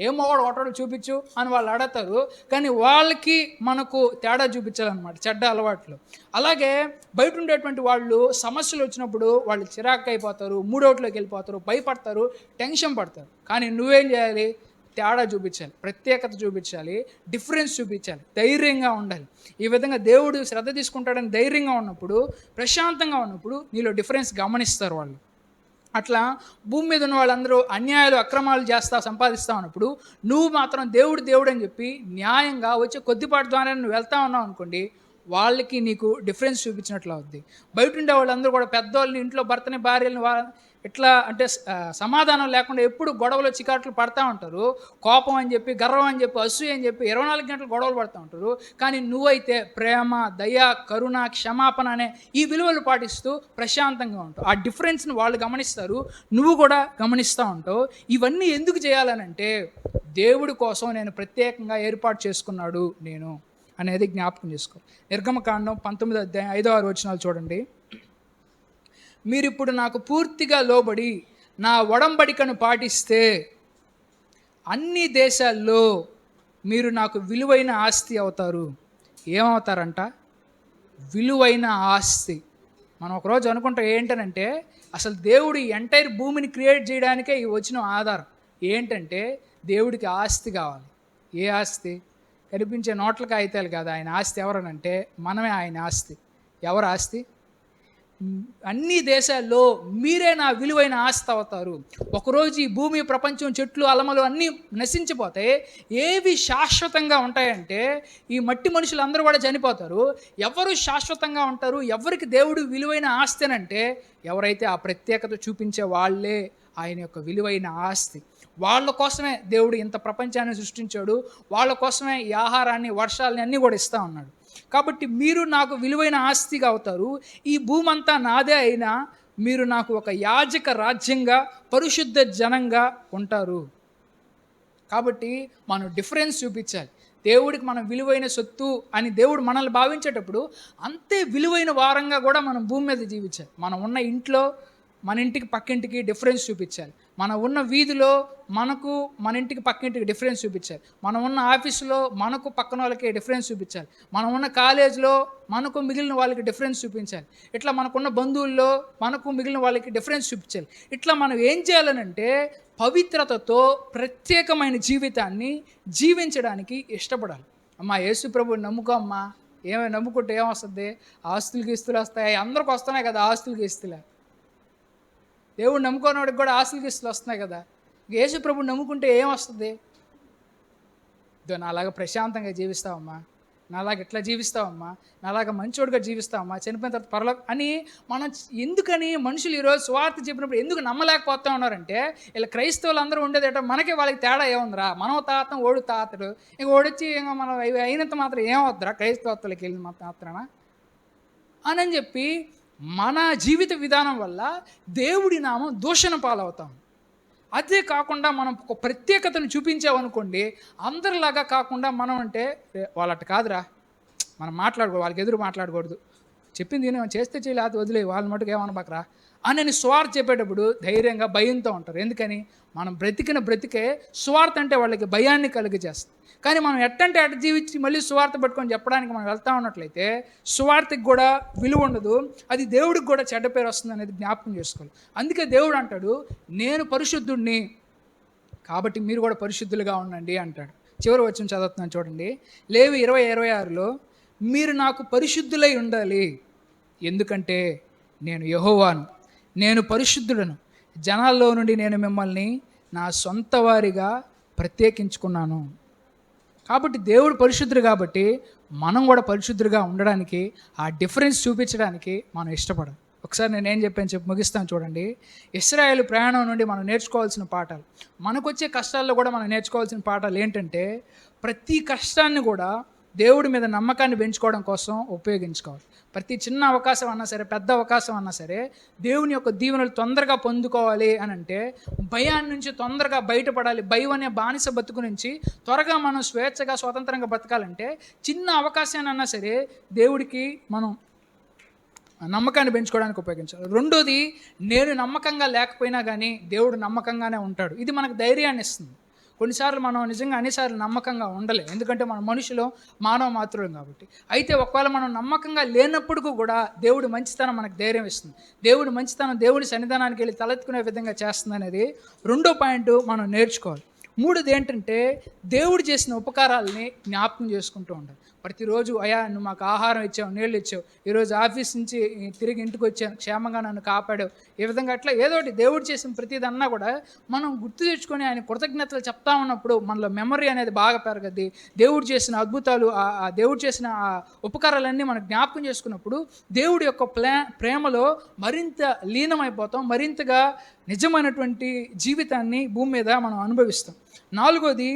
ఏ మొగాడు కొట్టాడో చూపించు అని వాళ్ళు అడుగుతారు. కానీ వాళ్ళకి మనకు తేడా చూపించాలన్నమాట, చెడ్డ అలవాట్లు. అలాగే బయట ఉండేటువంటి వాళ్ళు సమస్యలు వచ్చినప్పుడు వాళ్ళు చిరాకు అయిపోతారు, మూడౌట్లోకి వెళ్ళిపోతారు, భయపడతారు, టెన్షన్ పడతారు. కానీ నువ్వేం చేయాలి? తేడా చూపించాలి, ప్రత్యేకత చూపించాలి, డిఫరెన్స్ చూపించాలి, ధైర్యంగా ఉండాలి. ఈ విధంగా దేవుడు శ్రద్ధ తీసుకుంటాడని ధైర్యంగా ఉన్నప్పుడు, ప్రశాంతంగా ఉన్నప్పుడు నీలో డిఫరెన్స్ గమనిస్తారు వాళ్ళు. అట్లా భూమి మీద ఉన్న వాళ్ళందరూ అన్యాయాలు అక్రమాలు సంపాదిస్తా ఉన్నప్పుడు నువ్వు మాత్రం దేవుడు అని చెప్పి న్యాయంగా వచ్చే కొద్దిపాటి ద్వారా నువ్వు వెళ్తా ఉన్నావు అనుకోండి, వాళ్ళకి నీకు డిఫరెన్స్ చూపించినట్లు అవుద్ది. బయట ఉండే వాళ్ళందరూ కూడా పెద్దవాళ్ళని, ఇంట్లో భర్తని భార్యని ఎట్లా అంటే సమాధానం లేకుండా ఎప్పుడు గొడవలు చికాట్లు పడతా ఉంటారు. కోపం అని చెప్పి, గర్వం అని చెప్పి, అసూయ అని చెప్పి 24 గంటలు గొడవలు పడుతూ ఉంటారు. కానీ నువ్వైతే ప్రేమ, దయ, కరుణ, క్షమాపణ అనే ఈ విలువలు పాటిస్తూ ప్రశాంతంగా ఉంటావు. ఆ డిఫరెన్స్ని వాళ్ళు గమనిస్తారు, నువ్వు కూడా గమనిస్తూ ఉంటావు. ఇవన్నీ ఎందుకు చేయాలనంటే దేవుడి కోసం నేను ప్రత్యేకంగా ఏర్పాటు చేసుకున్నాడు నేను అనేది జ్ఞాపకం చేసుకో. నిర్గమకాండం 19వ అధ్యాయం 5వ వచనాలు చూడండి. మీరిప్పుడు నాకు పూర్తిగా లోబడి నా ఒడంబడికను పాటిస్తే అన్ని దేశాల్లో మీరు నాకు విలువైన ఆస్తి అవుతారు. ఏమవుతారంట? విలువైన ఆస్తి. మనం ఒకరోజు అనుకుంటాం ఏంటనంటే అసలు దేవుడు ఎంటైర్ భూమిని క్రియేట్ చేయడానికే ఈ వచ్చిన ఆధారం ఏంటంటే దేవుడికి ఆస్తి కావాలి. ఏ ఆస్తి? కనిపించే నోట్ల కాగితాలు కాదు ఆయన ఆస్తి. ఎవరనంటే మనమే ఆయన ఆస్తి. ఎవరు ఆస్తి? అన్ని దేశాల్లో మీరే నా విలువైన ఆస్తి అవుతారు. ఒకరోజు ఈ భూమి, ప్రపంచం, చెట్లు, అలమలు అన్నీ నశించిపోతే ఏవి శాశ్వతంగా ఉంటాయంటే ఈ మట్టి మనుషులందరూ కూడా చనిపోతారు. ఎవరు శాశ్వతంగా ఉంటారు? ఎవరికి దేవుడు విలువైన ఆస్తి అంటే ఎవరైతే ఆ ప్రత్యేకత చూపించే వాళ్ళే ఆయన యొక్క విలువైన ఆస్తి. వాళ్ళ కోసమే దేవుడు ఇంత ప్రపంచాన్ని సృష్టించాడు. వాళ్ళ కోసమే ఈ ఆహారాన్ని, వర్షాలని అన్నీ కూడా ఇస్తూ ఉన్నాడు. కాబట్టి మీరు నాకు విలువైన ఆస్తిగా అవుతారు. ఈ భూమి అంతా నాదే అయినా మీరు నాకు ఒక యాజక రాజ్యంగా, పరిశుద్ధ జనంగా ఉంటారు. కాబట్టి మనం డిఫరెన్స్ చూపించాలి. దేవుడికి మనం విలువైన సొత్తు అని దేవుడు మనల్ని భావించేటప్పుడు అంతే విలువైన వారంగా కూడా మనం భూమి మీద జీవించాలి. మనం ఉన్న ఇంట్లో మన ఇంటికి పక్కింటికి డిఫరెన్స్ చూపించాలి. మనం ఉన్న వీధిలో మనకు మన ఇంటికి పక్కింటికి డిఫరెన్స్ చూపించాలి. మనం ఉన్న ఆఫీసులో మనకు పక్కన వాళ్ళకి డిఫరెన్స్ చూపించాలి. మనం ఉన్న కాలేజీలో మనకు మిగిలిన వాళ్ళకి డిఫరెన్స్ చూపించాలి. ఇట్లా మనకున్న బంధువుల్లో మనకు మిగిలిన వాళ్ళకి డిఫరెన్స్ చూపించాలి. ఇట్లా మనం ఏం చేయాలనంటే పవిత్రతతో ప్రత్యేకమైన జీవితాన్ని జీవించడానికి ఇష్టపడాలి. అమ్మా యేసు ప్రభువుని నమ్ముకో అమ్మా. ఏమైనా నమ్ముకుంటే ఏమొస్తుంది? ఆస్తులకి ఇస్తులు వస్తాయి. అందరికి వస్తున్నాయి కదా ఆస్తులకి ఇస్తులే. దేవుడు నమ్ముకోనవాడికి కూడా ఆస్తులకి ఇస్తులు వస్తున్నాయి కదా. యేసు ప్రభుని నమ్ముకుంటే ఏమొస్తుంది? నాలాగా ప్రశాంతంగా జీవిస్తావమ్మా, నాలాగా ఎట్లా జీవిస్తావమ్మా, నాలాగా మంచోడుగా జీవిస్తావమ్మా, చనిపోయిన తర్వాత పరలో అని మనం ఎందుకని మనుషులు ఈరోజు స్వార్థ చెప్పినప్పుడు ఎందుకు నమ్మలేకపోతా ఉన్నారంటే ఇలా క్రైస్తవులు అందరూ ఉండేదేటో మనకి వాళ్ళకి తేడా ఏముందిరా? మనం తాతం ఓడు తాతడు ఇంక ఓడొచ్చి ఇంకా మనం అయినంత మాత్రం ఏమవుద్దురా క్రైస్తవత్తులకి వెళ్ళిన మాత్రానా అని చెప్పి మన జీవిత విధానం వల్ల దేవుడి నామం దూషణ పాలవుతాం. అదే కాకుండా మనం ఒక ప్రత్యేకతను చూపించామనుకోండి, అందరిలాగా కాకుండా మనం అంటే వాళ్ళట కాదురా, మనం వాళ్ళకి ఎదురు మాట్లాడకూడదు, చెప్పింది నేను చేస్తే చేయలేదు వదిలే, వాళ్ళ మటుకు ఏమనబాకరా అని స్వార్థ చెప్పేటప్పుడు ధైర్యంగా భయంతో ఉంటారు. ఎందుకని? మనం బ్రతికే స్వార్థ అంటే వాళ్ళకి భయాన్ని కలిగజేస్తుంది. కానీ మనం ఎట్టంటే అటు జీవించి మళ్ళీ స్వార్థ పట్టుకొని చెప్పడానికి మనం వెళ్తా ఉన్నట్లయితే స్వార్థకి కూడా విలువ ఉండదు. అది దేవుడికి కూడా చెడ్డ పేరు వస్తుంది అనేది జ్ఞాపకం చేసుకోవాలి. అందుకే దేవుడు అంటాడు, నేను పరిశుద్ధుడిని కాబట్టి మీరు కూడా పరిశుద్ధులుగా ఉండండి అంటాడు. చివరి వచనం చదువుతున్నాను చూడండి. లేవి 20:26లో మీరు నాకు పరిశుద్ధులై ఉండాలి, ఎందుకంటే నేను యెహోవాను, నేను పరిశుద్ధుడను, జనాల్లో నుండి నేను మిమ్మల్ని నా సొంత వారిగా ప్రత్యేకించుకున్నాను. కాబట్టి దేవుడు పరిశుద్ధుడు కాబట్టి మనం కూడా పరిశుద్ధులుగా ఉండడానికి, ఆ డిఫరెన్స్ చూపించడానికి మనం ఇష్టపడం. ఒకసారి నేనేం చెప్పి ముగిస్తాను చూడండి. ఇశ్రాయేలు ప్రయాణం నుండి మనం నేర్చుకోవాల్సిన పాఠాలు, మనకొచ్చే కష్టాల్లో కూడా మనం నేర్చుకోవాల్సిన పాఠాలు ఏంటంటే ప్రతి కష్టాన్ని కూడా దేవుడి మీద నమ్మకాన్ని పెంచుకోవడం కోసం ఉపయోగించుకోవాలి. ప్రతి చిన్న అవకాశం అన్నా సరే, పెద్ద అవకాశం అన్నా సరే, దేవుని యొక్క దీవెనలు తొందరగా పొందుకోవాలి అని అంటే భయాన్ని నుంచి తొందరగా బయటపడాలి. భయం అనే బానిస బతుకు నుంచి త్వరగా మనం స్వేచ్ఛగా స్వతంత్రంగా బతకాలంటే చిన్న అవకాశాన్ని అన్నా సరే దేవుడికి మనం నమ్మకాన్ని పెంచుకోవడానికి ఉపయోగించాలి. రెండోది, నేను నమ్మకంగా లేకపోయినా కానీ దేవుడు నమ్మకంగానే ఉంటాడు. ఇది మనకు ధైర్యాన్ని ఇస్తుంది. కొన్నిసార్లు మనం నిజంగా అన్నిసార్లు నమ్మకంగా ఉండలేం, ఎందుకంటే మన మనుషులు మానవ మాత్రులం కాబట్టి. అయితే ఒకవేళ మనం నమ్మకంగా లేనప్పుడు కూడా దేవుడి మంచితనం మనకు ధైర్యం ఇస్తుంది. దేవుడి మంచితనం దేవుడి సన్నిధానానికి వెళ్ళి తలెత్తుకునే విధంగా చేస్తుంది అనేది రెండో పాయింట్ మనం నేర్చుకోవాలి. మూడోది ఏంటంటే దేవుడు చేసిన ఉపకారాలని జ్ఞాపకం చేసుకుంటూ ఉండాలి. ప్రతిరోజు అయ్యా నువ్వు మాకు ఆహారం ఇచ్చావు, నీళ్ళు ఇచ్చావు, ఈరోజు ఆఫీస్ నుంచి తిరిగి ఇంటికి వచ్చాను, క్షేమంగా నన్ను కాపాడావు, ఈ విధంగా అట్లా ఏదోటి దేవుడు చేసిన ప్రతిదన్నా కూడా మనం గుర్తు తెచ్చుకొని ఆయన కృతజ్ఞతలు చెప్తా ఉన్నప్పుడు మనలో మెమరీ అనేది బాగా పెరగద్ది. దేవుడు చేసిన అద్భుతాలు, ఆ దేవుడు చేసిన ఆ ఉపకారాలన్నీ మనం జ్ఞాపకం చేసుకున్నప్పుడు దేవుడి యొక్క ప్రేమలో మరింత లీనమైపోతాం, మరింతగా నిజమైనటువంటి జీవితాన్ని భూమి మీద మనం అనుభవిస్తాం. నాలుగోది,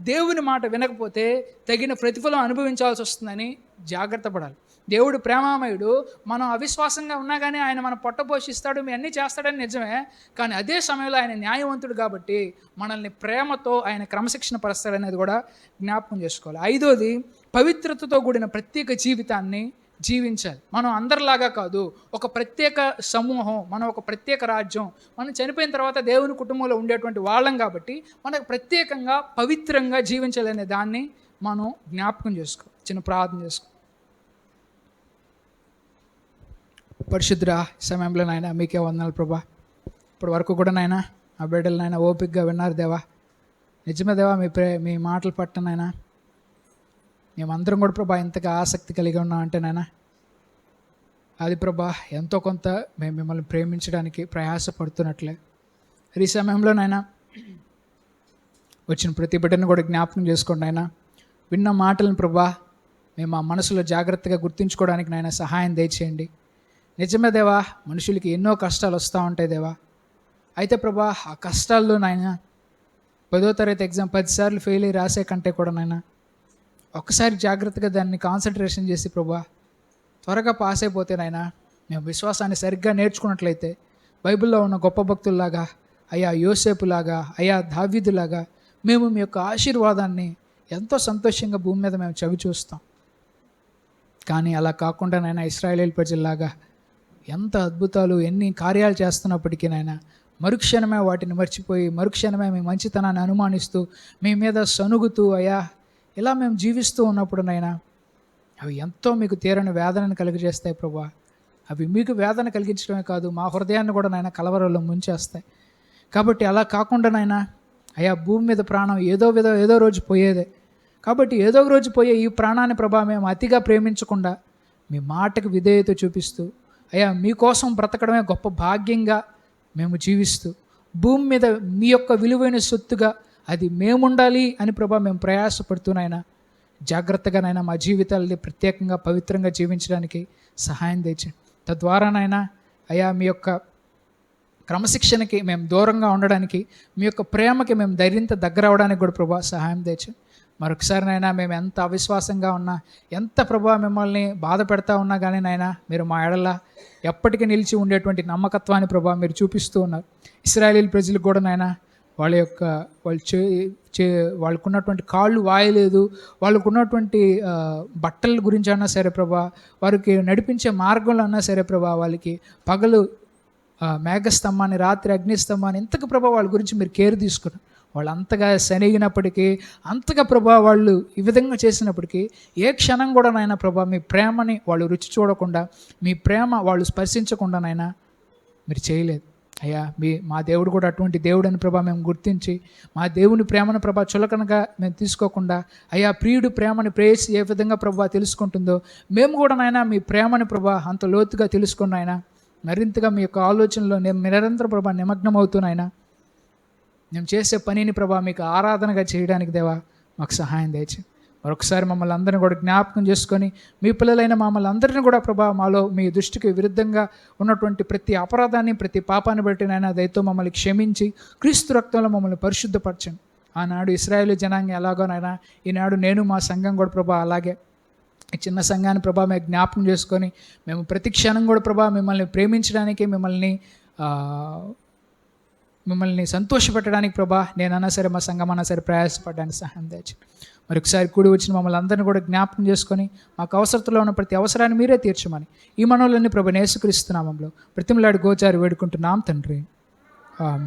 దేవుని మాట వినకపోతే తగిన ప్రతిఫలం అనుభవించాల్సి వస్తుందని జాగ్రత్త పడాలి. దేవుడు ప్రేమామయుడు, మనం అవిశ్వాసంగా ఉన్నా కానీ ఆయన మన పొట్ట పోషిస్తాడు, మీ అన్నీ చేస్తాడని నిజమే. కానీ అదే సమయంలో ఆయన న్యాయవంతుడు కాబట్టి మనల్ని ప్రేమతో ఆయన క్రమశిక్షణ పరుస్తాడనేది కూడా జ్ఞాపకం చేసుకోవాలి. ఐదోది, పవిత్రతతో కూడిన ప్రత్యేక జీవితాన్ని జీవించాలి. మనం అందరిలాగా కాదు, ఒక ప్రత్యేక సమూహం, మనం ఒక ప్రత్యేక రాజ్యం, మనం చనిపోయిన తర్వాత దేవుని కుటుంబంలో ఉండేటువంటి వాళ్ళం కాబట్టి మనకు ప్రత్యేకంగా పవిత్రంగా జీవించాలనే దాన్ని మనం జ్ఞాపకం చేసుకో. చిన్న ప్రార్థన చేసుకో. పరిశుద్ధుడా, సమయంలో నాయన మీకే వందనాలు ప్రభా. ఇప్పటి వరకు కూడా నాయన ఆ బిడ్డలు నాయన ఓపికగా విన్నారు దేవా. నిజమే దేవా, మీ మాటలు పట్టనైనా మేమందరం కూడా ప్రభా ఎంతగా ఆసక్తి కలిగి ఉన్నాం అంటే నాయన అది ప్రభా ఎంతో కొంత మేము మిమ్మల్ని ప్రేమించడానికి ప్రయాసపడుతున్నట్లే. ఈ సమయంలో నాయన వచ్చిన ప్రతి బిడ్డను కూడా జ్ఞాపకం చేసుకోండి నాయన. విన్న మాటలను ప్రభా మేము ఆ మనసులో జాగ్రత్తగా గుర్తుంచుకోవడానికి నాయన సహాయం దయచేయండి. నిజమే దేవా, మనుషులకి ఎన్నో కష్టాలు వస్తూ ఉంటాయి దేవా. అయితే ప్రభా ఆ కష్టాల్లో నాయన 10వ తరగతి ఎగ్జామ్ 10 సార్లు ఫెయిల్ అయ్యి రాసే కంటే కూడా నాయన ఒక్కసారి జాగ్రత్తగా దాన్ని కాన్సన్ట్రేషన్ చేసి ప్రభా త్వరగా పాస్ అయిపోతే నాయన మేము విశ్వాసాన్ని సరిగ్గా నేర్చుకున్నట్లయితే బైబిల్లో ఉన్న గొప్ప భక్తుల్లాగా, అయ్యా యోసేపులాగా, అయ్యా దావీదులాగా మేము మీ యొక్క ఆశీర్వాదాన్ని ఎంతో సంతోషంగా భూమి మీద మేము చవి చూస్తాం. కానీ అలా కాకుండా నాయన ఇశ్రాయేలు ప్రజల్లాగా ఎంత అద్భుతాలు ఎన్ని కార్యాలు చేస్తున్నప్పటికీ నాయన మరుక్షణమే వాటిని మర్చిపోయి మరుక్షణమే మీ మంచితనాన్ని అనుమానిస్తూ మీ మీద సనుగుతూ అయ్యా ఇలా మేము జీవిస్తూ ఉన్నప్పుడు నైనా అవి ఎంతో మీకు తీరని వేదనను కలిగజేస్తాయి ప్రభా. అవి మీకు వేదన కలిగించడమే కాదు, మా హృదయాన్ని కూడా నాయన కలవరంలో ముంచేస్తాయి. కాబట్టి అలా కాకుండా నాయన అయ్యా భూమి మీద ప్రాణం ఏదో రోజు పోయేదే. కాబట్టి ఏదో రోజు పోయే ఈ ప్రాణాన్ని ప్రభా మేము అతిగా ప్రేమించకుండా మీ మాటకు విధేయత చూపిస్తూ అయ్యా మీకోసం బ్రతకడమే గొప్ప భాగ్యంగా మేము జీవిస్తూ భూమి మీద మీ యొక్క విలువైన సొత్తుగా అది మేముండాలి అని ప్రభా మేము ప్రయాసపడుతూనైనా జాగ్రత్తగానైనా మా జీవితాలని ప్రత్యేకంగా పవిత్రంగా జీవించడానికి సహాయం తెచ్చండి. తద్వారానైనా అయ్యా మీ యొక్క క్రమశిక్షణకి మేము దూరంగా ఉండడానికి, మీ యొక్క ప్రేమకి మేము ధైర్యంతో దగ్గర అవడానికి కూడా ప్రభా సహాయం తెచ్చండి. మరొకసారినైనా మేము ఎంత అవిశ్వాసంగా ఉన్నా, ఎంత ప్రభా మిమ్మల్ని బాధ పెడతా ఉన్నా కానీ నాయనా మీరు మా ఎడల ఎప్పటికీ నిలిచి ఉండేటువంటి నమ్మకత్వాన్ని ప్రభా మీరు చూపిస్తూ ఉన్నారు. ఇశ్రాయేలు ప్రజలకు కూడా నాయనా వాళ్ళకున్నటువంటి కాళ్ళు వాయలేదు, వాళ్ళకున్నటువంటి బట్టల గురించి అన్నా సరే ప్రభా, వారికి నడిపించే మార్గంలో అన్నా సరే ప్రభా, వాళ్ళకి పగలు మేఘస్తంభాన్ని రాత్రి అగ్నిస్తంభాన్ని ఇంతకు ప్రభా వాళ్ళ గురించి మీరు కేర్ తీసుకున్నారు. వాళ్ళు అంతగా శనిగినప్పటికీ, అంతగా ప్రభా వాళ్ళు ఈ విధంగా చేసినప్పటికీ ఏ క్షణం కూడా నాయన ప్రభా మీ ప్రేమని వాళ్ళు రుచి చూడకుండా, మీ ప్రేమ వాళ్ళు స్పర్శించకుండానైనా మీరు చేయలేదు. అయ్యా మా దేవుడు కూడా అటువంటి దేవుడు అని ప్రభా మేము గుర్తించి, మా దేవుని ప్రేమను ప్రభా చులకనగా మేము తీసుకోకుండా, అయ్యా ప్రియుడు ప్రేమని ప్రేయసి ఏ విధంగా ప్రభా తెలుసుకుంటుందో మేము కూడా నాయన మీ ప్రేమని ప్రభా అంత లోతుగా తెలుసుకున్నాయన మరింతగా మీ యొక్క ఆలోచనలో నిరంతరం ప్రభా నిమగ్నం అవుతున్నాయినా మేము చేసే పనిని ప్రభా మీకు ఆరాధనగా చేయడానికి దేవా మాకు సహాయం దయచేయండి. మరొకసారి మమ్మల్ని అందరినీ కూడా జ్ఞాపకం చేసుకొని మీ పిల్లలైన మమ్మల్ని అందరినీ కూడా ప్రభా మాలో మీ దృష్టికి విరుద్ధంగా ఉన్నటువంటి ప్రతి అపరాధాన్ని ప్రతి పాపాన్ని బట్టి నాయన దయతో మమ్మల్ని క్షమించి క్రీస్తు రక్తంలో మమ్మల్ని పరిశుద్ధపరచండి. ఆనాడు ఇశ్రాయేలు జనాంగం ఎలాగోనైనా ఈనాడు నేను మా సంఘం కూడా ప్రభా అలాగే ఈ చిన్న సంఘాన్ని ప్రభా మేము జ్ఞాపకం చేసుకొని మేము ప్రతి క్షణం కూడా ప్రభా మిమ్మల్ని ప్రేమించడానికి, మిమ్మల్ని సంతోషపెట్టడానికి ప్రభా నేనన్నా సరే మా సంఘం అన్నా సరే ప్రయాసపడడానికి సహాయం తెచ్చు. మరొకసారి కూడి వచ్చిన మమ్మల్ని అందరినీ కూడా జ్ఞాపకం చేసుకొని మాకు అవసరతలో ఉన్న ప్రతి అవసరాన్ని మీరే తీర్చమని ఈ మనవులన్నీ ప్రభు యేసుక్రీస్తు నామములో ప్రతిమలాడి గోచారి వేడుకుంటున్నాం తండ్రి. ఆమేన్.